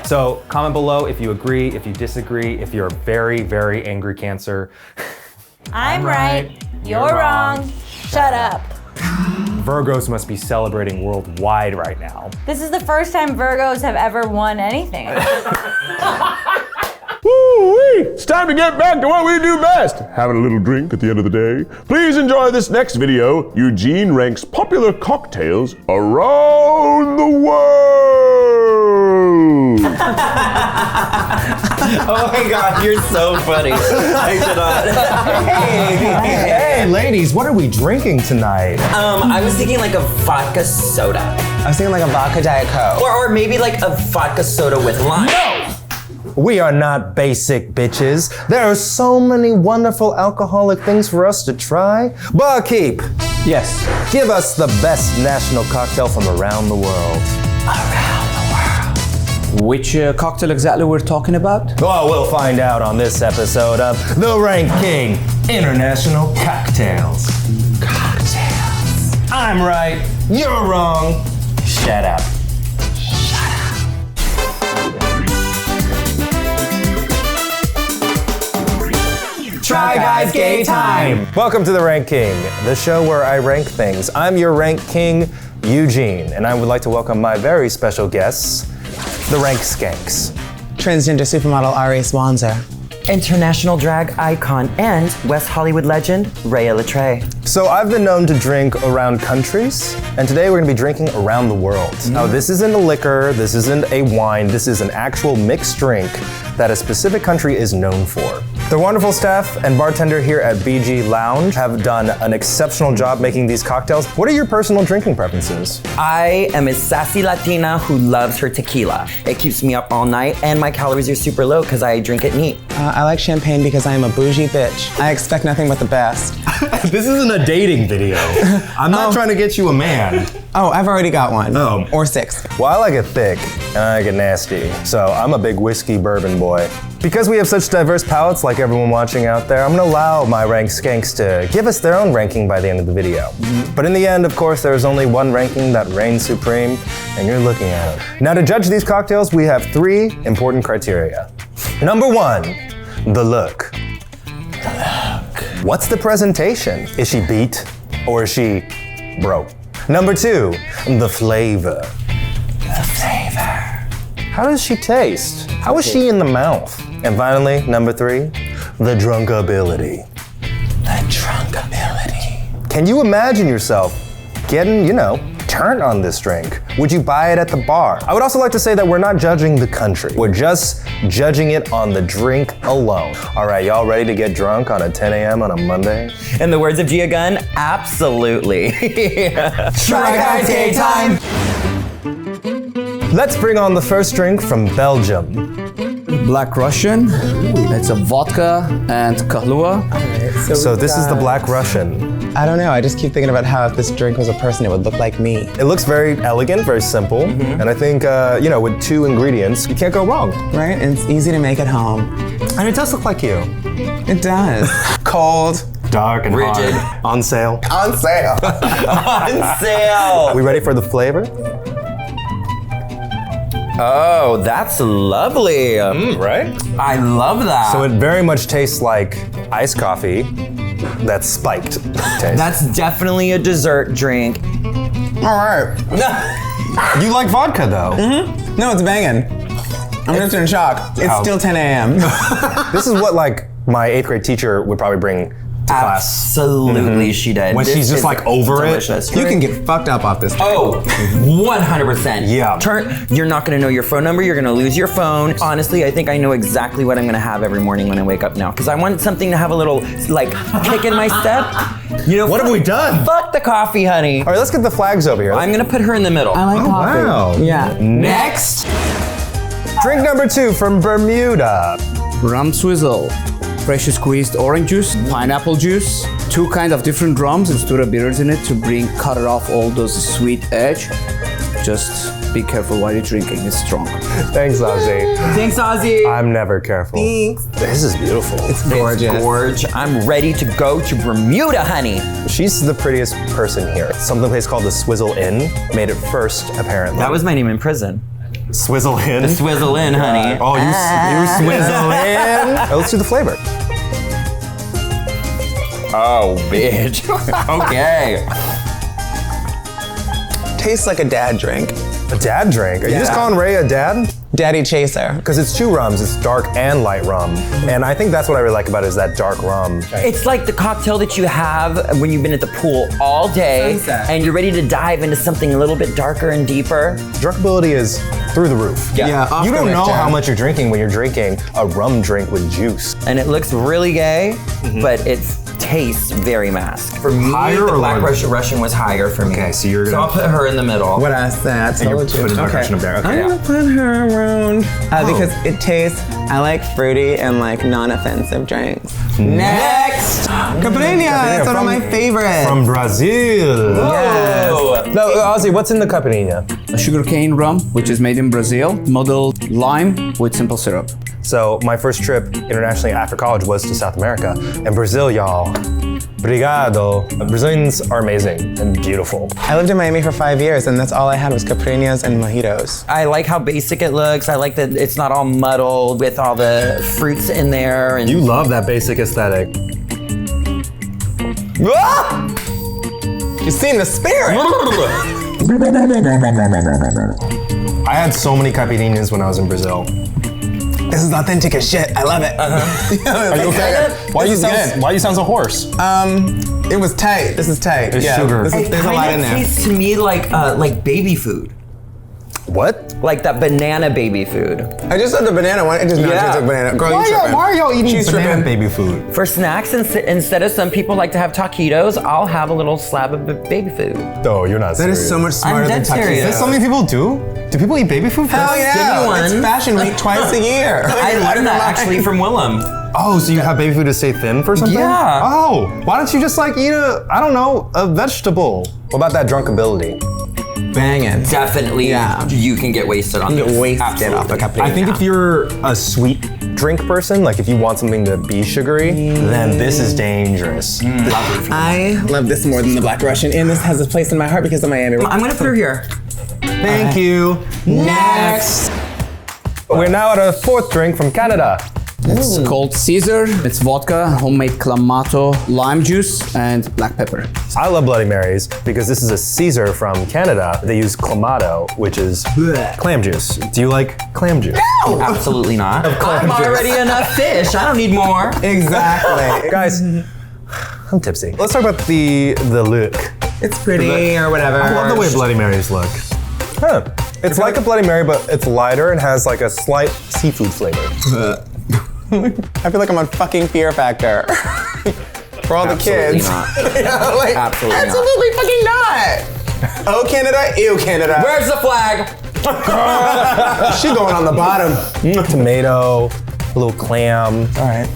So comment below if you agree, if you disagree, if you're a very, very angry Cancer. I'm right, you're wrong, shut up. Virgos must be celebrating worldwide right now. This is the first time Virgos have ever won anything. Woo-wee! it's time to get back to what we do best, having a little drink at the end of the day. Please enjoy this next video. Eugene ranks popular cocktails around the world. Oh my god, you're so funny. I cannot. Hey, ladies, what are we drinking tonight? I was thinking like a vodka soda. I was thinking like a vodka Diet Coke. Or maybe like a vodka soda with lime. No! We are not basic bitches. There are so many wonderful alcoholic things for us to try. Barkeep, Yes. give us the best national cocktail from around the world. Which cocktail exactly we're talking about? Oh, we'll find out on this episode of The Ranking International Cocktails. Cocktails. I'm right, you're wrong. Shut up. Try Guys Gay Time! Welcome to The Rank King, the show where I rank things. I'm your Rank King, Eugene, and I would like to welcome my very special guests, the Rank Skanks. Transgender supermodel Ari Swanzer. International drag icon and West Hollywood legend, Rhea Latre. So I've been known to drink around countries, and today we're gonna be drinking around the world. Now this isn't a liquor, this isn't a wine, this is an actual mixed drink that a specific country is known for. The wonderful staff and bartender here at BG Lounge have done an exceptional job making these cocktails. What are your personal drinking preferences? I am a sassy Latina who loves her tequila. It keeps me up all night and my calories are super low because I drink it neat. I like champagne because I am a bougie bitch. I expect nothing but the best. This isn't a dating video. I'm not trying to get you a man. Oh, I've already got one. Oh. Or 6. Well, I like it thick, and I like it nasty, so I'm a big whiskey bourbon boy. Because we have such diverse palates like everyone watching out there, I'm gonna allow my rank skanks to give us their own ranking by the end of the video. But in the end, of course, there is only one ranking that reigns supreme, and you're looking at it. Now to judge these cocktails, we have 3 important criteria. Number 1, the look. What's the presentation? Is she beat or is she broke? Number 2, the flavor. The flavor. How does she taste? How is she in the mouth? And finally, number 3, the drunkability. The drunkability. Can you imagine yourself getting, turned on this drink? Would you buy it at the bar? I would also like to say that we're not judging the country. We're just judging it on the drink alone. All right, y'all ready to get drunk on a 10 a.m. on a Monday? In the words of Gia Gunn, absolutely. Try Guys Gay Time! Let's bring on the first drink from Belgium. Black Russian. It's a vodka and Kahlua. So this is the Black Russian. I don't know, I just keep thinking about how if this drink was a person, it would look like me. It looks very elegant, very simple. And I think, with 2 ingredients, you can't go wrong. Right? And it's easy to make at home. And it does look like you. It does. Cold. Dark and rigid. hard. On sale. On sale. On sale. We ready for the flavor? Oh, that's lovely. Right? I love that. So it very much tastes like iced coffee that's spiked. Taste. That's definitely a dessert drink. All right. You like vodka though. No, it's banging. I'm just in shock. It's still 10 a.m. This is what my 8th grade teacher would probably bring to class. Absolutely, she did. When she's just over delicious. it. You can get fucked up off this. Oh, 100%. Yeah. You're not gonna know your phone number, you're gonna lose your phone. Honestly, I think I know exactly what I'm gonna have every morning when I wake up now. Because I want something to have a little, kick in my step. What have we done? Fuck the coffee, honey. All right, let's get the flags over here. I'm gonna put her in the middle. I like coffee. Wow. Yeah. Next. Drink number 2 from Bermuda. Rum swizzle. Freshly squeezed orange juice, pineapple juice, 2 kinds of different rums and stura bitters in it to cut off all those sweet edge. Just be careful while you're drinking, it's strong. Thanks, Ozzy. Thanks, Ozzy. I'm never careful. Thanks. This is beautiful. It's gorgeous. It's gorge. I'm ready to go to Bermuda, honey. She's the prettiest person here. Some place called the Swizzle Inn made it first, apparently. That was my name in prison. Swizzle Inn? The Swizzle Inn, honey. Oh, you swizzle in. Let's do the flavor. Oh, bitch. Okay. Tastes like a dad drink. A dad drink? Are you just calling Ray a dad? Daddy Chaser. Because it's two rums, it's dark and light rum. And I think that's what I really like about it is that dark rum. It's like the cocktail that you have when you've been at the pool all day and you're ready to dive into something a little bit darker and deeper. Drinkability is through the roof. Yeah, you don't know how much you're drinking when you're drinking a rum drink with juice. And it looks really gay, but it tastes very mask. For me, Higher the or Black lower? Russian was higher for me. Okay, so you're gonna... I'll put her in the middle. What I said, I told you. Put Black Russian up there. Okay. I'm gonna put her around because it tastes, I like fruity and like non-offensive drinks. Next! Caipirinha, that's one of my favorites. From Brazil. Yes. No, Ozzy, what's in the caipirinha? A sugarcane rum, which is made in Brazil, modeled lime with simple syrup. So my first trip internationally after college was to South America. And Brazil, y'all, obrigado. Brazilians are amazing and beautiful. I lived in Miami for 5 years and that's all I had was caipirinhas and mojitos. I like how basic it looks. I like that it's not all muddled with all the fruits in there. And You love that basic aesthetic. Ah! You've seen the spirit. I had so many caipirinhas when I was in Brazil. This is authentic as shit. I love it. Are you okay? Why you sound so hoarse? It was tight. This is tight. There's sugar. It There's a lot in kind of there. tastes to me like baby food. What? Like that banana baby food. I just said the banana one. It does not taste like banana. Girl, you tripping. Why are y'all eating She's banana tripping. baby food? For snacks, instead of some people like to have taquitos, I'll have a little slab of baby food. No, you're not That serious. is so much smarter than dead serious. taquitos. Is that something people do? Do people eat baby food? Hell yeah! one. It's Fashion Week twice a year. I learned that actually from Willem. Oh, so you have baby food to stay thin for something? Yeah. Oh, why don't you just like eat a vegetable? What about that drunkability? Banging. Definitely, you can get wasted on You this. get wasted Absolutely. off a caipirinha. I think if you're a sweet drink person, like if you want something to be sugary, then this is dangerous. Lovely. I love this more than the Black Russian, and this has a place in my heart because of Miami. I'm gonna put her here. Thank you. Next. We're now at a fourth drink from Canada. It's called Caesar. It's vodka, homemade clamato, lime juice, and black pepper. I love Bloody Marys because this is a Caesar from Canada. They use clamato, which is clam juice. Do you like clam juice? No, absolutely not. I'm already enough fish. I don't need more. Exactly. Guys, I'm tipsy. Let's talk about the look. It's pretty or whatever. I love the way Bloody Marys look. Huh. It's like a Bloody Mary, but it's lighter and has like a slight seafood flavor. I feel like I'm on fucking Fear Factor. For all the Absolutely kids. not. Like, Absolutely fucking not. Oh, Canada, ew, Canada. Where's the flag? She going on the bottom. Tomato, a little clam. All right.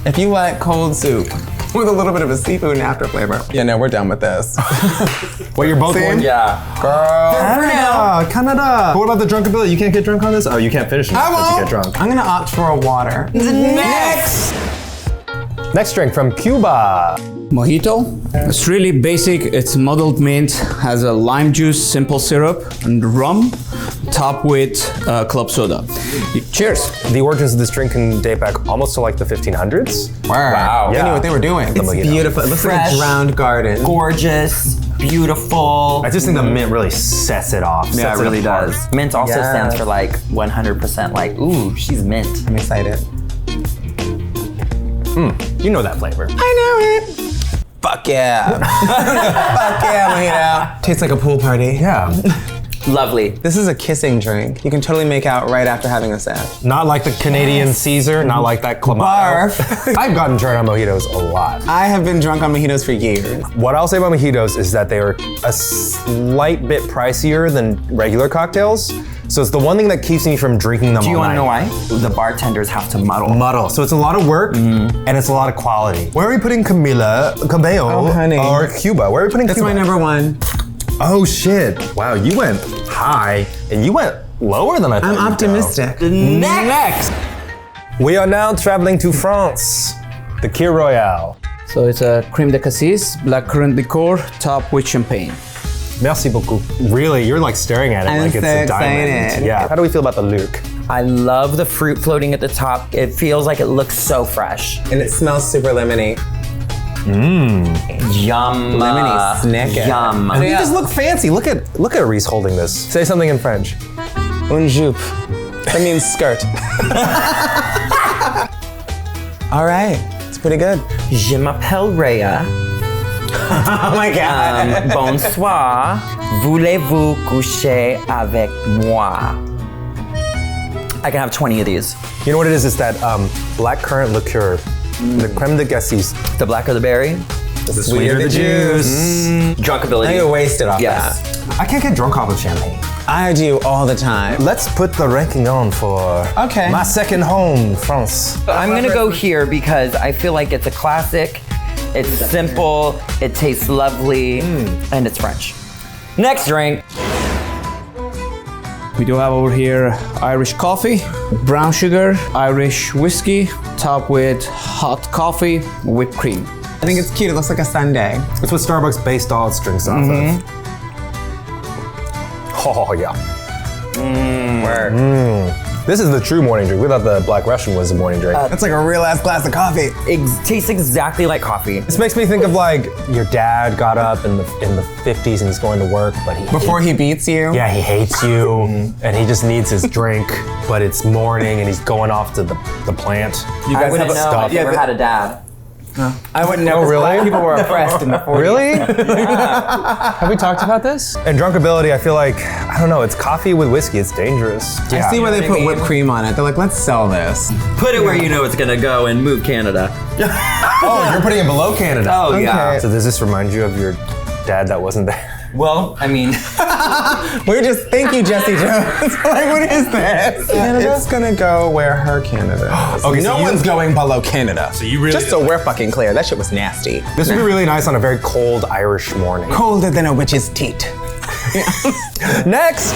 If you like cold soup with a little bit of a seafood and after flavor, yeah, no, we're done with this. Well, you're both going. Yeah. Girl. Canada. But what about the drunkability? You can't get drunk on this? Oh, you can't finish it I once you won't. get drunk. I'm gonna opt for a water. Next. Next drink from Cuba. Mojito. It's really basic. It's muddled mint, has a lime juice, simple syrup, and rum, topped with club soda. Cheers. The origins of this drink can date back almost to like the 1500s. Wow. Yeah. They knew what they were doing. It's mojito. beautiful. It looks like Fresh. a drowned garden. Gorgeous, beautiful. I just think the mint really sets it off. Yeah, sets it really apart. does. Mint also Yes. stands for like 100% like, ooh, she's mint. I'm excited. You know that flavor. I know it. Fuck yeah. Fuck yeah, mojito. Tastes like a pool party. Yeah. Lovely. This is a kissing drink. You can totally make out right after having a sip. Not like the Canadian Caesar, not like that clamato. Barf. I've gotten drunk on mojitos a lot. I have been drunk on mojitos for years. What I'll say about mojitos is that they are a slight bit pricier than regular cocktails. So it's the one thing that keeps me from drinking them Do you all want to know night. why? The bartenders have to muddle. Muddle. So it's a lot of work and it's a lot of quality. Where are we putting Cabello Oh, honey. or Cuba? Where are we putting That's Cuba? my number one. Oh shit. Wow, you went high and you went lower than I thought. I'm you'd go. optimistic. Next. We are now traveling to France. The Kir Royale. So it's a creme de cassis, blackcurrant liqueur, topped with champagne. Merci beaucoup. Really, you're like staring at it I'm like it's so a diamond. excited. Yeah. How do we feel about the look? I love the fruit floating at the top. It feels like it looks so fresh. And it smells super lemony. Yum. Lemony snicket. Yum. And you just look fancy. Look at Reese holding this. Say something in French. Un jupe. That means skirt. All right, it's pretty good. Je m'appelle Rhea. Oh my God. Bonsoir. Voulez-vous coucher avec moi? I can have 20 of these. You know what it is? It's that black currant liqueur, the creme de cassis. The blacker the berry, the sweeter the juice. Drunkability. I get wasted off Yes. that. I can't get drunk off of champagne. I do all the time. Let's put the ranking on for my second home, France. I'm gonna go here because I feel like it's a classic, it's simple, it tastes lovely, and it's French. Next drink. We do have over here Irish coffee, brown sugar, Irish whiskey, topped with hot coffee, whipped cream. I think it's cute. It looks like a sundae. It's what Starbucks based all its drinks off of. Oh yeah. This is the true morning drink. We thought the Black Russian was the morning drink. That's like a real ass glass of coffee. It tastes exactly like coffee. This makes me think of like your dad got up in the 50s and he's going to work, but Before he beats you? Yeah, he hates you and he just needs his drink, but it's morning and he's going off to the plant. You guys wouldn't know I've never had a dad. I wouldn't know. Oh, really? People were oppressed in the 40s. Really? Yeah. Have we talked about this? And drunkability, I feel like, I don't know, it's coffee with whiskey, it's dangerous. I see where they put whipped cream on it. They're like, let's sell this. Put it where you know it's gonna go and move Canada. Oh, you're putting it below Canada. Oh, yeah. So does this remind you of your dad that wasn't there? Well, I mean, we're just, thank you, Jesse Jones. Like, what is this? It's gonna go where her Canada is. Okay, no one's going below Canada. So you really- Just so we're fucking clear, that shit was nasty. This would be really nice on a very cold Irish morning. Colder than a witch's teat. Next!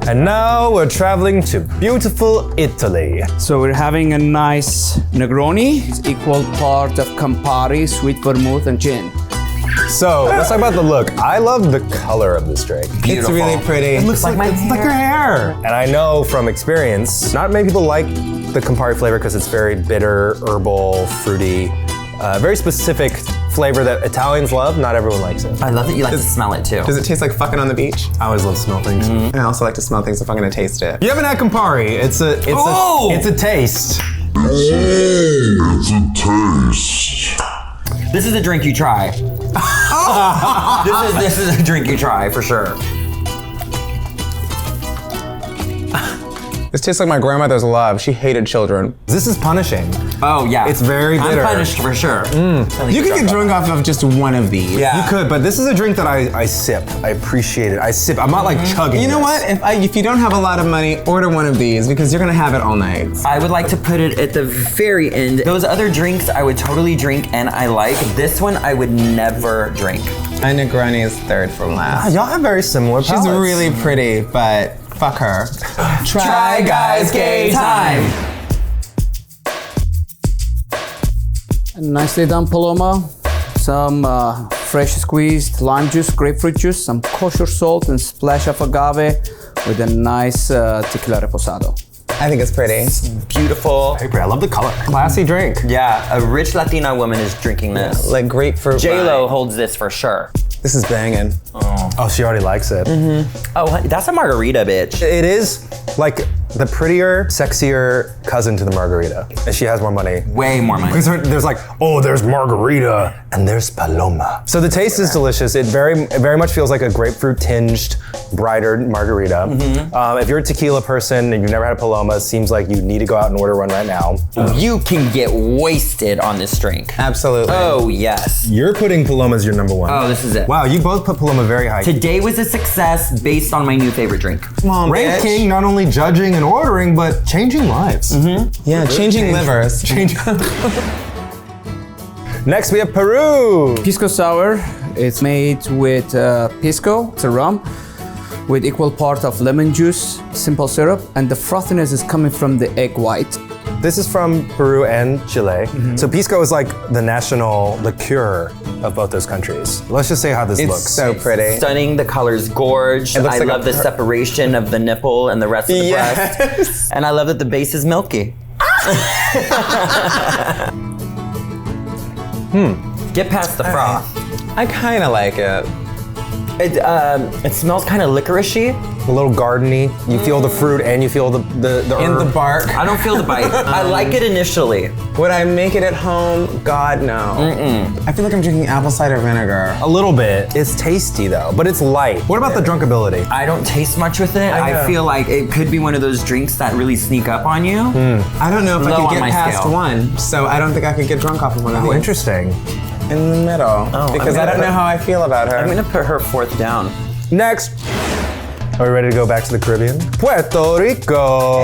And now we're traveling to beautiful Italy. So we're having a nice Negroni. It's equal part of Campari, sweet vermouth, and gin. So let's talk about the look. I love the color of this drink. It's really pretty. It looks like my hair. Like your hair. And I know from experience, not many people like the Campari flavor because it's very bitter, herbal, fruity, very specific flavor that Italians love. Not everyone likes it. I love that you like to smell it too. Does it taste like fucking on the beach? I always love to smell things. And I also like to smell things if I'm gonna taste it. You haven't had Campari. It's a taste. It's a taste. This is a drink you try. This is a drink you try for sure. This tastes like my grandmother's love. She hated children. This is punishing. Oh yeah. It's very bitter. I'm punished for sure. You could get drunk off of just one of these. Yeah. You could, but this is a drink that I sip. I appreciate it. I sip. I'm not like chugging. You know what? If you don't have a lot of money, order one of these because you're gonna have it all night. I would like to put it at the very end. Those other drinks I would totally drink and I like. This one I would never drink. My Negroni is third from last. Wow, y'all have very similar palates. She's really pretty, but fuck her. Try Guys Gay Time. A nicely done Paloma. Some fresh squeezed lime juice, grapefruit juice, some kosher salt, and splash of agave with a nice tequila reposado. I think it's pretty. Beautiful. Hey, I love the color. Classy drink. Yeah, a rich Latina woman is drinking this. Like grapefruit. J-Lo holds this for sure. This is banging. Oh, she already likes it. Oh, that's a margarita, bitch. It is like the prettier, sexier cousin to the margarita. And she has more money. Way more money. Because there's like, oh, there's margarita and there's paloma. So the taste is delicious. It very much feels like a grapefruit tinged, brighter margarita. If you're a tequila person and you've never had a paloma, it seems like you need to go out and order one right now. You can get wasted on this drink. Absolutely. Oh, yes. You're putting paloma as your number one. Oh, this is it. Wow, you both put paloma very high. Today was a success based on my new favorite drink. Come on, Ranking, not only judging and ordering, but changing lives. Yeah, changing livers. Next, we have Peru. Pisco sour. It's made with pisco, it's a rum, with equal part of lemon juice, simple syrup, and the frothiness is coming from the egg white. This is from Peru and Chile. So pisco is like the national liqueur of both those countries. Let's just say how this looks. It's so pretty. Stunning, the color's gorge. It looks I like love the separation of the nipple and the rest of the breast. Yes. And I love that the base is milky. Get past the froth. I kind of like it. It smells kind of licoricey. A little gardeny. You feel the fruit and you feel the In herb. the bark. I don't feel the bite. I like it initially. Would I make it at home? God, no. I feel like I'm drinking apple cider vinegar. A little bit. It's tasty though, but it's light. What about the drunkability? I don't taste much with it. I know. I feel like it could be one of those drinks that really sneak up on you. I don't know if I Low could on get my past scale. one, so I don't think I could get drunk off of one of Oh, these. interesting. In the middle. Because I don't know how I feel about her. I'm gonna put her fourth down. Next. Are we ready to go back to the Caribbean? Puerto Rico.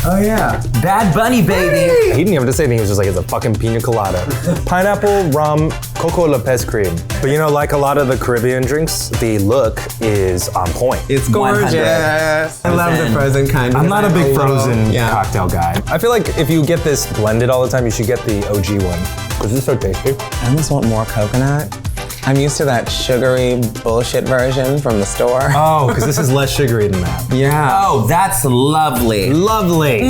Oh yeah. Bad Bunny, baby. He didn't even have to say anything. He was just like, it's a fucking pina colada. Pineapple, rum, coco Lopez cream. But you know, like a lot of the Caribbean drinks, the look is on point. It's gorgeous. 100. I love the frozen kind. I'm not a big frozen Yeah. cocktail guy. I feel like if you get this blended all the time, you should get the OG one. Because it's so tasty. I almost want more coconut. I'm used to that sugary bullshit version from the store. Oh, because this is less sugary than that. Yeah. Oh, that's lovely. Lovely.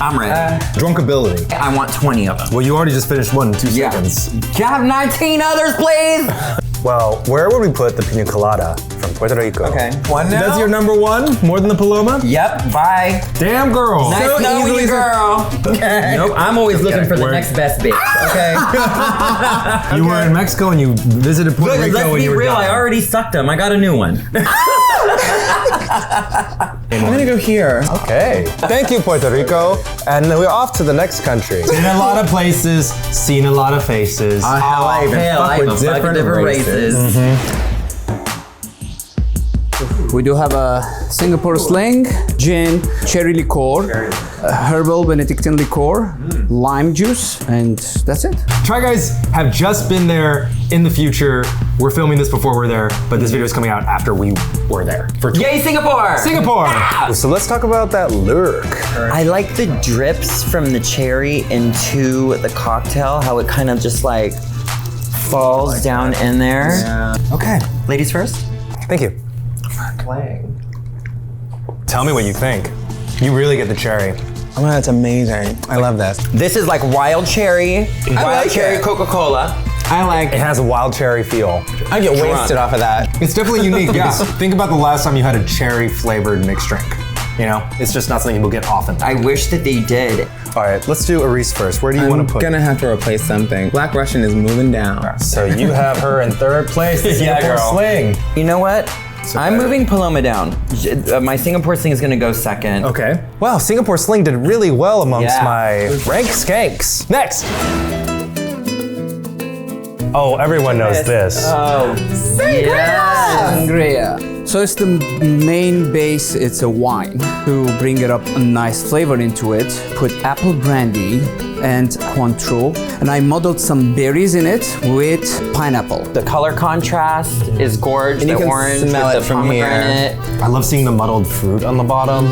I'm ready. Drunkability. I want 20 of them. Well, you already just finished one in 2 seconds. Can I have 19 others, please? Well, where would we put the pina colada from Puerto Rico? Okay. One now? That's your number one? More than the Paloma? Yep, bye. Damn, girl. Nice So knowing easily you, girl. Okay. Nope, I'm always looking for the Word. next best bitch. Okay. You were in Mexico and you visited Puerto Look, Rico let's and be you were real, done. I already sucked them. I got a new one. I'm gonna go here. Okay. Thank you, Puerto Rico. And we're off to the next country. Been a lot of places, seen a lot of faces. Hell, I even Hell, fuck I with even fuck different different races. races. We do have a Singapore sling, gin, cherry liqueur, herbal Benedictine liqueur, lime juice, and that's it. Try Guys have just been there in the future. We're filming this before we're there, but this video is coming out after we were there. Yay, Singapore! Singapore! So let's talk about that lurk. I like the drips from the cherry into the cocktail, how it kind of just like falls down in there. Yeah. Okay. Ladies first? Thank you. Playing. Tell me what you think. You really get the cherry. Oh my God, it's amazing. I love this. This is like wild cherry, like it. Coca-Cola. I like It has a wild cherry feel. I get wasted off of that. It's definitely unique. Yeah. Think about the last time you had a cherry flavored mixed drink. You know, it's just not something people get often. I wish that they did. All right, let's do Aris first. Where do you want to put I'm gonna have to replace something. Black Russian is moving down. So you have her in third place. The Yeah, Singapore girl. Sling. You know what? I'm moving Paloma down. My Singapore Sling is gonna go second. Okay. Wow, Singapore Sling did really well amongst Yeah. my rank skanks. Next. Oh, everyone knows this. Oh, yes. Sangria. So it's the main base, it's a wine. To bring it up a nice flavor into it, put apple brandy and Cointreau, and I modeled some berries in it with pineapple. The color contrast is gorgeous. And you the can orange smell with it the from here. pomegranate. I love seeing the muddled fruit on the bottom.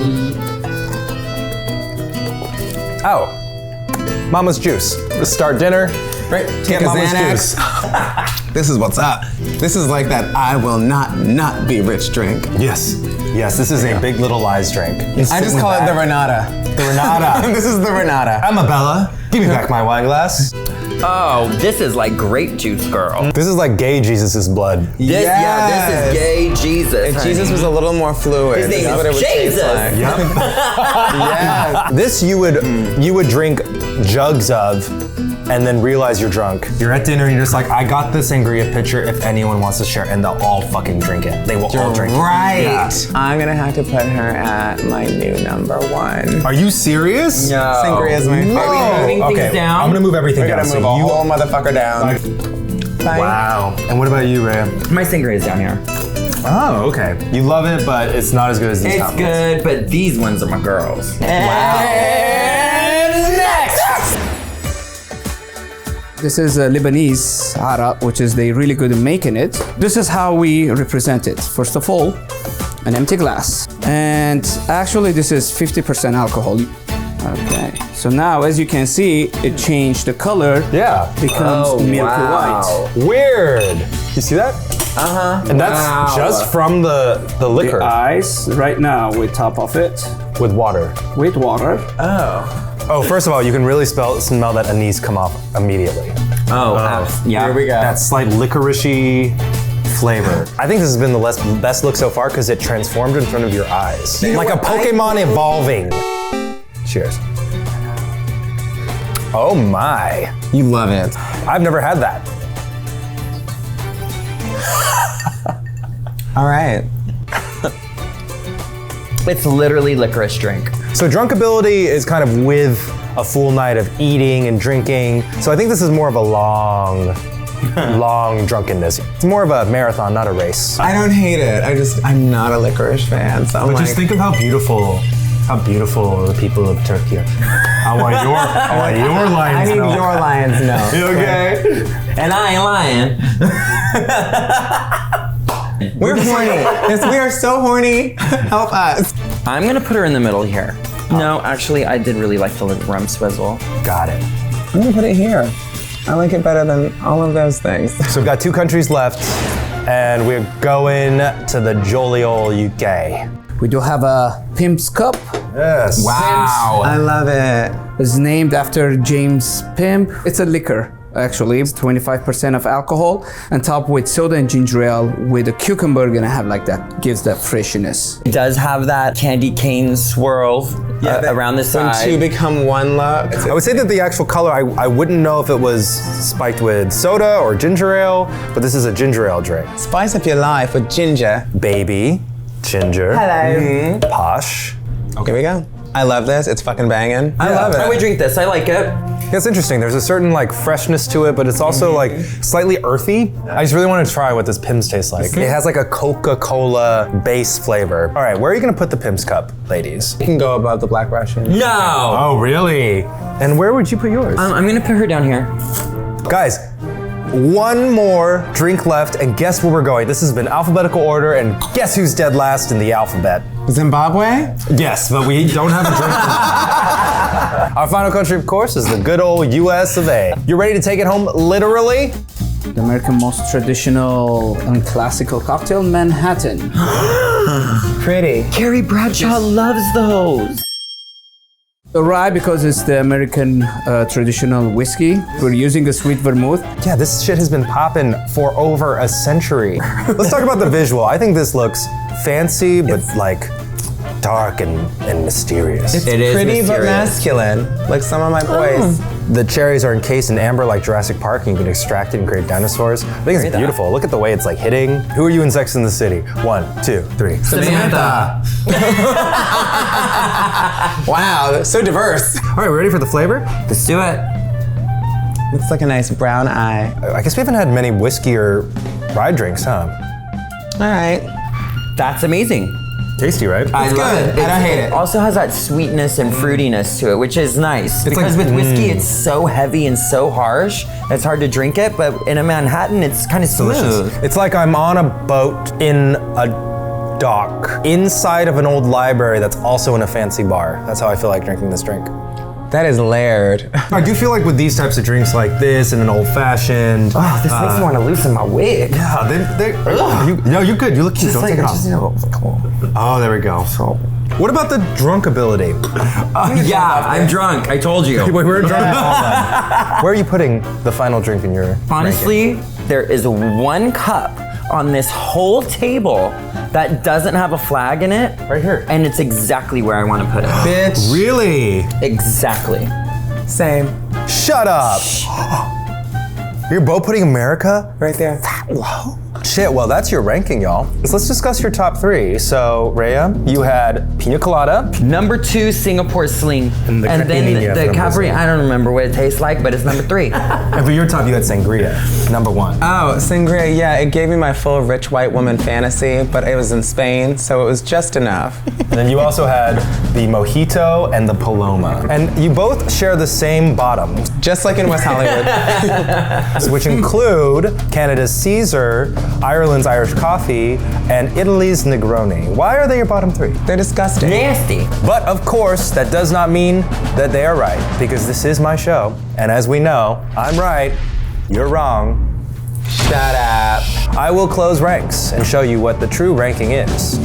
Oh, Mama's Juice. Let's start dinner. Right? Get Take a Mama's Xanax. This is what's up. This is like that I will not be rich drink. Yes. Yes, this is a Big Little Lies drink. I just call it the Renata. The Renata. This is the Renata. Amabella, give me back my wine glass. Oh, this is like grape juice, girl. This is like gay Jesus' blood. This, yeah, this is gay Jesus. If Jesus was a little more fluid, His name that's what it is would taste Jesus. like. Yes. This you would drink jugs of and then realize you're drunk. You're at dinner and you're just like, I got the sangria pitcher if anyone wants to share, and they'll all fucking drink it. They will all drink it. Right. Yeah. I'm gonna have to put her at my new number one. Are you serious? No. Sangria is my favorite. Are we moving Okay, things down? I'm gonna move everything We're down. gonna move a whole motherfucker down. Bye. Wow. And what about you, Ray? My sangria is down here. Oh, okay. You love it, but it's not as good as these It's top ones. good, but these ones are my girls. Wow. And next! This is a Lebanese Arab, which is they really good at making it. This is how we represent it. First of all, an empty glass. And actually this is 50% alcohol. Okay, so now as you can see, it changed the color. Yeah. Becomes milky white. Weird. You see that? Uh-huh. And that's just from the liquor. The ice right now with top of it. With water. With water. Oh. Oh, first of all, you can really smell that anise come off immediately. Oh, yeah. Here we go. That slight licoricey flavor. I think this has been the best look so far because it transformed in front of your eyes. Like a Pokemon evolving. Cheers. Oh my. You love it. I've never had that. All right. It's literally licorice drink. So drunkability is kind of with a full night of eating and drinking. So I think this is more of a long drunkenness. It's more of a marathon, not a race. I don't hate it. I'm not a licorice fan, so I'm But just think of how beautiful the people of Turkey are. I want your lions. I need your lions now. You okay? And I ain't lying. We're horny. Yes, we are so horny. Help us. I'm gonna put her in the middle here. No, actually, I did really like the rum swizzle. Got it. I'm gonna put it here. I like it better than all of those things. So we've got 2 countries left, and we're going to the jolly old UK. We do have a Pimp's Cup. Yes. Wow. I love it. It's named after James Pimp. It's a liquor. Actually, it's 25% of alcohol and topped with soda and ginger ale with a cucumber. Gonna have like that, gives that freshness. It does have that candy cane swirl around the side. When 2 become 1 look. I would say that the actual color, I wouldn't know if it was spiked with soda or ginger ale, but this is a ginger ale drink. Spice up your life with ginger. Baby, ginger. Hello. Posh. Okay, we go. I love this. It's fucking banging. I love it. I would drink this. I like it. Yeah, it's interesting. There's a certain like freshness to it, but it's also like slightly earthy. I just really want to try what this Pimm's tastes like. It has like a Coca-Cola base flavor. All right, where are you gonna put the Pimm's cup, ladies? You can go above the Black Russian. No! Oh, really? And where would you put yours? I'm gonna put her down here. Guys, 1 more drink left, and guess where we're going? This has been alphabetical order, and guess who's dead last in the alphabet? Zimbabwe? Yes, but we don't have a drink. Our final country, of course, is the good old US of A. You ready to take it home literally? The American most traditional and classical cocktail, Manhattan. Pretty. Carrie Bradshaw loves those. The rye, because it's the American traditional whiskey. We're using a sweet vermouth. Yeah, this shit has been popping for over a century. Let's talk about the visual. I think this looks fancy, but like dark and mysterious. It's It is pretty but mysterious. masculine, like some of my boys. The cherries are encased in amber like Jurassic Park, and you can extract it and create dinosaurs. I think it's beautiful. Look at the way it's like hitting. Who are you in Sex and the City? 1, 2, 3. Samantha. Wow, that's so diverse. All right, ready for the flavor? Let's do it. It's like a nice brown eye. I guess we haven't had many whiskey or rye drinks, huh? All right. That's amazing. Tasty, right? I It's love good. I don't hate it. Also has that sweetness and fruitiness to it, which is nice. Because with whiskey, it's so heavy and so harsh, it's hard to drink it, but in a Manhattan, it's kind of smooth. It's like I'm on a boat in a dock inside of an old library that's also in a fancy bar. That's how I feel like drinking this drink. That is layered. I do feel like with these types of drinks like this and an old fashioned. Oh, this makes me want to loosen my wig. Yeah, you're good. You look cute. Don't take it off. Oh, there we go. What about the drunkability? Yeah, I'm drunk. I told you. Wait, we're drunk. Where are you putting the final drink in your Honestly, there is 1 cup on this whole table that doesn't have a flag in it. Right here. And it's exactly where I want to put it. Bitch. Really? Exactly. Same. Shut up. You're both putting America Right there. that low? Shit, well, that's your ranking, y'all. So let's discuss your top 3. So, Rhea, you had Pina Colada. Number 2, Singapore Sling. And the then caipirinha the from Capri, Brazil. I don't remember what it tastes like, but it's number 3. And for your top, you had Sangria, number 1. Oh, sangria, yeah, it gave me my full rich white woman fantasy, but it was in Spain, so it was just enough. And then you also had the Mojito and the Paloma. And you both share the same bottom, Just like in West Hollywood. which include Canada's Caesar, Ireland's Irish Coffee, and Italy's Negroni. Why are they your bottom 3? They're disgusting. Nasty. But of course, that does not mean that they are right, because this is my show, and as we know, I'm right, you're wrong. Shut up. I will close ranks and show you what the true ranking is.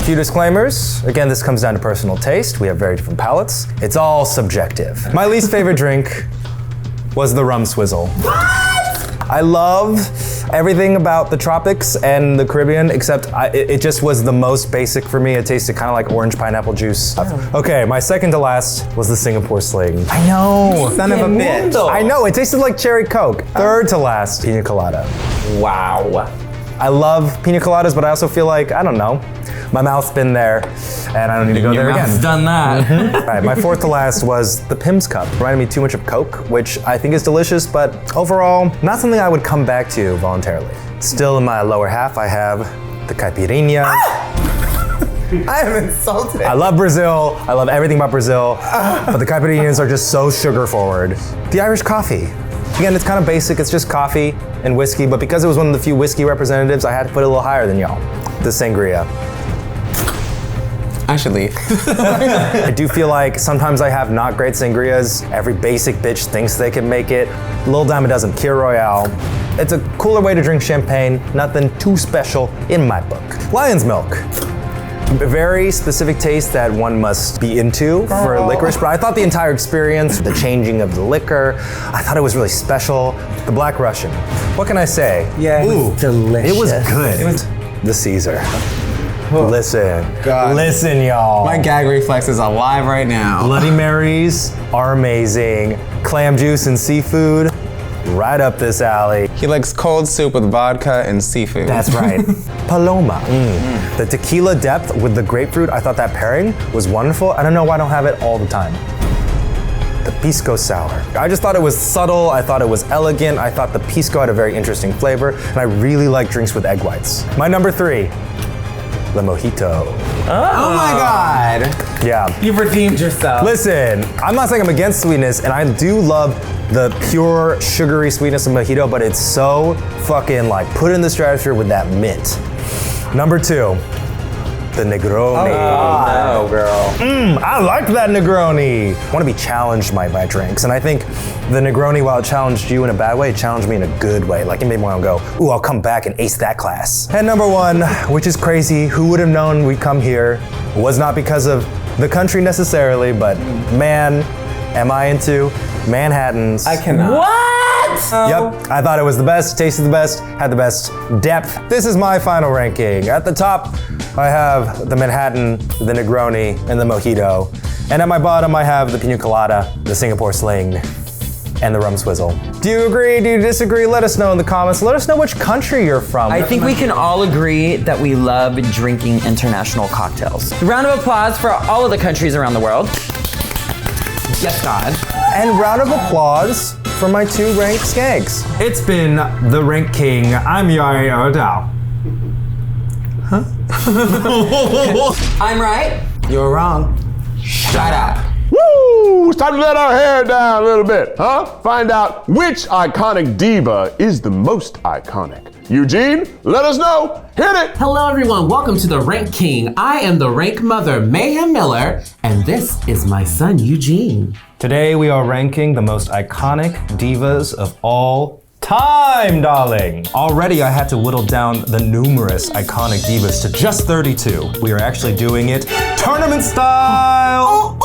Few disclaimers. Again, this comes down to personal taste. We have very different palates. It's all subjective. My least favorite drink was the rum swizzle. I love everything about the tropics and the Caribbean, except it just was the most basic for me. It tasted kind of like orange pineapple juice. Okay, my second to last was the Singapore Sling. I know. Son of a bitch. I know, it tasted like cherry Coke. Third to last, pina colada. Wow. I love pina coladas, but I also feel like, I don't know, my mouth's been there, and I don't need to go there again. Your mouth's done that. All right, my fourth to last was the Pim's Cup. Reminded me too much of Coke, which I think is delicious, but overall, not something I would come back to voluntarily. Still in my lower half, I have the caipirinha. I am insulted. I love Brazil. I love everything about Brazil, but the caipirinhas are just so sugar forward. The Irish coffee. Again, it's kind of basic. It's just coffee and whiskey, but because it was one of the few whiskey representatives, I had to put it a little higher than y'all. The sangria. I should leave. I do feel like sometimes I have not great sangrias. Every basic bitch thinks they can make it. Little dime a dozen, Kir Royale. It's a cooler way to drink champagne. Nothing too special in my book. Lion's milk. A very specific taste that one must be into for licorice, but I thought the entire experience, the changing of the liquor, I thought it was really special. The Black Russian. What can I say? Yeah, it was delicious. It was good. It was the Caesar. Listen, listen, y'all. My gag reflex is alive right now. Bloody Marys are amazing. Clam juice and seafood, right up this alley. He likes cold soup with vodka and seafood. That's right. Paloma. The tequila Dept with the grapefruit, I thought that pairing was wonderful. I don't know why I don't have it all the time. The pisco sour. I just thought it was subtle. I thought it was elegant. I thought the pisco had a very interesting flavor, and I really like drinks with egg whites. My number 3. The mojito. Oh my God. Yeah. You've redeemed yourself. Listen, I'm not saying I'm against sweetness, and I do love the pure sugary sweetness of mojito, but it's so fucking like put in the stratosphere with that mint. Number 2, the Negroni. Oh no, girl. I like that Negroni. I want to be challenged by my drinks, and I think the Negroni, while it challenged you in a bad way, it challenged me in a good way. Like it made me want to go, ooh, I'll come back and ace that class. And number 1, which is crazy, who would have known we'd come here? Was not because of the country necessarily, but man, am I into Manhattans. I cannot. What? Yep, I thought it was the best, tasted the best, had the best depth. This is my final ranking. At the top, I have the Manhattan, the Negroni, and the Mojito. And at my bottom, I have the Pina Colada, the Singapore Sling, and the Rum Swizzle. Do you agree? Do you disagree? Let us know in the comments. Let us know which country you're from. I think we can all agree that we love drinking international cocktails. Round of applause for all of the countries around the world. Yes, God. And round of applause for my 2 ranked skags. It's been the Rank King. I'm Yari Odao. Huh? I'm right. You're wrong. Shut up. Woo! It's time to let our hair down a little bit, huh? Find out which iconic diva is the most iconic. Eugene, let us know. Hit it. Hello, everyone. Welcome to the Rank King. I am the Rank Mother, Mayhem Miller, and this is my son, Eugene. Today we are ranking the most iconic divas of all time, darling. Already I had to whittle down the numerous iconic divas to just 32. We are actually doing it tournament style.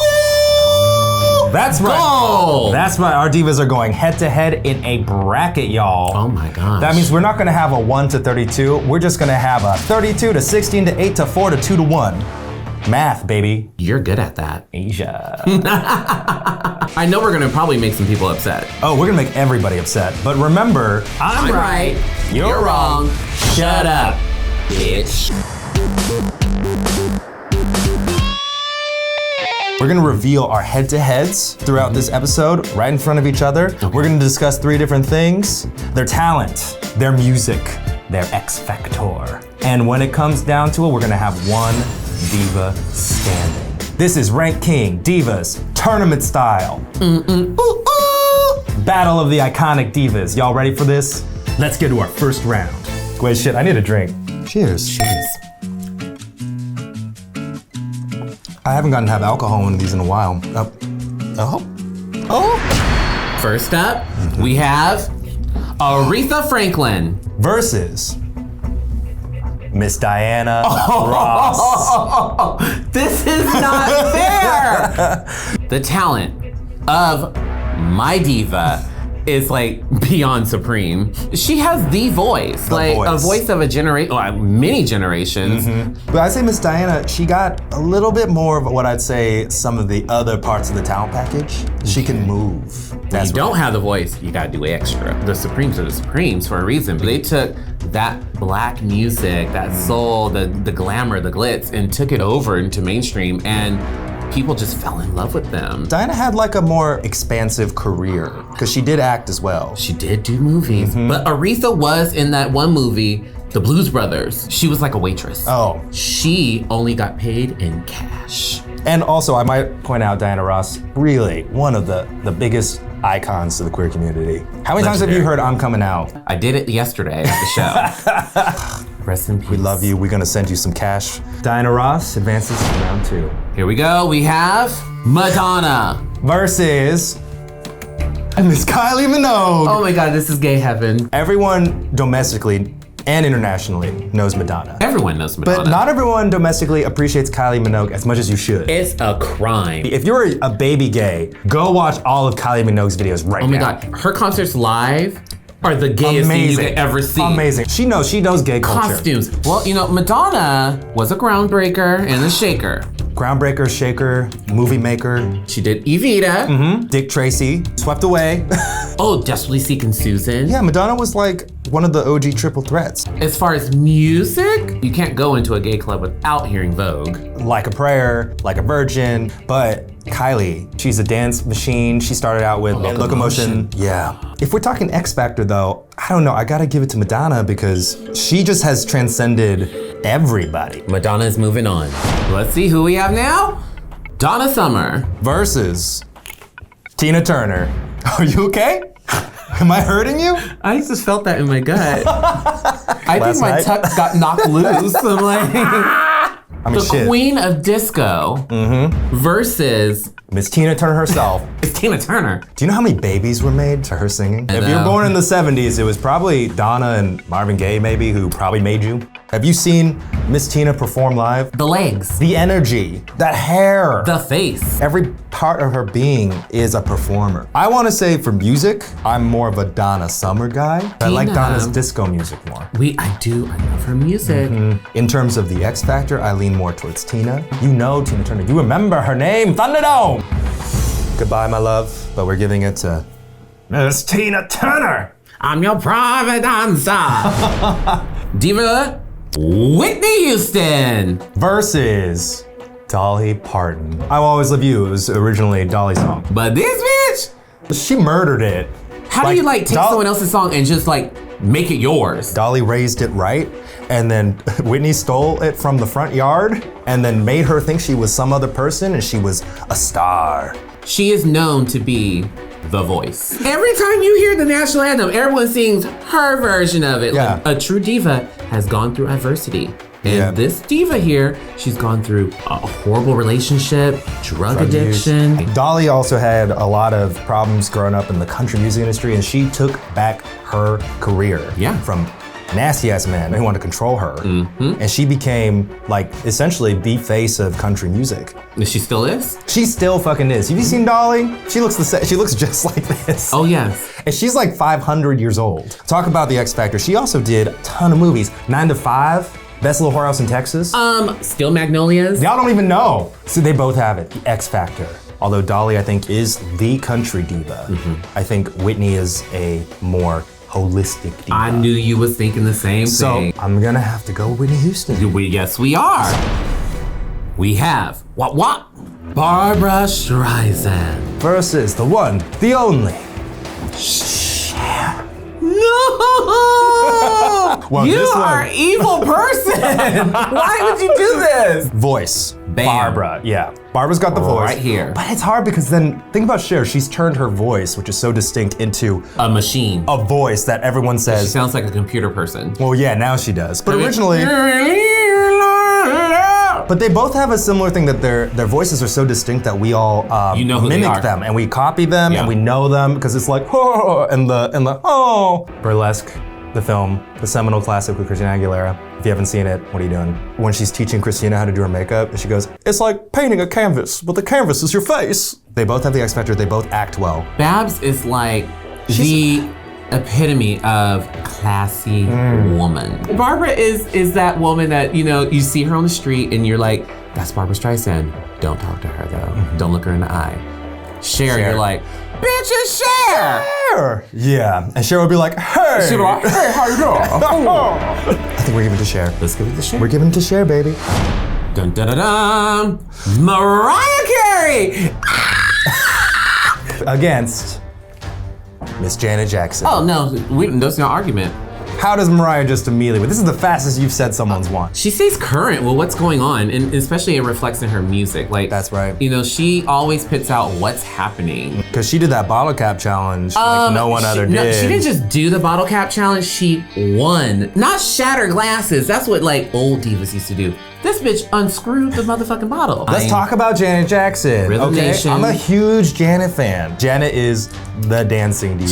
That's right. Goal. That's right. Our divas are going head to head in a bracket, y'all. Oh my gosh. That means we're not gonna have a 1 to 32. We're just gonna have a 32 to 16 to 8 to 4 to 2 to 1. Math, baby. You're good at that. Asia. I know we're gonna probably make some people upset. Oh, we're gonna make everybody upset. But remember, I'm right. You're wrong. Shut up, bitch. We're gonna reveal our head-to-heads throughout this episode, right in front of each other. Okay. We're gonna discuss 3 different things: their talent, their music, their X factor. And when it comes down to it, we're gonna have one diva standing. This is Rank King Divas Tournament Style. Battle of the Iconic Divas. Y'all ready for this? Let's get to our first round. Wait, shit, I need a drink. Cheers. Cheers. I haven't gotten to have alcohol in one of these in a while. First up, we have Aretha Franklin versus Miss Diana Ross. This is not fair. The talent of my diva, is like beyond supreme. She has the voice, a voice of a generation, many generations. But I'd say Miss Diana, she got a little bit more of what I'd say some of the other parts of the talent package. She can move. When you don't have the voice, you gotta do extra. The Supremes are the Supremes for a reason. They took that black music, that soul, the glamour, the glitz, and took it over into mainstream, and people just fell in love with them. Diana had like a more expansive career, because she did act as well. She did do movies, but Aretha was in that one movie, The Blues Brothers. She was like a waitress. Oh. She only got paid in cash. And also, I might point out Diana Ross, really one of the biggest icons to the queer community. How many times have you heard I'm Coming Out? I did it yesterday at the show. Rest in peace. We love you. We're gonna send you some cash. Diana Ross advances to round 2. Here we go. We have Madonna versus Miss Kylie Minogue. Oh my God, this is gay heaven. Everyone domestically and internationally knows Madonna. Everyone knows Madonna. But not everyone domestically appreciates Kylie Minogue as much as you should. It's a crime. If you're a baby gay, go watch all of Kylie Minogue's videos right now. Oh my God, her concerts live are the gayest thing you could ever see. Amazing. She knows gay culture. Costumes. Well, you know, Madonna was a groundbreaker and a shaker. Groundbreaker, shaker, movie maker. She did Evita. Dick Tracy, Swept Away. Oh, Desperately Seeking Susan. Yeah, Madonna was like one of the OG triple threats. As far as music, you can't go into a gay club without hearing Vogue. Like a Prayer, Like a Virgin, but Kylie, she's a dance machine. She started out with Locomotion. Yeah. If we're talking X Factor though, I don't know, I gotta give it to Madonna because she just has transcended everybody. Madonna's moving on. Let's see who we have now. Donna Summer versus Tina Turner. Are you okay? Am I hurting you? I just felt that in my gut. I think my tuck got knocked loose. I'm like, the Queen of Disco versus Miss Tina Turner herself. It's Tina Turner. Do you know how many babies were made to her singing? If you were born in the 70s, it was probably Donna and Marvin Gaye maybe who probably made you. Have you seen Miss Tina perform live? The legs. The energy, that hair. The face. Every part of her being is a performer. I want to say for music, I'm more of a Donna Summer guy. I like Donna's disco music more. I love her music. In terms of the X Factor, I lean more towards Tina. You know Tina Turner, you remember her name, Thunderdome. Goodbye, my love, but we're giving it to Miss Tina Turner. I'm your private dancer. Diva Whitney Houston versus Dolly Parton. I Will Always Love You. It was originally a Dolly song. But this bitch, she murdered it. How do you take someone else's song and just make it yours? Dolly raised it right, and then Whitney stole it from the front yard, and then made her think she was some other person, and she was a star. She is known to be the voice. Every time you hear the national anthem, everyone sings her version of it. Yeah. Like, a true diva has gone through adversity. And this diva here, she's gone through a horrible relationship, drug addiction. Dolly also had a lot of problems growing up in the country music industry, and she took back her career from nasty ass men who wanted to control her. And she became essentially the face of country music. And she still is? She still fucking is. Have you seen Dolly? She looks the same. She looks just like this. Oh yes. And she's like 500 years old. Talk about the X Factor. She also did a ton of movies. 9 to 5. Best Little Whorehouse in Texas. Still Magnolias. Y'all don't even know. So they both have it, the X Factor. Although Dolly, I think, is the country diva. I think Whitney is a more holistic diva. I knew you was thinking the same thing. So I'm gonna have to go with Whitney Houston. Yes, we are. We have, what? Barbra Streisand. Versus the one, the only. No! Well, you are an evil person. Why would you do this? Voice. Bam. Barbara. Yeah. Barbara's got the voice. Right here. But it's hard because then, think about Cher. She's turned her voice, which is so distinct, into a machine. A voice that everyone says. She sounds like a computer person. Well, yeah, now she does. But originally. But they both have a similar thing that their voices are so distinct that we all mimic them and we copy them and we know them because it's like oh and the oh. Burlesque, the film, the seminal classic with Christina Aguilera. If you haven't seen it, what are you doing? When she's teaching Christina how to do her makeup, and she goes, "It's like painting a canvas, but the canvas is your face." They both have the X Factor. They both act well. Babs is like the epitome of classy woman. Barbara is that woman that, you see her on the street and you're like, that's Barbra Streisand. Don't talk to her though. Don't look her in the eye. Cher, you're like, bitch, it's Cher! Yeah, and Cher would be like, hey! She'd be like, hey, how you doing? I think we're giving it to Cher. Let's give it to Cher. We're giving it to Cher, baby. Dun dun dun dun! Mariah Carey! Against Miss Janet Jackson. Oh no, there's no argument. How does Mariah just immediately, this is the fastest you've said someone's won. She stays current with what's going on, and especially it reflects in her music. Like, that's right. She always puts out what's happening. Because she did that bottle cap challenge like no one other did. No, she didn't just do the bottle cap challenge, she won. Not shatter glasses, that's what like old divas used to do. This bitch unscrewed the motherfucking bottle. Let's talk about Janet Jackson. Rhythm okay, Nation. I'm a huge Janet fan. Janet is the dancing diva.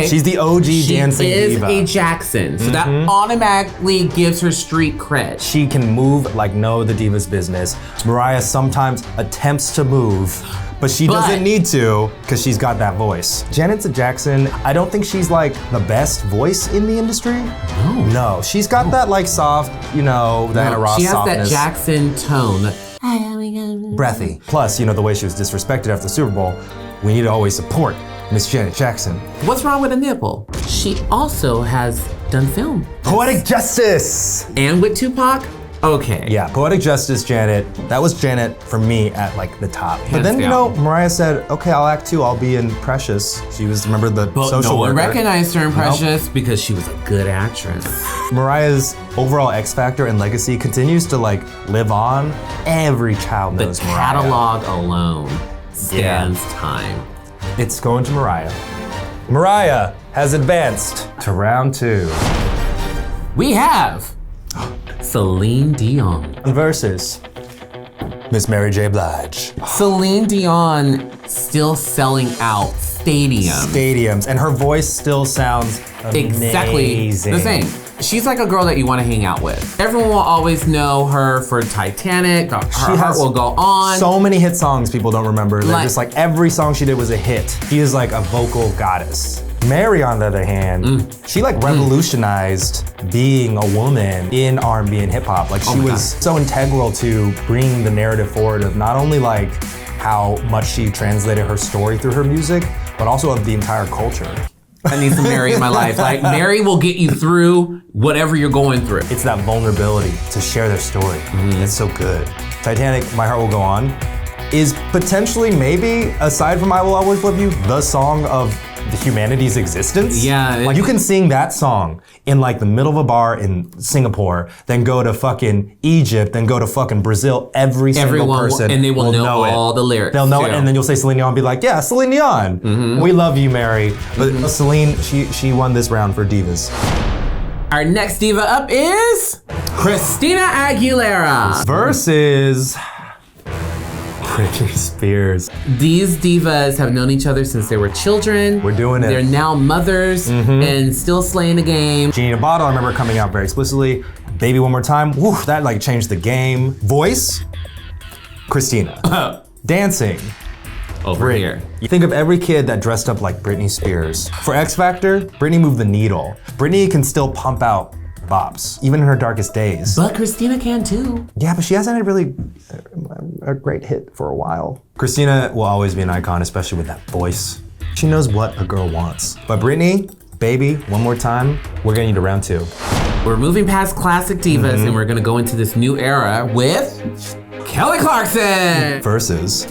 She's the OG dancing diva. She is a Jackson, so that automatically gives her street cred. She can move like no other diva's business. Mariah sometimes attempts to move, but she doesn't need to because she's got that voice. Janet Jackson, I don't think she's like the best voice in the industry. No, she's got that like soft, Diana Ross she has softness. that Jackson tone. Breathy. Plus, the way she was disrespected after the Super Bowl, we need to always support Miss Janet Jackson. What's wrong with a nipple? She also has done film. Poetic Justice! And with Tupac? Okay. Yeah, Poetic Justice, Janet. That was Janet for me at like the top. But then, Mariah said, okay, I'll act too. I'll be in Precious. She was, remember the social worker? No one recognized her in Precious because she was a good actress. Mariah's overall X Factor and legacy continues to like live on. Every child knows Mariah. The catalog alone stands time. It's going to Mariah. Mariah has advanced to round 2. We have Celine Dion versus Miss Mary J. Blige. Celine Dion still selling out stadiums, and her voice still sounds exactly amazing. the same. She's like a girl that you want to hang out with. Everyone will always know her for Titanic. Her heart will go on. So many hit songs people don't remember. They're just like every song she did was a hit. She is like a vocal goddess. Mary, on the other hand, she like revolutionized being a woman in R&B and hip hop. Like she was so integral to bringing the narrative forward of not only like how much she translated her story through her music, but also of the entire culture. I need some Mary in my life. Like Mary will get you through whatever you're going through. It's that vulnerability to share their story. It's so good. Titanic, My Heart Will Go On, is potentially maybe, aside from I Will Always Love You, the song of the humanity's existence. Yeah. Like you can sing that song in like the middle of a bar in Singapore, then go to fucking Egypt, then go to fucking Brazil. Everyone person and they will know all the lyrics. They'll know it, and then you'll say Celine Dion, be like, yeah, Celine Dion. We love you, Mary. But Celine, she won this round for divas. Our next diva up is Christina Aguilera versus Britney Spears. These divas have known each other since they were children. We're doing it. They're now mothers and still slaying the game. Genie in a Bottle, I remember coming out very explicitly. Baby One More Time, woo, that like changed the game. Voice, Christina. Dancing, over here. You think of every kid that dressed up like Britney Spears. For X Factor, Britney moved the needle. Britney can still pump out bops, even in her darkest days. But Christina can too. Yeah, but she hasn't had really a great hit for a while. Christina will always be an icon, especially with that voice. She knows what a girl wants. But Britney, Baby, One More Time, we're getting to round 2. We're moving past classic divas and we're gonna go into this new era with Kelly Clarkson versus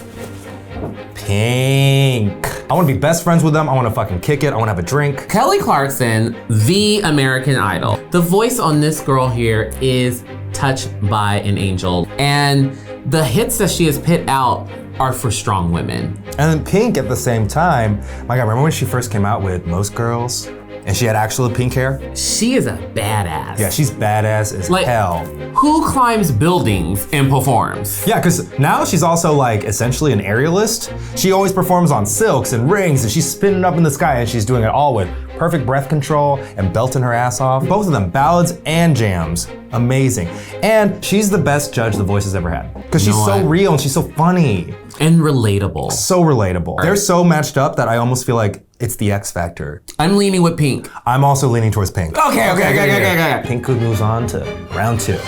Pink. I want to be best friends with them. I want to fucking kick it. I want to have a drink. Kelly Clarkson, the American Idol. The voice on this girl here is touched by an angel. And the hits that she has put out are for strong women. And then Pink at the same time, my God, remember when she first came out with Most Girls? And she had actual pink hair? She is a badass. Yeah, she's badass as hell. Who climbs buildings and performs? Yeah, because now she's also like essentially an aerialist. She always performs on silks and rings and she's spinning up in the sky and she's doing it all with perfect breath control and belting her ass off. Both of them, ballads and jams. Amazing. And she's the best judge The Voice has ever had. Because she's so real and she's so funny. And relatable. So relatable. They're so matched up that I almost feel like It's the X factor. I'm leaning with pink. I'm also leaning towards pink. Okay. Pink moves on to round 2.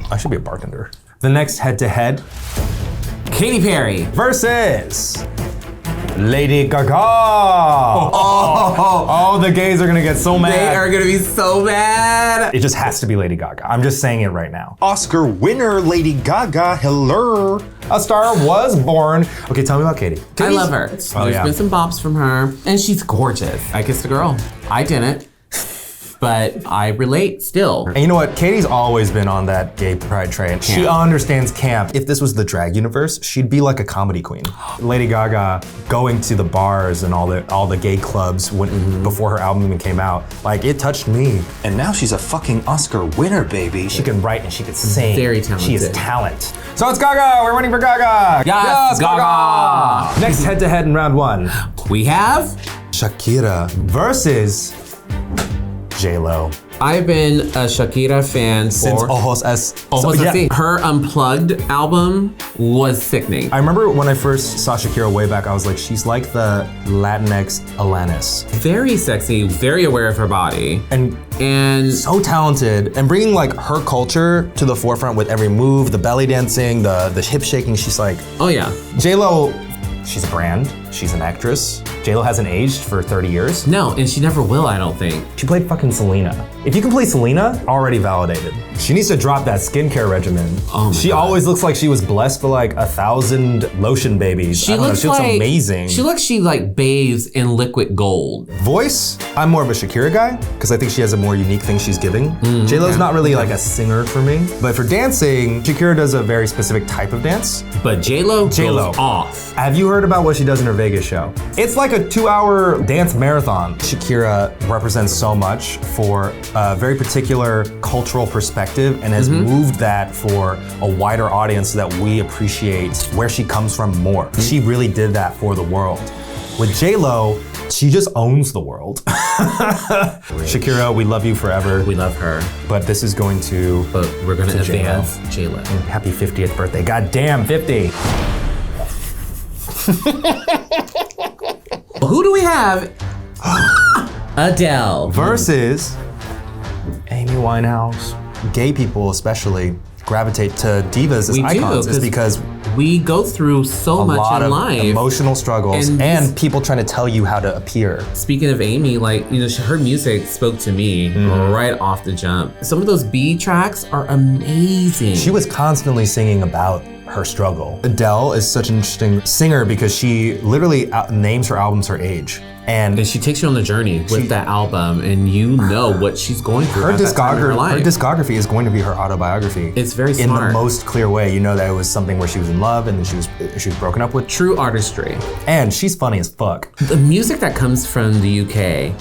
I should be a bartender. The next head-to-head, Katy Perry versus Lady Gaga. Oh, the gays are gonna get so mad. They are gonna be so mad. It just has to be Lady Gaga. I'm just saying it right now. Oscar winner Lady Gaga, hello. A star was born. Okay, tell me about Katy. I love her. There's been some bops from her, and she's gorgeous. I kissed a girl. I didn't. But I relate still. And you know what? Katie's always been on that gay pride train. She understands camp. If this was the drag universe, she'd be like a comedy queen. Lady Gaga going to the bars and all the gay clubs before her album even came out, like it touched me. And now she's a fucking Oscar winner, baby. She can write and she can sing. Very talented. She is talent. So it's Gaga. We're running for Gaga. Yes, Gaga. Next head-to-head in round 1. We have Shakira versus J-Lo. I've been a Shakira fan since Ojos Así. Her Unplugged album was sickening. I remember when I first saw Shakira way back, I was like, she's like the Latinx Alanis. Very sexy, very aware of her body. And so talented. And bringing like her culture to the forefront with every move, the belly dancing, the hip shaking, she's like, oh yeah. J-Lo, she's a brand, she's an actress. J-Lo hasn't aged for 30 years. No, and she never will, I don't think. She played fucking Selena. If you can play Selena, already validated. She needs to drop that skincare regimen. Oh my she God. Always looks like she was blessed for like 1,000 lotion babies. She looks amazing. She looks bathes in liquid gold. Voice, I'm more of a Shakira guy, because I think she has a more unique thing she's giving. J-Lo's not really like a singer for me. But for dancing, Shakira does a very specific type of dance. But J-Lo goes off. Have you heard about what she does in her Vegas show? It's like a 2-hour dance marathon. Shakira represents so much for a very particular cultural perspective and has moved that for a wider audience so that we appreciate where she comes from more. She really did that for the world. With J-Lo, she just owns the world. Shakira, we love you forever. We love her. But this is going to... But we're gonna advance J-Lo. Happy 50th birthday. God damn, 50. Who do we have? Adele. Versus Amy Winehouse. Gay people especially gravitate to divas as icons is because we go through so much in life. Emotional struggles and people trying to tell you how to appear. Speaking of Amy, like, you know, her music spoke to me right off the jump. Some of those B tracks are amazing. She was constantly singing about her struggle. Adele is such an interesting singer because she literally names her albums her age. And she takes you on the journey with that album, and you know what she's going through. Her discography is going to be her autobiography. It's very smart. In the most clear way. You know that it was something where she was in love and then she was broken up with. True artistry. And she's funny as fuck. The music that comes from the UK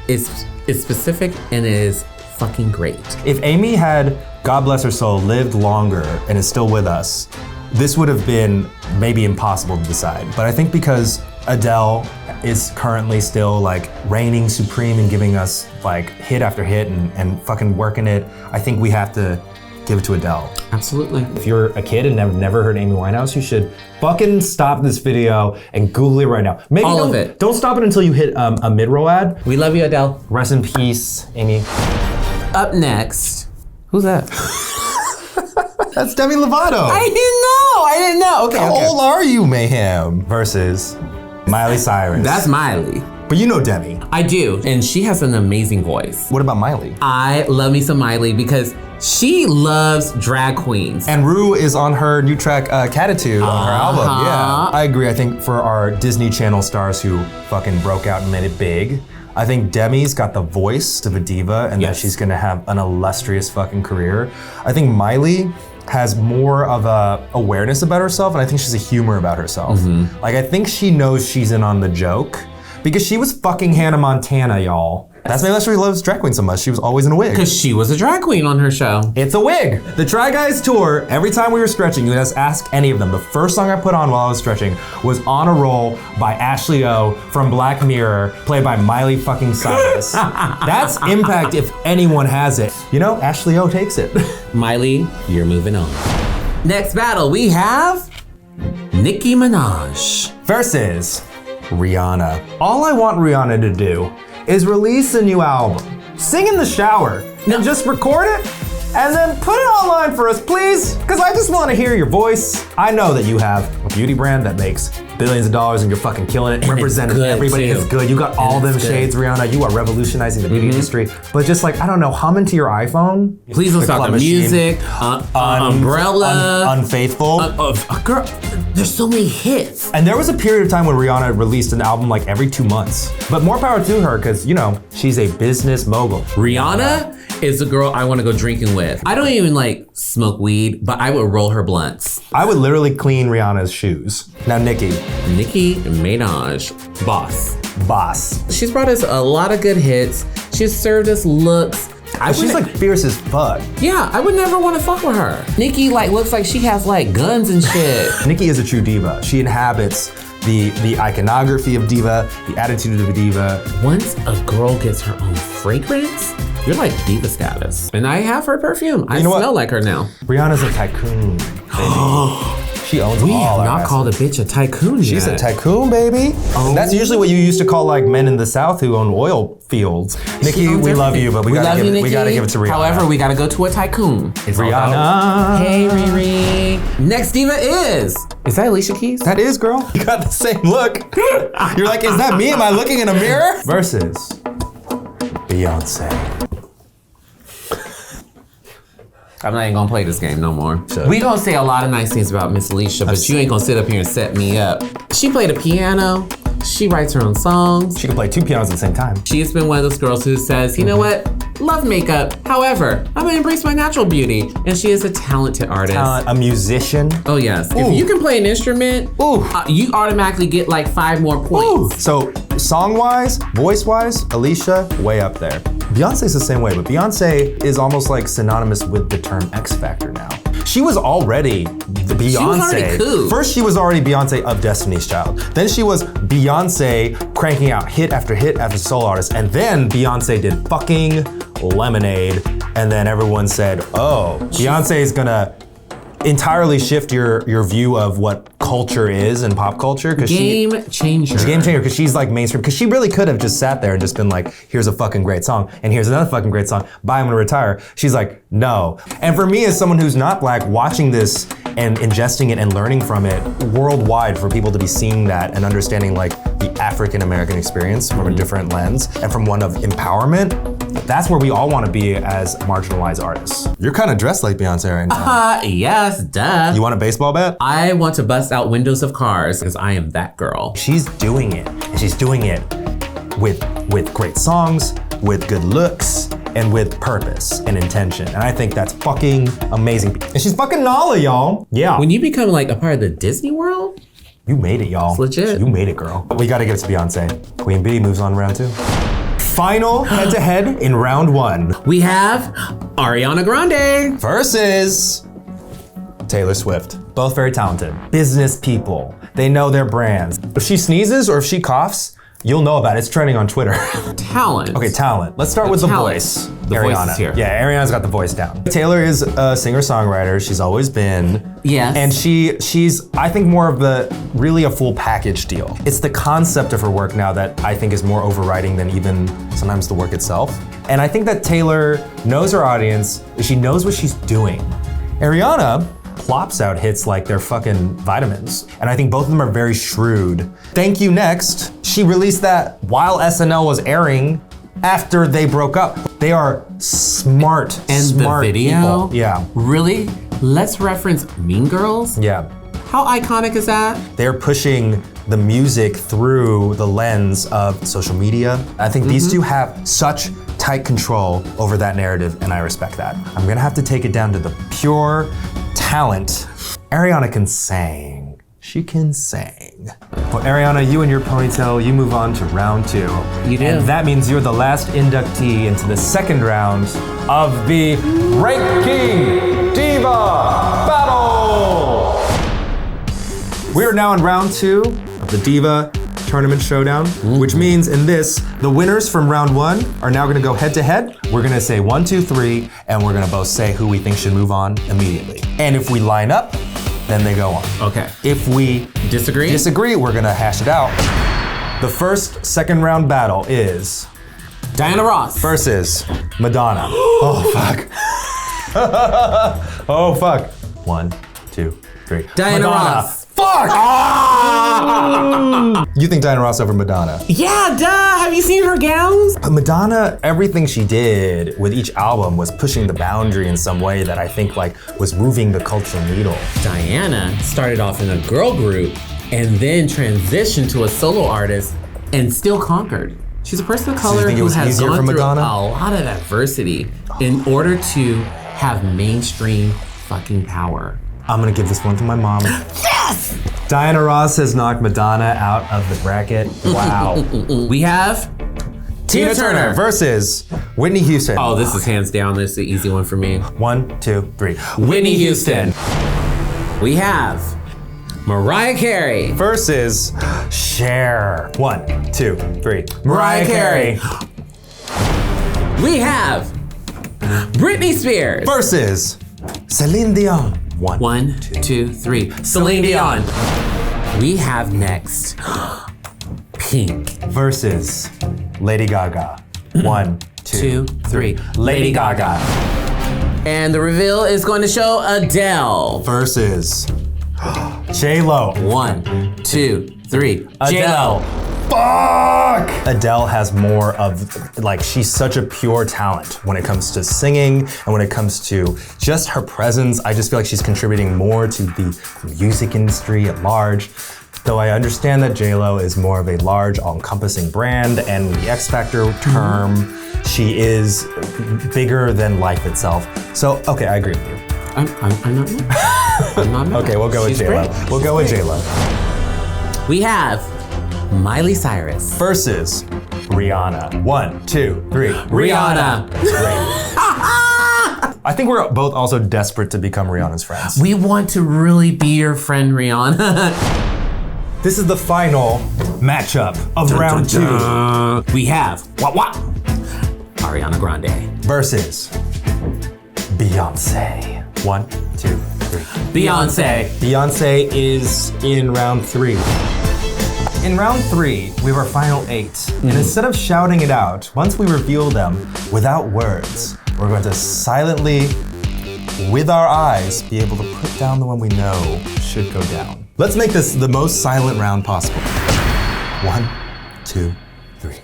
is specific and is fucking great. If Amy had, God bless her soul, lived longer and is still with us, this would have been maybe impossible to decide. But I think because Adele is currently still like reigning supreme and giving us like hit after hit and fucking working it, I think we have to give it to Adele. Absolutely. If you're a kid and have never heard Amy Winehouse, you should fucking stop this video and Google it right now. Maybe all of it. Don't stop it until you hit a mid-roll ad. We love you, Adele. Rest in peace, Amy. Up next, who's that? That's Demi Lovato. I didn't know. Okay. How old are you, Mayhem? Versus Miley Cyrus. That's Miley. But you know Demi. I do, and she has an amazing voice. What about Miley? I love me some Miley because she loves drag queens. And Rue is on her new track, Catitude, on her album. Yeah, I agree. I think for our Disney Channel stars who fucking broke out and made it big, I think Demi's got the voice of a diva and that she's gonna have an illustrious fucking career. I think Miley has more of a awareness about herself, and I think she's a humor about herself. Like, I think she knows she's in on the joke because she was fucking Hannah Montana, y'all. That's maybe that's why she loves drag queen so much. She was always in a wig. Because she was a drag queen on her show. It's a wig. The Try Guys tour, every time we were stretching, you would just ask any of them. The first song I put on while I was stretching was On a Roll by Ashley O from Black Mirror, played by Miley fucking Cyrus. That's impact if anyone has it. You know, Ashley O takes it. Miley, you're moving on. Next battle, we have Nicki Minaj versus Rihanna. All I want Rihanna to do is release a new album, sing in the shower, and just record it, and then put it online for us, please, because I just want to hear your voice. I know that you have a beauty brand that makes billions of dollars and you're fucking killing it, representing everybody. It's good. You got all them shades, Rihanna. You are revolutionizing the beauty industry. But just like, I don't know, hum into your iPhone. Please don't stop the music. Umbrella. Unfaithful. Girl, there's so many hits. And there was a period of time when Rihanna released an album like every 2 months. But more power to her, because, you know, she's a business mogul. Rihanna is the girl I want to go drinking with. I don't even like smoke weed, but I would roll her blunts. I would literally clean Rihanna's shoes. Now, Nicki Minaj, boss. She's She's brought us a lot of good hits. She's served us looks. She's like fierce as fuck. Yeah, I would never want to fuck with her. Nicki like looks like she has like guns and shit. Nicki is a true diva. She inhabits the iconography of diva, the attitude of a diva. Once a girl gets her own fragrance, you're like diva status. And I have her perfume. I smell like her now. Rihanna's a tycoon, baby. She owns all. We have our not assets. called a bitch a tycoon yet. She's a tycoon, baby. And that's usually what you used to call like men in the South who own oil fields. Nicki, we love you, but we gotta give it to Rihanna. However, we gotta go to a tycoon. It's Rihanna. Hey, Riri. Next diva is that Alicia Keys? That is, girl. You got the same look. You're like, is that me? Am I looking in a mirror? Versus Beyonce. I'm not even gonna play this game no more. We gonna say a lot of nice things about Miss Alicia, but you ain't gonna sit up here and set me up. She played a piano. She writes her own songs. She can play 2 pianos at the same time. She has been one of those girls who says, you know what? Love makeup. However, I'm gonna embrace my natural beauty. And she is a talented artist. A musician. Oh yes. Ooh. If you can play an instrument, you automatically get like 5 more points. So song-wise, voice-wise, Alicia, way up there. Beyonce's the same way, but Beyonce is almost like synonymous with the term X Factor now. She was already the Beyonce. She was already cool. First, she was already Beyonce of Destiny's Child. Then she was Beyonce cranking out hit after hit after solo artist. And then Beyonce did fucking Lemonade. And then everyone said, oh, Beyonce is gonna entirely shift your view of what culture is and pop culture. Game changer. It's a game changer because she's like mainstream. Because she really could have just sat there and just been like, here's a fucking great song and here's another fucking great song. Bye, I'm gonna retire. She's like, no. And for me as someone who's not black, watching this and ingesting it and learning from it worldwide, for people to be seeing that and understanding like the African American experience from a different lens and from one of empowerment, that's where we all want to be as marginalized artists. You're kind of dressed like Beyonce right now. Yes, duh. You want a baseball bat? I want to bust out windows of cars because I am that girl. She's doing it, and she's doing it with great songs, with good looks, and with purpose and intention. And I think that's fucking amazing. And she's fucking Nala, y'all. Yeah. When you become like a part of the Disney World, you made it, y'all. It's legit. You made it, girl. We gotta give it to Beyonce. Queen Bee moves on to round 2. Final head-to-head in round 1. We have Ariana Grande versus Taylor Swift. Both very talented. Business people. They know their brands. If she sneezes or if she coughs, you'll know about it. It's trending on Twitter. Talent. Okay, talent. Let's start with the voice. The Ariana. voice is here. Yeah, Ariana's got the voice down. Taylor is a singer-songwriter. She's always been. Yes. And she's, I think, more of really a full package deal. It's the concept of her work now that I think is more overriding than even sometimes the work itself. And I think that Taylor knows her audience. She knows what she's doing. Ariana plops out hits like they're fucking vitamins. And I think both of them are very shrewd. Thank You Next. She released that while SNL was airing after they broke up. They are smart, and smart the video, people. Yeah. Really? Let's reference Mean Girls? Yeah. How iconic is that? They're pushing the music through the lens of social media. I think these two have such tight control over that narrative, and I respect that. I'm gonna have to take it down to the pure talent. Ariana can sing. She can sing. Well, Ariana, you and your ponytail, you move on to round 2. You do. And that means you're the last inductee into the second round of the Ranking Diva Battle. We are now in round 2 of the Diva Tournament Showdown, which means in this, the winners from round 1 are now gonna go head to head. We're gonna say 1, 2, 3, and we're gonna both say who we think should move on immediately. And if we line up, then they go on. Okay. If we disagree, we're gonna hash it out. The first second round battle is Diana Ross versus Madonna. Oh fuck. Oh fuck. 1, 2, 3. Diana Madonna. Ross. Fuck! You think Diana Ross over Madonna? Yeah, duh. Have you seen her gowns? But Madonna, everything she did with each album was pushing the boundary in some way that I think like was moving the cultural needle. Diana started off in a girl group and then transitioned to a solo artist and still conquered. She's a person of So you color think it who was has easier gone for through Madonna? a lot of adversity in order to have mainstream fucking power. I'm gonna give this one to my mom. Yes! Diana Ross has knocked Madonna out of the bracket. Wow. We have Tina Turner versus Whitney Houston. Oh, this is hands down. This is the easy one for me. 1, 2, 3. Whitney Houston. We have Mariah Carey versus Cher. 1, 2, 3. Mariah Carey. We have Britney Spears versus Celine Dion. 1, 2, 3. Celine Dion. We have next Pink versus Lady Gaga. 1, 2, 3. Lady Gaga. And the reveal is going to show Adele versus J-Lo. 1, 2, 3. Adele. J-Lo. Fuck! Adele has more of, like, she's such a pure talent when it comes to singing and when it comes to just her presence. I just feel like she's contributing more to the music industry at large. Though I understand that J-Lo is more of a large, all-encompassing brand, and the X Factor term, she is bigger than life itself. So, okay, I agree with you. I'm not mad. I'm not mad. Okay, we'll go with J-Lo. We'll go with J-Lo. We have Miley Cyrus versus Rihanna. 1, 2, 3. Rihanna. I think we're both also desperate to become Rihanna's friends. We want to really be your friend, Rihanna. This is the final matchup of round 2. We have Ariana Grande versus Beyonce. 1, 2, 3. Beyonce. Beyonce is in round 3. In round 3, we have our final 8. And instead of shouting it out, once we reveal them without words, we're going to silently, with our eyes, be able to put down the one we know should go down. Let's make this the most silent round possible. 1, 2, 3.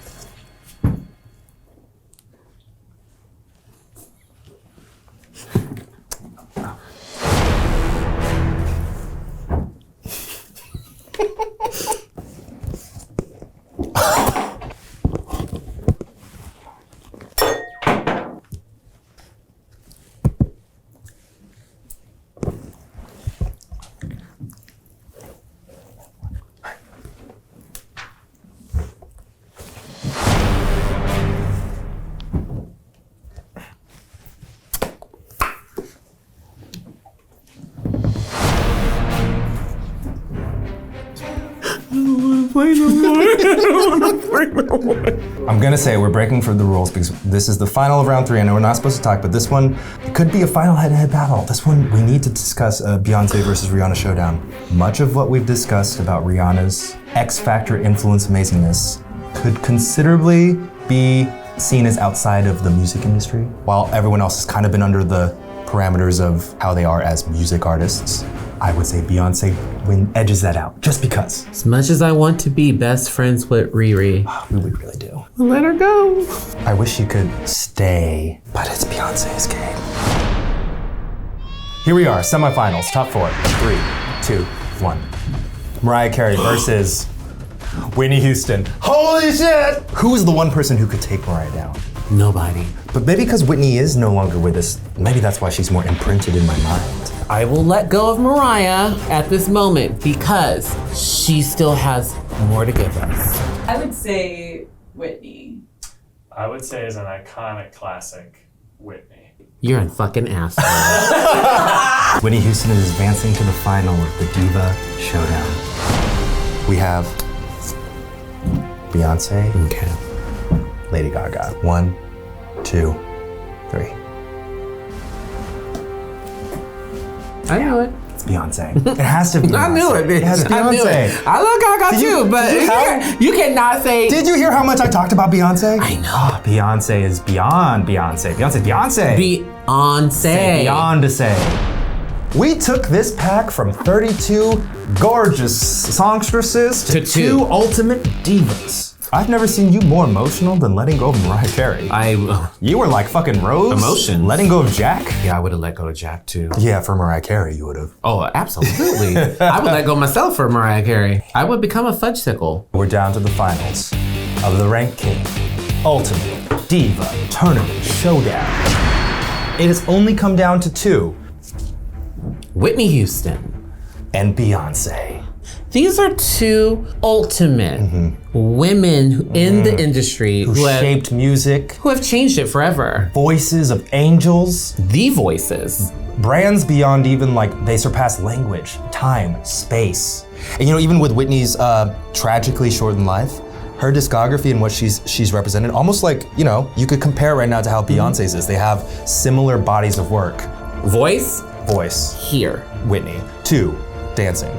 I'm gonna say we're breaking for the rules because this is the final of round 3. I know we're not supposed to talk, but this one, it could be a final head-to-head battle. This one, we need to discuss a Beyonce versus Rihanna showdown. Much of what we've discussed about Rihanna's X Factor influence amazingness could considerably be seen as outside of the music industry, while everyone else has kind of been under the parameters of how they are as music artists. I would say Beyonce edges that out, just because. As much as I want to be best friends with Riri, we really do. Let her go. I wish she could stay, but it's Beyonce's game. Here we are, semifinals, top 4. 3, 2, 1. Mariah Carey versus Whitney Houston. Holy shit! Who is the one person who could take Mariah down? Nobody. But maybe because Whitney is no longer with us, maybe that's why she's more imprinted in my mind. I will let go of Mariah at this moment because she still has more to give us. I would say Whitney. I would say as an iconic classic, Whitney. You're a fucking asshole. Whitney Houston is advancing to the final of the Diva Showdown. We have Beyonce. Okay. Lady Gaga. 1, 2, 3. I know it. It's Beyonce. It has to be Beyonce. I knew it, bitch. It has I knew it. Beyonce. I look, I got you, but you cannot say. Did you hear how much I talked about Beyonce? I know. Oh, Beyonce is beyond Beyonce. Beyonce. Beyond to say. We took this pack from 32 gorgeous songstresses to 2 ultimate divas. I've never seen you more emotional than letting go of Mariah Carey. You were like fucking Rose. Emotions. Letting go of Jack. Yeah, I would have let go of Jack too. Yeah, for Mariah Carey, you would have. Oh, absolutely. I would let go myself for Mariah Carey. I would become a fudgesicle. We're down to the finals of the Rank King Ultimate Diva Tournament Showdown. It has only come down to 2. Whitney Houston and Beyonce. These are 2 ultimate women in the industry who shaped music, who have changed it forever. Voices of angels. The voices. Brands beyond even like they surpass language, time, space. And you know, even with Whitney's tragically shortened life, her discography and what she's represented, almost like, you know, you could compare right now to how Beyonce's is. They have similar bodies of work. Voice. Here. Whitney. 2, dancing.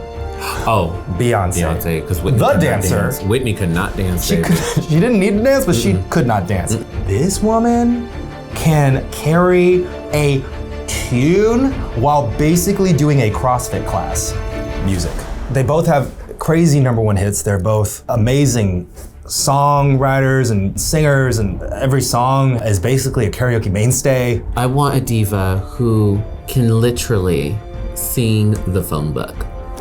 Oh, Beyonce. because Whitney the could dancer. Not dance. Whitney could not dance. She didn't need to dance, but she could not dance. This woman can carry a tune while basically doing a CrossFit class. Music. They both have crazy #1 hits. They're both amazing songwriters and singers, and every song is basically a karaoke mainstay. I want a diva who can literally sing the phone book.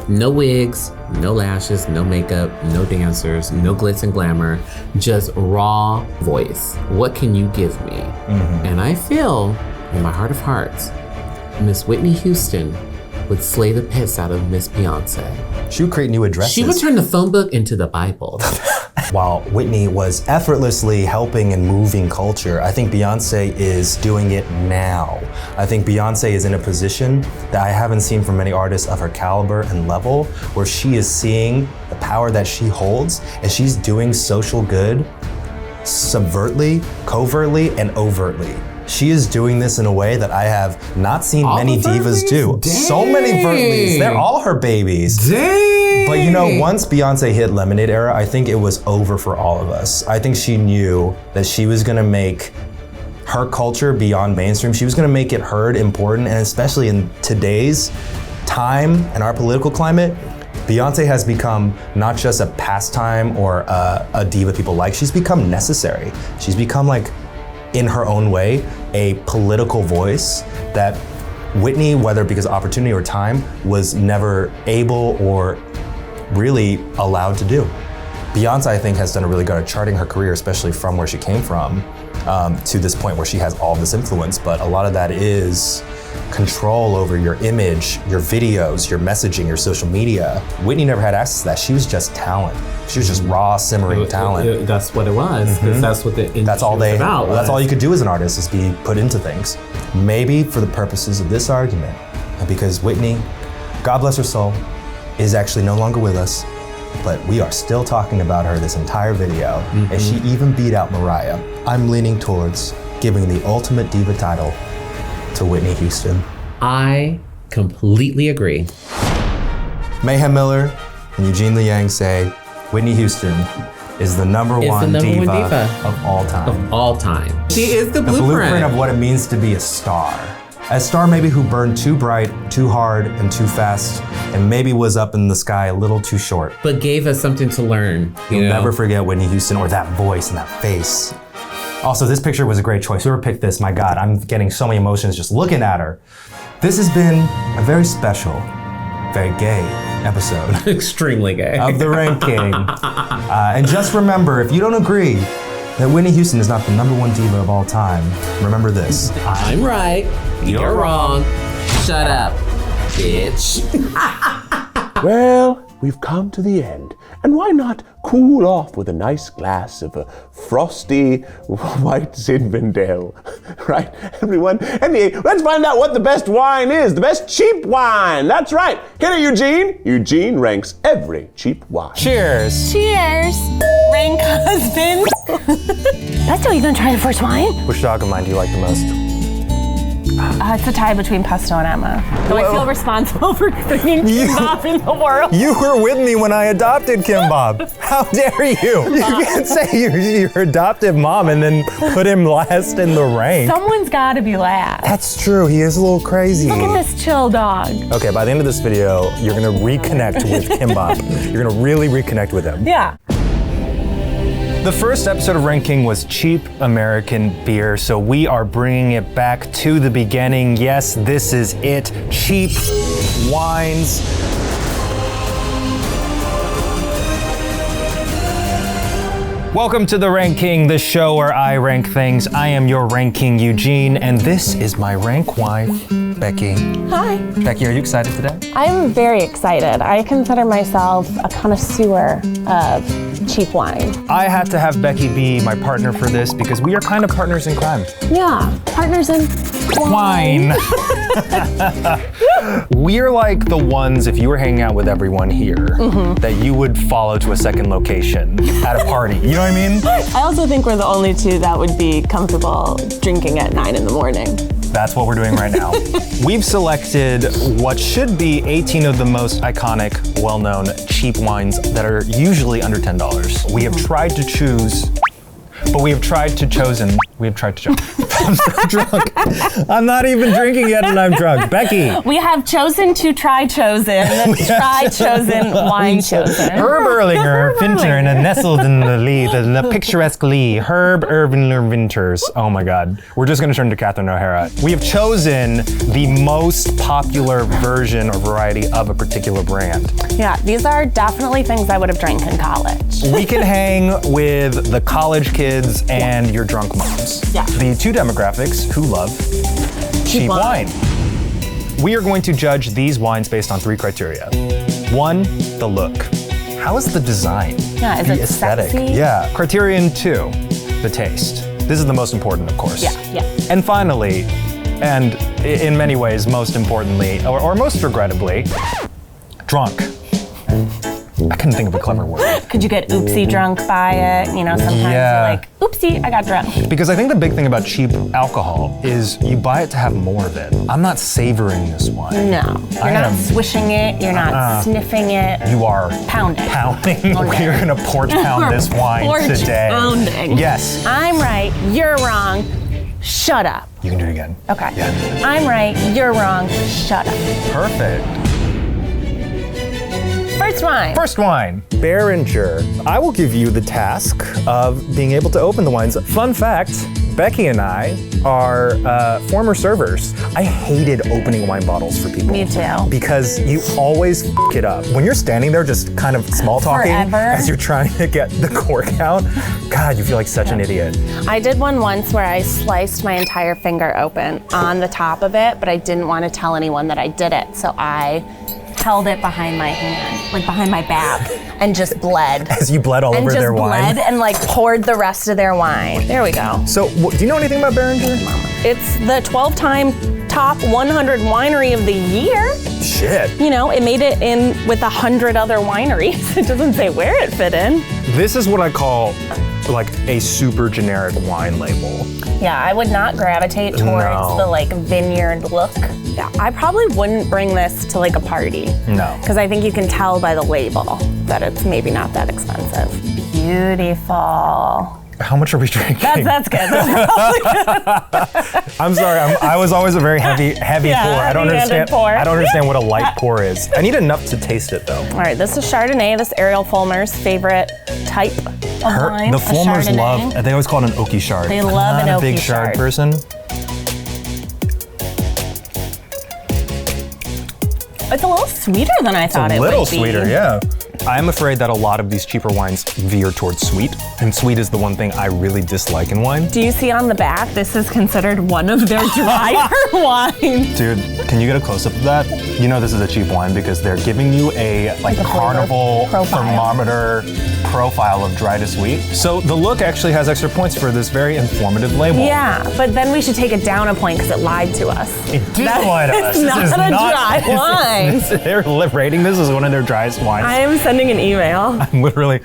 No wigs, no lashes, no makeup, no dancers, no glitz and glamour, just raw voice. What can you give me? And I feel, in my heart of hearts, Miss Whitney Houston would slay the piss out of Miss Beyonce. She would create new addresses. She would turn the phone book into the Bible. While Whitney was effortlessly helping and moving culture, I think Beyonce is doing it now. I think Beyonce is in a position that I haven't seen from many artists of her caliber and level, where she is seeing the power that she holds, and she's doing social good subvertly, covertly, and overtly. She is doing this in a way that I have not seen many divas do. Dang. So many Vertleys, they're all her babies. Dang. But you know, once Beyonce hit Lemonade Era, I think it was over for all of us. I think she knew that she was gonna make her culture beyond mainstream. She was gonna make it heard, important, and especially in today's time and our political climate, Beyonce has become not just a pastime or a diva people like, she's become necessary. She's become, like, in her own way, a political voice that Whitney, whether because of opportunity or time, was never able or really allowed to do. Beyonce, I think, has done a really good at charting her career, especially from where she came from, to this point where she has all this influence, but a lot of that is control over your image, your videos, your messaging, your social media. Whitney never had access to that. She was just talent. She was just raw, simmering talent. That's what it was, because that's what the industry that's all was about. That's all you could do as an artist, is be put into things. Maybe for the purposes of this argument, because Whitney, God bless her soul, is actually no longer with us, but we are still talking about her this entire video, and she even beat out Mariah. I'm leaning towards giving the Ultimate Diva title to Whitney Houston. I completely agree. Mayhem Miller and Eugene the Yang say Whitney Houston is the number one diva of all time. Of all time. She is the blueprint of what it means to be a star. A star maybe who burned too bright, too hard, and too fast, and maybe was up in the sky a little too short. But gave us something to learn. You'll never forget Whitney Houston, or that voice and that face. Also, this picture was a great choice. Whoever picked this, my God, I'm getting so many emotions just looking at her. This has been a very special, very gay episode. Extremely gay. Of The Ranking. And just remember, if you don't agree that Whitney Houston is not the number one diva of all time, remember this. I'm right, you're wrong. Shut up, bitch. Well, we've come to the end. And why not cool off with a nice glass of a frosty white Zinfandel? Right, everyone? Anyway, let's find out what the best wine is. The best cheap wine. That's right. Get it, Eugene? Eugene ranks every cheap wine. Cheers. Cheers. Rank husband. That's how you're gonna try the first wine? Which dog of mine do you like the most? It's a tie between Pesto and Emma. So I feel responsible for bringing Kimbap in the world. You were with me when I adopted Kimbap. How dare you? You can't say your adoptive mom and then put him last in the rank. Someone's gotta be last. That's true, he is a little crazy. Look at this chill dog. Okay, by the end of this video, you're gonna reconnect with Kimbap. You're gonna really reconnect with him. Yeah. The first episode of Ranking was cheap American beer, so we are bringing it back to the beginning. Yes, this is it, cheap wines. Welcome to The Ranking, the show where I rank things. I am your Ranking Eugene, and this is my rank wife, Becky. Hi. Becky, are you excited today? I'm very excited. I consider myself a connoisseur of cheap wine. I had to have Becky be my partner for this because we are kind of partners in crime. Yeah, partners in wine. We're like the ones, if you were hanging out with everyone here, that you would follow to a second location at a party. You know what I mean? I also think we're the only two that would be comfortable drinking at 9 in the morning. That's what we're doing right now. We've selected what should be 18 of the most iconic, well-known cheap wines that are usually under $10. We have tried to choose, but we have tried to chosen. I'm so drunk. I'm not even drinking yet and I'm drunk. Becky. We have chosen to try chosen wine chosen. Herb Erlinger, Finter, and nestled in the lead, in the picturesque Lee, Herb Erlinger Winters. Oh my God. We're just gonna turn to Catherine O'Hara. We have chosen the most popular version or variety of a particular brand. Yeah, these are definitely things I would have drank in college. We can hang with the college kids and your drunk moms. Yeah. The two demographics who love cheap wine. We are going to judge these wines based on 3 criteria. 1, the look. How is the design? Yeah, is the it aesthetic? sexy? Yeah. Criterion 2, the taste. This is the most important, of course. Yeah. And finally, and in many ways most importantly, or most regrettably, drunk. I couldn't think of a clever word. Could you get oopsie drunk by it? You know, sometimes you're like, oopsie, I got drunk. Because I think the big thing about cheap alcohol is you buy it to have more of it. I'm not savoring this wine. No, you're not swishing it, you're not sniffing it. You are pounding. We're gonna porch pound this wine today. Pounding. Yes. I'm right, you're wrong, shut up. You can do it again. Okay. Yeah. I'm right, you're wrong, shut up. Perfect. First wine. Beringer. I will give you the task of being able to open the wines. Fun fact, Becky and I are former servers. I hated opening wine bottles for people. Me too. Because you always f it up. When you're standing there just kind of small talking as you're trying to get the cork out, God, you feel like such an idiot. I did one once where I sliced my entire finger open on the top of it, but I didn't want to tell anyone that I did it, so I held it behind my hand, like behind my back, and just bled. As you bled all over their wine? And just bled and like poured the rest of their wine. There we go. So, do you know anything about Beringer? It's the 12-time top 100 winery of the year. Shit. You know, it made it in with 100 other wineries. It doesn't say where it fit in. This is what I call like a super generic wine label. Yeah, I would not gravitate towards the like vineyard look. Yeah, I probably wouldn't bring this to like a party. No. Because I think you can tell by the label that it's maybe not that expensive. Beautiful. How much are we drinking? That's good. That's probably good. I'm sorry. I was always a very heavy pour. I don't understand. Pour. I don't understand what a light pour is. I need enough to taste it though. All right, this is Chardonnay. This Ariel Fulmer's favorite type of wine. The Fulmers love. They always call it an oaky chard. They love an oaky chard. I'm not a big chard person. It's a little sweeter than I thought it would be. A little sweeter, yeah. I'm afraid that a lot of these cheaper wines veer towards sweet, and sweet is the one thing I really dislike in wine. Do you see on the back, this is considered one of their drier wines. Dude, can you get a close-up of that? You know this is a cheap wine because they're giving you a carnival thermometer profile of dry to sweet. So the look actually has extra points for this very informative label. Yeah, but then we should take it down a point because it lied to us. It did lie to us. It's not a dry wine. They're rating this as one of their driest wines. I am so sending an email. I'm literally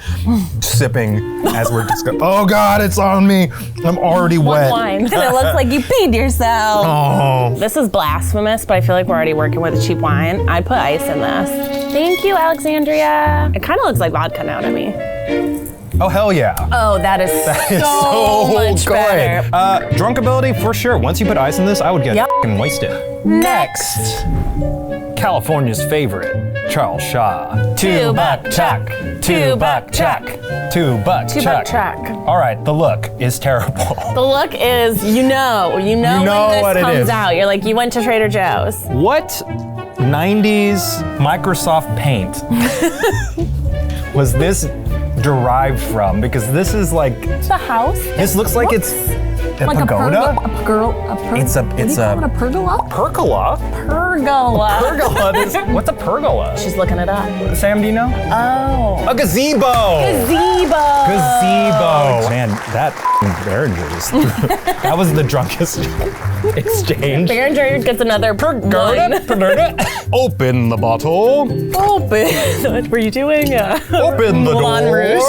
sipping as we're discussing. Oh God, it's on me. I'm already wet. Wine. And it looks like you peed yourself. Oh. This is blasphemous, but I feel like we're already working with a cheap wine. I'd put ice in this. Thank you, Alexandria. It kind of looks like vodka now to me. Oh, hell yeah. Oh, that is so much better. Drunkability, for sure. Once you put ice in this, I would get fucking wasted. Next. California's favorite, Charles Shaw. $2 chuck. $2 chuck. $2 chuck. chuck. All right, the look is terrible. The look is, you know when what this it comes is. out. You're like, you went to Trader Joe's. What 90s Microsoft Paint was this derived from? Because this is like, It's a house. this looks like it's a like pagoda. It's a pergola? Pergola? Pergola. Pergola. What's a pergola? She's looking it up. Sam, do you know? Oh. A gazebo. Gazebo. Gazebo. Man, that Behringer's. That was the drunkest exchange. Behringer gets another Pergola. Open the bottle. Open. What were you doing? Open the Moulin door. Rouge.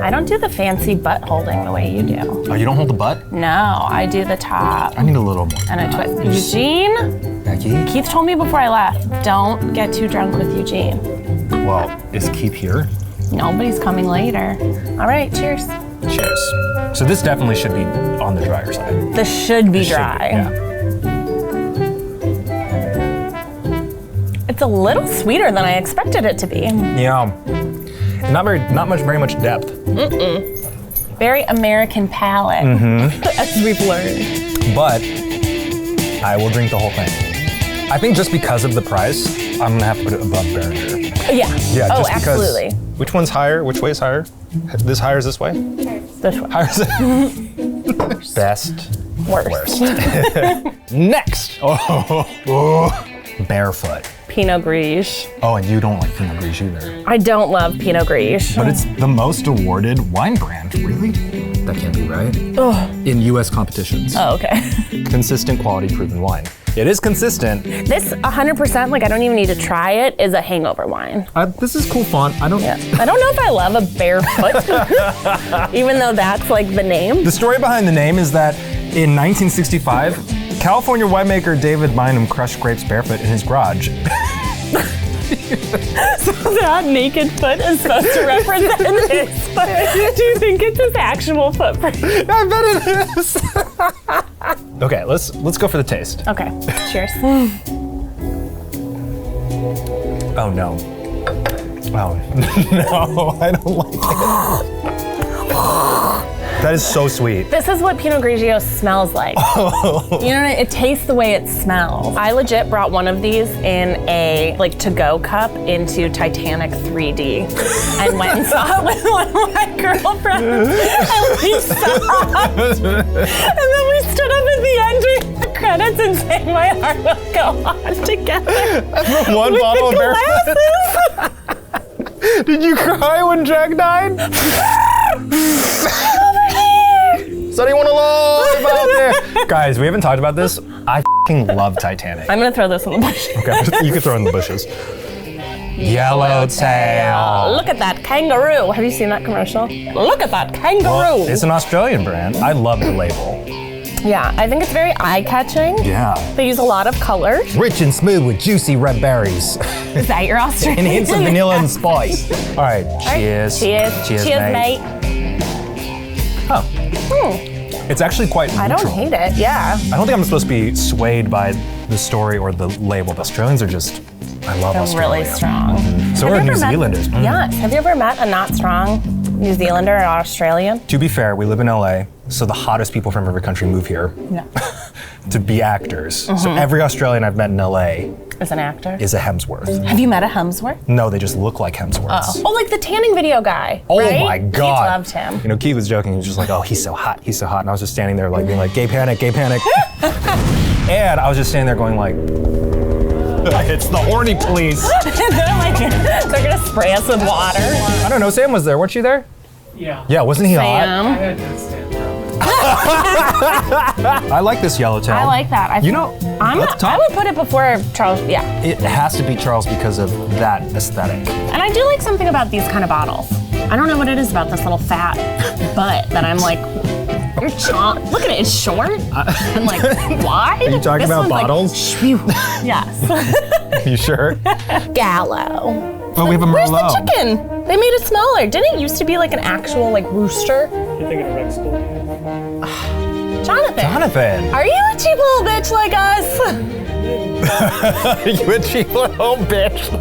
I don't do the fancy butt holding the way you do. Oh, you don't hold the butt? No, I do the top. I need a little more. And I twist. Eugene? Becky? Keith told me before I left, don't get too drunk with Eugene. Well, is Keith here? Nobody's coming later. All right, cheers. Cheers. So this definitely should be on the drier side. This should be It should be, dry. yeah. It's a little sweeter than I expected it to be. Yeah. Not very much depth. Mm-mm. Very American palate, as we've learned. But I will drink the whole thing. I think just because of the price, I'm gonna have to put it above Behringer. Yeah. Yeah. Oh, just because, absolutely. Which one's higher? Which way's higher? This higher is this way? This way. Higher is best. Worst. Next. Oh. Barefoot. Pinot Gris. Oh, and you don't like Pinot Gris either. I don't love Pinot Gris. But it's the most awarded wine brand, really? That can't be right. Ugh. In US competitions. Oh, okay. Consistent quality proven wine. It is consistent. This 100%, like I don't even need to try it, is a hangover wine. This is cool font. I don't know if I love a barefoot, even though that's like the name. The story behind the name is that in 1965, California winemaker David Bynum crushed grapes barefoot in his garage. So that naked foot is supposed to represent his foot. Do you think it's his actual footprint? I bet it is. Okay, let's go for the taste. Okay, cheers. Oh no. Oh no, I don't like it. That is so sweet. This is what Pinot Grigio smells like. You know, it tastes the way it smells. I legit brought one of these in a like to-go cup into Titanic 3D and went and saw it with one of my girlfriends. And we stopped. And then we stood up at the end during the credits and sang My Heart Will Go On together. One with bottle the of barefoot. Did you cry when Jack died? Is anyone alive out there? Guys, we haven't talked about this. I f***ing love Titanic. I'm gonna throw this in the bushes. Okay, you can throw it in the bushes. Yellowtail. Look at that kangaroo. Have you seen that commercial? Look at that kangaroo. Well, it's an Australian brand. I love the label. Yeah, I think it's very eye-catching. Yeah. They use a lot of colors. Rich and smooth with juicy red berries. Is that your Australian? And hints of vanilla and spice. All right, cheers. Cheers. Cheers, mate. Huh. It's actually quite neutral. I don't hate it, yeah. I don't think I'm supposed to be swayed by the story or the label. The Australians are just, I love They're Australia. really strong. So are New Zealanders. Yes. Have you ever met a not strong New Zealander or Australian? To be fair, we live in LA, so the hottest people from every country move here to be actors. So every Australian I've met in LA Is an actor? is a Hemsworth. Have you met a Hemsworth? No, they just look like Hemsworths. Oh, like the tanning video guy. Oh right? my God. Keith loved him. You know, Keith was joking. He was just like, oh, he's so hot. He's so hot. And I was just standing there like being like, gay panic, gay panic. And I was just standing there going like, it's the horny police. They're gonna spray us with water. I don't know, Sam was there. Weren't you there? Yeah. Yeah, wasn't he hot? Sam. I had to stand around. I like this yellowtail. I like that. I would put it before Charles. Yeah. It has to be Charles because of that aesthetic. And I do like something about these kind of bottles. I don't know what it is about this little fat butt that I'm like, you're look at it, it's short and like wide. Are you talking about bottles? Like, yes. You sure? Gallo. Oh, we have a Where's Merlot. the chicken? They made it smaller. Didn't it used to be like an actual like rooster? You're thinking of Red School. Jonathan. Jonathan. Are you a cheap little bitch like us? You a cheap little bitch.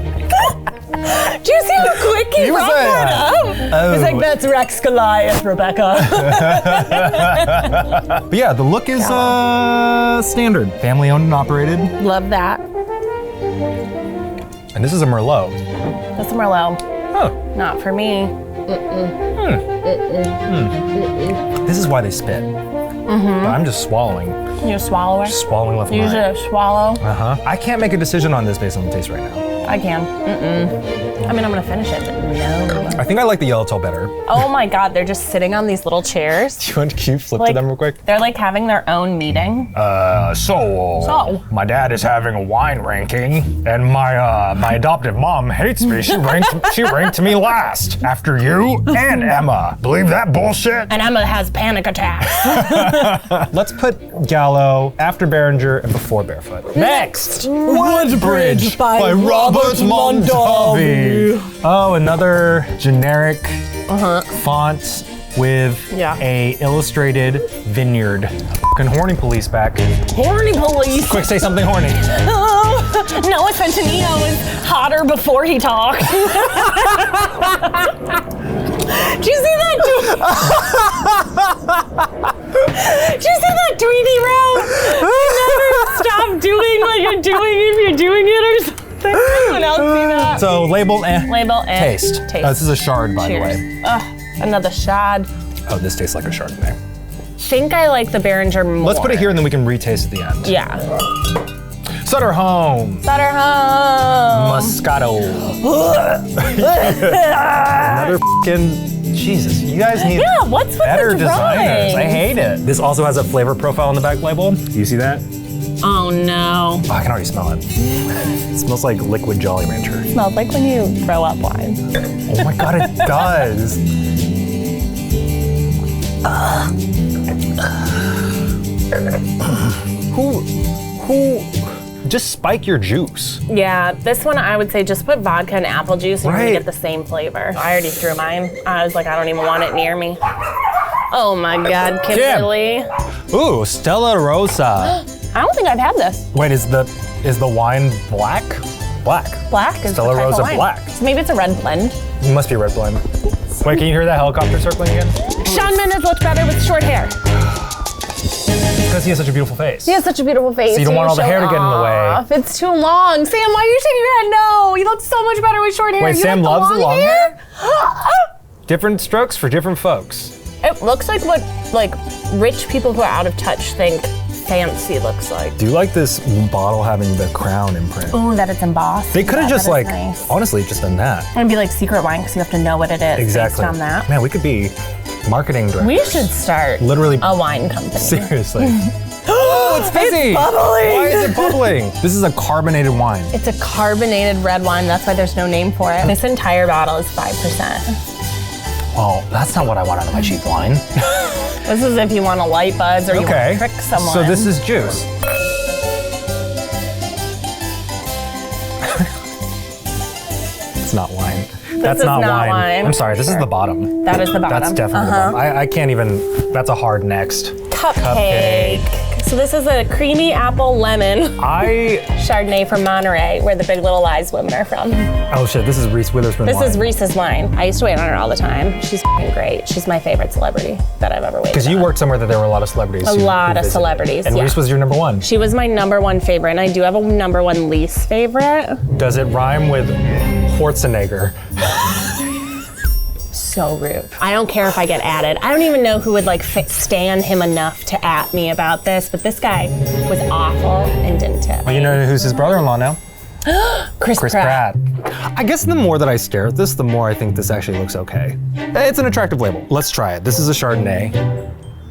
Do you see how quick he brought that up? He's like, that's Rex Goliath, Rebecca. But yeah, the look is standard. Family owned and operated. Love that. And this is a Merlot. That's a Merlot. Huh. Not for me. This is why they spit. But I'm just swallowing. You a swallower? Just swallowing left and You right. should swallow. I can't make a decision on this based on the taste right now. I can. I mean, I'm gonna finish it, but no. I think I like the yellowtail better. Oh my God, they're just sitting on these little chairs. Do you want to flip to Like, them real quick? They're like having their own meeting. So my dad is having a wine ranking, and my adoptive mom hates me. She ranked me last after you and Emma. Believe that bullshit? And Emma has panic attacks. Let's put Gallo after Behringer and before Barefoot. Next, Woodbridge by Robert Mondavi. Oh, another generic font with a illustrated vineyard. Fucking horny police back. Horny police. Quick, say something horny. Noah Centineo was hotter before he talked. Did you see that? Did you see that tweet he wrote? You never stop doing what you're doing if you're doing it or something. Anyone else see that? So label Label taste. This is a shard, by the way. Another shard. Oh, this tastes like a Chardonnay. Think I like the Behringer more. Let's put it here and then we can retaste at the end. Yeah. Sutter Home. Sutter Home. Moscato. Another fucking Jesus. You guys need what's with better the designers. drawings? I hate it. This also has a flavor profile on the back label. You see that? Oh no. Oh, I can already smell it. It smells like liquid Jolly Rancher. It smells like when you throw up wine. Oh my God, it does. Who just spike your juice? Yeah, this one I would say just put vodka and apple juice and you're Right. gonna get the same flavor. I already threw mine. I was like, I don't even want it near me. Oh my God, Kimberly. Ooh, Stella Rosa. I don't think I've had this. Wait, is the wine black? Black. Black is Stella the type Rosa of wine. black. So maybe it's a red blend. It must be red blend. Wait, can you hear that helicopter circling again? Shawn Mendes looked better with short hair. Because he has such a beautiful face. He has such a beautiful face. So you don't want all the hair to get in the way. It's too long. Sam, why are you shaking your head? No, he looks so much better with short hair. Wait, You Sam like loves the long hair? hair? Different strokes for different folks. It looks like what rich people who are out of touch think fancy looks like. Do you like this bottle having the crown imprint? Ooh, that it's embossed. They could have Yeah, just that is nice. honestly, just done that. It'd be like secret wine because you have to know what it is Exactly. based on that. Man, we could be marketing directors. We should start Literally a wine company. Seriously. Oh, it's fizzy! It's bubbling! Why is it bubbling? This is a carbonated wine. It's a carbonated red wine. That's why there's no name for it. This entire bottle is 5%. Well, that's not what I want out of my cheap wine. This is if you want a light buzz or you want to trick someone. So this is juice. It's not wine. That's is not not wine. wine. I'm sorry, this is the bottom. That is the bottom. That's definitely the bottom. I can't even, that's a hard next. Cupcake. So this is a creamy apple lemon Chardonnay from Monterey, where the Big Little Lies women are from. Oh shit, this is Reese Witherspoon This wine. is Reese's wine. I used to wait on her all the time. She's f***ing great. She's my favorite celebrity that I've ever waited Because you worked somewhere that there were a lot of celebrities. A who lot of visited. celebrities, And yeah. Reese was your number one. She was my number one favorite, and I do have a number one least favorite. Does it rhyme with Schwarzenegger? So rude. I don't care if I get added. I don't even know who would stan him enough to at me about this, but this guy was awful and didn't tip. Well, you know who's his brother-in-law now? Chris Pratt. I guess the more that I stare at this, the more I think this actually looks okay. It's an attractive label. Let's try it. This is a Chardonnay.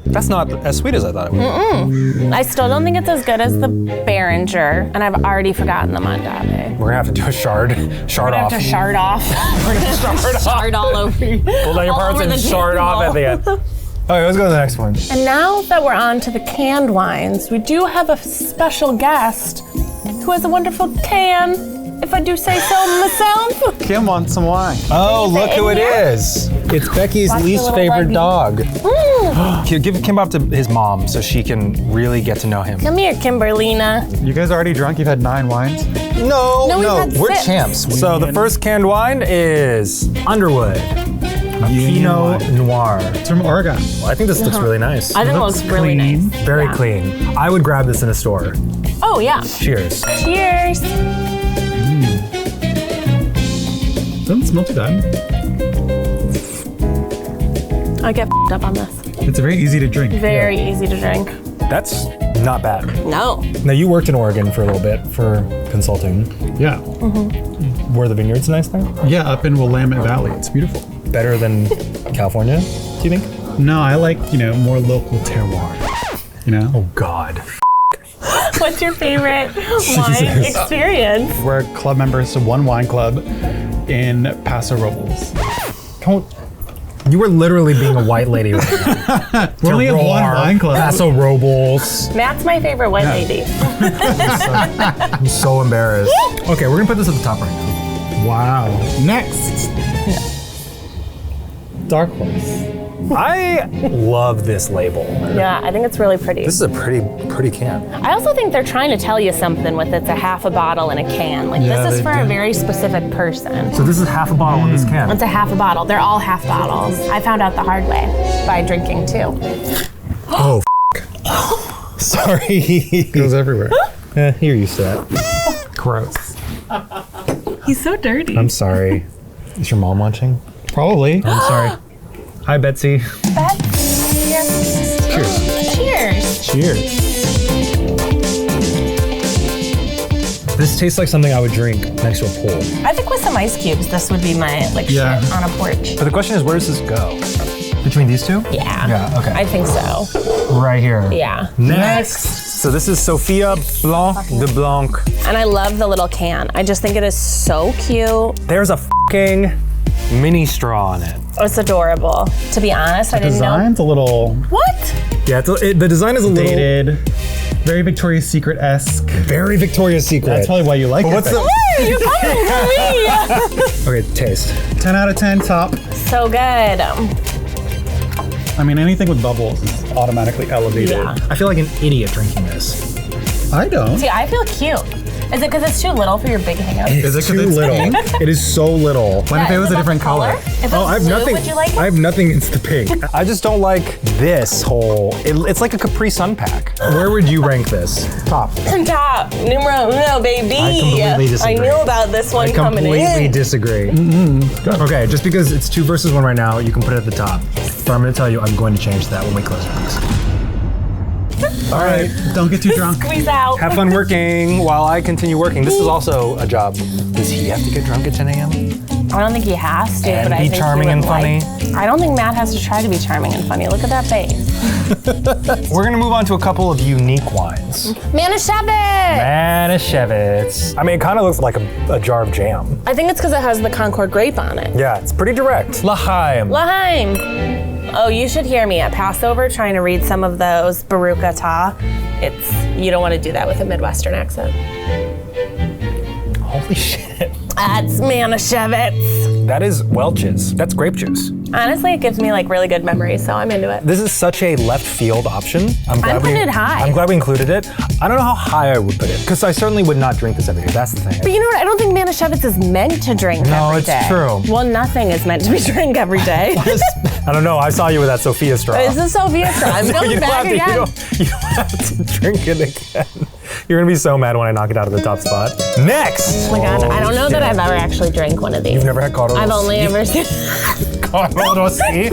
That's not as sweet as I thought it would be. I still don't think it's as good as the Behringer, and I've already forgotten the Mandee. We're gonna have to do a shard We're off. gonna have to shard off. We're gonna have to shard all over you. Pull down your all parts over and the shard off at the end. Okay, let's go to the next one. And now that we're on to the canned wines, we do have a special guest who has a wonderful can, if I do say so myself. Kim wants some wine. Oh, look who it is. It's Becky's Watch least the little favorite leggy. dog. Give Kimbap to his mom so she can really get to know him. Come here, Kimberlina. You guys already drunk? You've had 9 wines? No, No, we've had we're 6. champs. So the first canned wine is Underwood. A Pinot Noir. It's from Oregon. Well, I think this looks really nice. I think it looks really nice. Very Yeah. clean. I would grab this in a store. Oh, yeah. Cheers. Cheers. Doesn't smell too bad. I get f***ed up on this. It's very easy to drink. Very easy to drink. That's not bad. No. Now, you worked in Oregon for a little bit for consulting. Yeah. Were the vineyards nice there? Yeah, up in Willamette Valley. It's beautiful. Better than California, do you think? No, I like, more local terroir. Oh, God. What's your favorite wine experience? We're club members to one wine club in Paso Robles. You were literally being a white lady. We only have one wine club. Paso Robles. Matt's my favorite white lady. I'm so embarrassed. Okay, we're gonna put this at the top right now. Wow. Next. Dark Horse. I love this label. Yeah, I think it's really pretty. This is a pretty can. I also think they're trying to tell you something with it's a half a bottle in a can. Like Yeah, this is they for a do. very specific person. So this is half a bottle in this can. It's a half a bottle. They're all half bottles. I found out the hard way by drinking too. Oh, sorry. Goes everywhere. You're used to that. Gross. He's so dirty. I'm sorry. Is your mom watching? Probably. I'm sorry. Hi, Betsy. Cheers. Cheers. Cheers. This tastes like something I would drink next to a pool. I think with some ice cubes, this would be my shit on a porch. But the question is, where does this go? Between these two? Yeah. Yeah, okay. I think so. Right here. Yeah. Next. So this is Sophia Blanc de Blanc. And I love the little can. I just think it is so cute. There's a fucking mini straw on it. It's adorable. To be honest, I didn't know. Design's a little What? Yeah, the design is a little dated. Very Victoria's Secret-esque. Very Victoria's Secret. That's probably why you like But it. what's the? Hey, you're coming for me. Okay, taste. 10 out of 10 top. So good. I mean, anything with bubbles is automatically elevated. Yeah. I feel like an idiot drinking this. I don't. See, I feel cute. Is it because it's too little for your big hangout? Is it too little? It is so little. What if it was a different color? If it's Oh, I have blue, nothing. would you like it? I have nothing against the pink. I just don't like this whole. It's like a Capri Sun pack. Where would you rank this? Top. Top. Numero uno, baby. I completely disagree. I knew about this one I coming completely in. disagree. Okay, just because it's 2 versus 1 right now, you can put it at the top. But I'm going to tell you, I'm going to change that when we close drinks. All right. Don't get too drunk. Squeeze out. Have fun working while I continue working. This is also a job. Does he have to get drunk at 10 a.m.? I don't think he has to, And but I be think charming he would and funny? like- I don't think Matt has to try to be charming and funny. Look at that face. We're going to move on to a couple of unique wines. Manischewitz! Manischewitz. I mean, it kind of looks like a jar of jam. I think it's because it has the Concord grape on it. Yeah, it's pretty direct. L'Chaim. L'Chaim. Oh, you should hear me at Passover trying to read some of those Baruch Atah. You don't want to do that with a Midwestern accent. Holy shit. That's Manischewitz. That is Welch's. That's grape juice. Honestly, it gives me like really good memories, so I'm into it. This is such a left field option. I'm putting it high. I'm glad we included it. I don't know how high I would put it, because I certainly would not drink this every day. That's the thing. But you know what? I don't think Manischewitz is meant to drink every day. No, it's true. Well, nothing is meant to be drank every day. I don't know. I saw you with that Sophia straw. It's a Sophia straw. I'm So going you don't back have to- again. You don't have to drink it again. You're gonna be so mad when I knock it out of the top spot. Next! Oh my god, I don't know that I've ever actually drank one of these. You've never had Cariello? I've only ever seen. to see.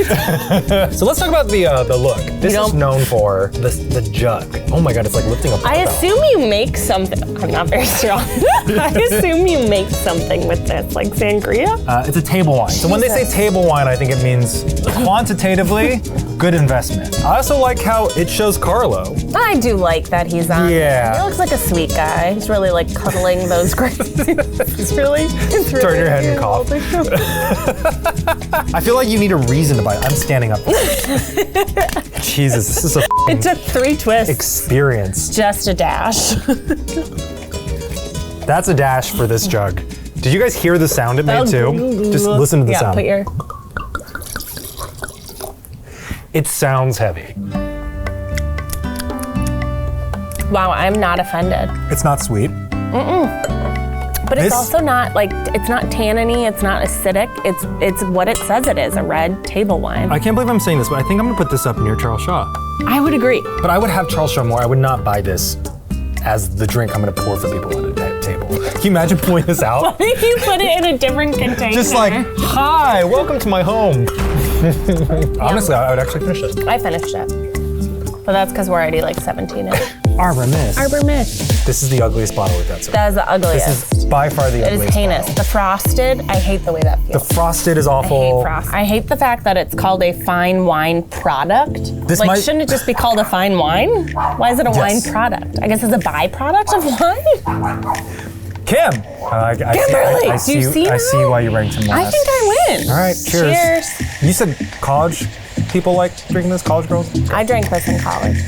So let's talk about the look. This is known for the jug. Oh my God, it's like lifting up. I assume you make something. I'm not very strong. I assume you make something with this, like sangria? It's a table wine. So when they say table wine, I think it means quantitatively good investment. I also like how it shows Carlo. I do like that he's on. Yeah. He looks like a sweet guy. He's really like cuddling those grapes. It's really Turn your head and cough. I feel like you need a reason to buy it. I'm standing up. Jesus, this is a It took 3 twists. experience. Just a dash. That's a dash for this jug. Did you guys hear the sound it made too? Just listen to the sound. Put your... It sounds heavy. Wow, I'm not offended. It's not sweet. But it's also not like, it's not tanniny, it's not acidic. It's what it says it is, a red table wine. I can't believe I'm saying this, but I think I'm gonna put this up near Charles Shaw. I would agree. But I would have Charles Shaw more. I would not buy this as the drink I'm gonna pour for people at a table. Can you imagine pulling this out? Why don't you put it in a different container? Just like, hi, welcome to my home. Honestly, I would actually finish it. I finished it. But that's because we're already like 17 in. Arbor Mist. Arbor Mist. This is the ugliest bottle we've got so far. That is the ugliest. This is by far the It ugliest is heinous. bottle. The frosted, I hate the way that feels. The frosted is awful. I hate the fact that it's called a fine wine product. Shouldn't it just be called a fine wine? Why is it a wine product? I guess it's a byproduct of wine? Kim! Kimberly, do you see I see why you ranked him last. I think I win. All right, cheers. You said college people like drinking this, college girls? I drank this in college.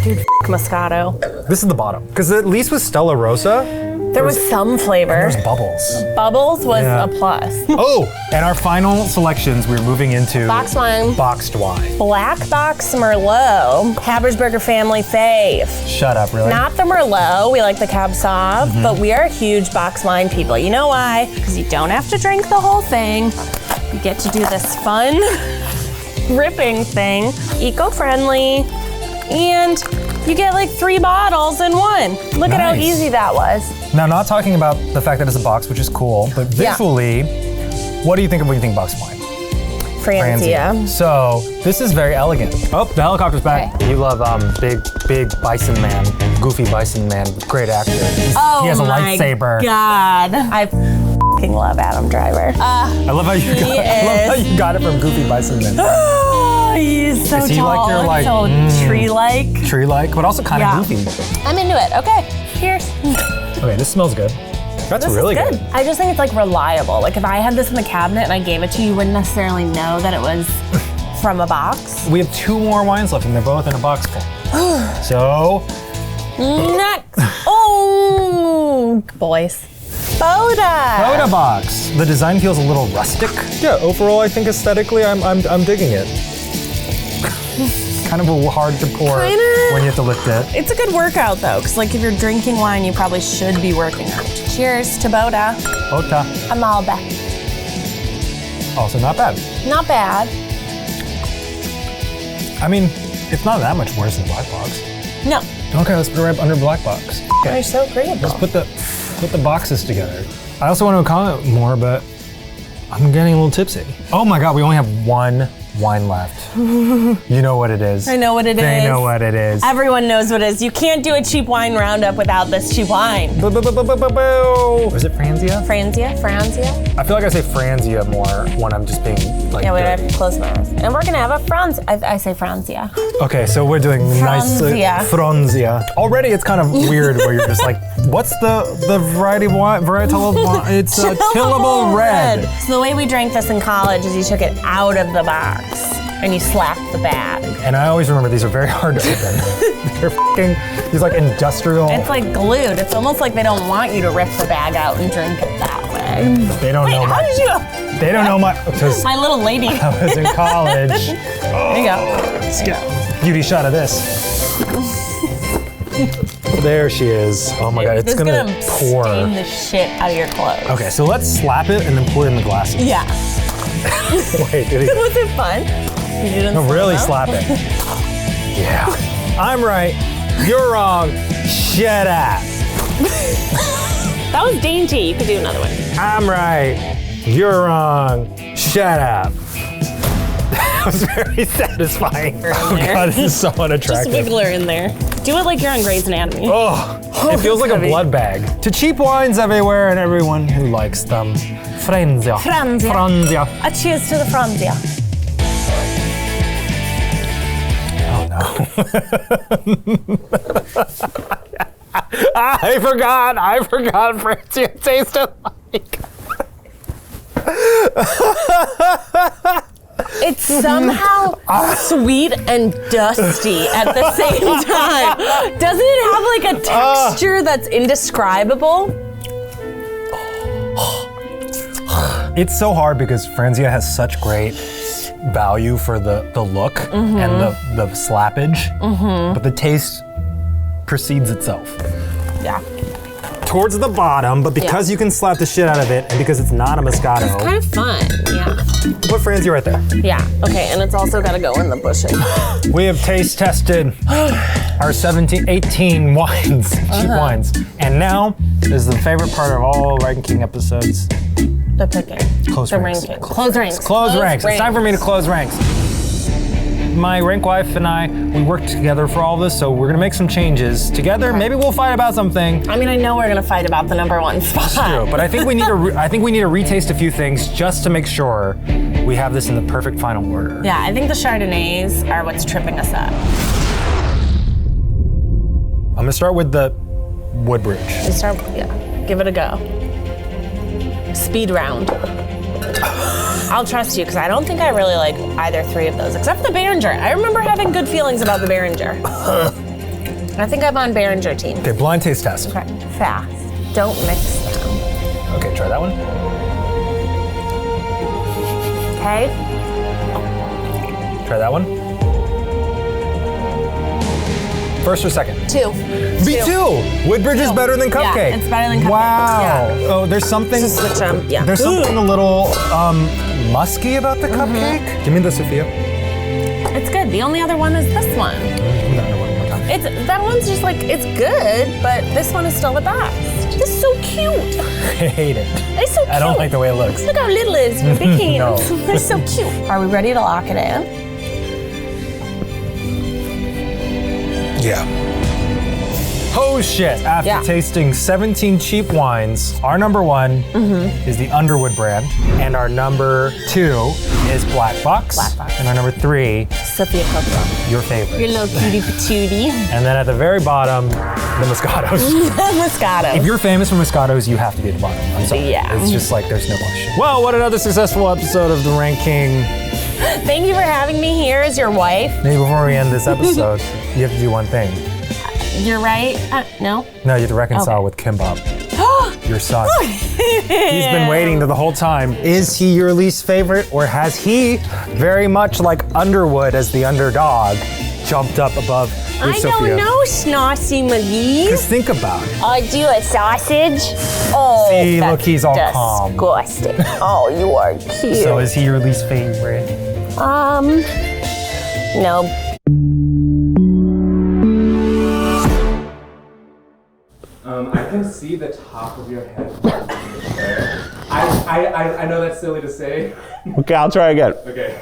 Dude, Moscato. This is the bottom. Because at least with Stella Rosa, there was some flavor. There's bubbles. Bubbles was a plus. Oh, and our final selections, we're moving into Box wine. Boxed wine. Black Box Merlot, Habersberger family fave. Shut up, really? Not the Merlot, we like the Cab Sauv, but we are huge box wine people. You know why? Because you don't have to drink the whole thing. You get to do this fun, ripping thing, eco-friendly, and you get like 3 bottles in one. Look at how easy that was. Now, not talking about the fact that it's a box, which is cool, but visually, what do you think of when you think box wine? Francia. So, this is very elegant. Oh, the helicopter's back. Okay. You love big bison man, goofy bison man, great actor. He has a lightsaber. God. I fucking love Adam Driver. I love how you got it from Goofy Bison Man. He's so is he tall, like your so tree-like. Tree-like, but also kind of goofy. I'm into it. Okay, cheers. Okay, this smells good. That's really good. I just think it's like reliable. Like if I had this in the cabinet and I gave it to you, you wouldn't necessarily know that it was from a box. We have 2 more wines left and they're both in a box full. So. Next. Oh, boys. Boda. Boda box. The design feels a little rustic. Yeah, overall I think aesthetically I'm digging it. Kind of hard to pour when you have to lift it. It's a good workout though, because like if you're drinking wine, you probably should be working out. Cheers to Boda. Boda. I'm all back. Also not bad. Not bad. I mean, it's not that much worse than Black Box. No. Okay, let's put it right under Black Box. You're so agreeable. Let's put the boxes together. I also want to comment more, but I'm getting a little tipsy. Oh my God, we only have 1 wine left. You know what it is. I know what it is. They know what it is. Everyone knows what it is. You can't do a cheap wine roundup without this cheap wine. Is it Franzia? Franzia? I feel like I say Franzia more when I'm just being like. Yeah, wait, I have to close my eyes. And we're gonna have a Franz. I say Franzia. Okay, so we're doing Franzia. Franzia. Already it's kind of weird where you're just like, what's the varietal of wine? It's a chillable red. So the way we drank this in college is you took it out of the box and you slapped the bag. And I always remember these are very hard to open. They're fucking, these like industrial. It's like glued. It's almost like they don't want you to rip the bag out and drink it that way. They don't know. How did you? They don't know my. My little lady. I was in college. There you go. Let's get a beauty shot of this. There she is. Oh my God, it's gonna pour. Stain the shit out of your clothes. Okay, so let's slap it and then pour it in the glasses. Yeah. Wait, did he? Was it fun? You didn't really slap it. Yeah. I'm right. You're wrong. Shut up. That was dainty. You could do another one. I'm right. You're wrong. Shut up. That was very satisfying. Oh God, this is so Just unattractive. wiggle her in there. Do it like you're on Grey's Anatomy. Oh, it feels like a blood bag. To cheap wines everywhere and everyone who likes them. Frenzia. Franzia. A cheers to the Franzia. I forgot Francia tasted like. It's somehow sweet and dusty at the same time. Doesn't it have like a texture that's indescribable? It's so hard because Franzia has such great value for the look and the slappage, but the taste precedes itself. Yeah. Towards the bottom, but because you can slap the shit out of it and because it's not a Moscato. It's kind of fun, yeah. Put Franzia right there. Yeah, okay, and it's also gotta go in the bushes. We have taste tested our 18 wines, cheap wines. And now is the favorite part of all ranking episodes. The picking. Close ranks. Ranking. Close ranks. Close ranks. It's time for me to close ranks. My rank wife and I, we worked together for all this, so we're gonna make some changes together. Maybe we'll fight about something. I mean, I know we're gonna fight about the #1 spot. It's true, but I think we need to. I think we need to retaste a few things just to make sure we have this in the perfect final order. Yeah, I think the Chardonnays are what's tripping us up. I'm gonna start with the Woodbridge. Give it a go. Speed round. I'll trust you because I don't think I really like either 3 of those, except for the Behringer. I remember having good feelings about the Behringer. I think I'm on Behringer team. Okay, blind taste test. Okay, fast. Don't mix them. Okay, try that one. Okay. Try that one. First or second? 2. B2. Woodbridge is better than Cupcake. Yeah, it's better than Cupcake. Wow. Yeah. Oh, there's something. Just switch them. Yeah. There's something a little musky about the Cupcake. Give me the Sophia. It's good. The only other one is this one. That one's just like, it's good, but this one is still the best. This is so cute. I hate it. It's so cute. I don't like the way it looks. Look how little it is for big hands. No. They're so cute. Are we ready to lock it in? Yeah. Oh shit. After tasting 17 cheap wines, our #1 is the Underwood brand, and our #2 is Black Box. And our #3, Sophia Coco. Your favorite. Your little cutie patootie. And then at the very bottom, the Moscatos. Moscatos. If you're famous for Moscatos, you have to be at the bottom. I'm sorry. Yeah. It's just like there's no question. Well, what another successful episode of The Ranking. Thank you for having me here as your wife. Maybe before we end this episode, you have to do one thing. You're right. No? No, you have to reconcile with Kimbap. Your son. He's been waiting the whole time. Is he your least favorite, or has he, very much like Underwood as the underdog, jumped up above your Sophia? I don't know, Snotty McGee. Just think about it. I do a sausage. Oh, See, that's look, he's all calm. disgusting. Oh, you are cute. So is he your least favorite? No. I can see the top of your head. I know that's silly to say. Okay, I'll try again. Okay.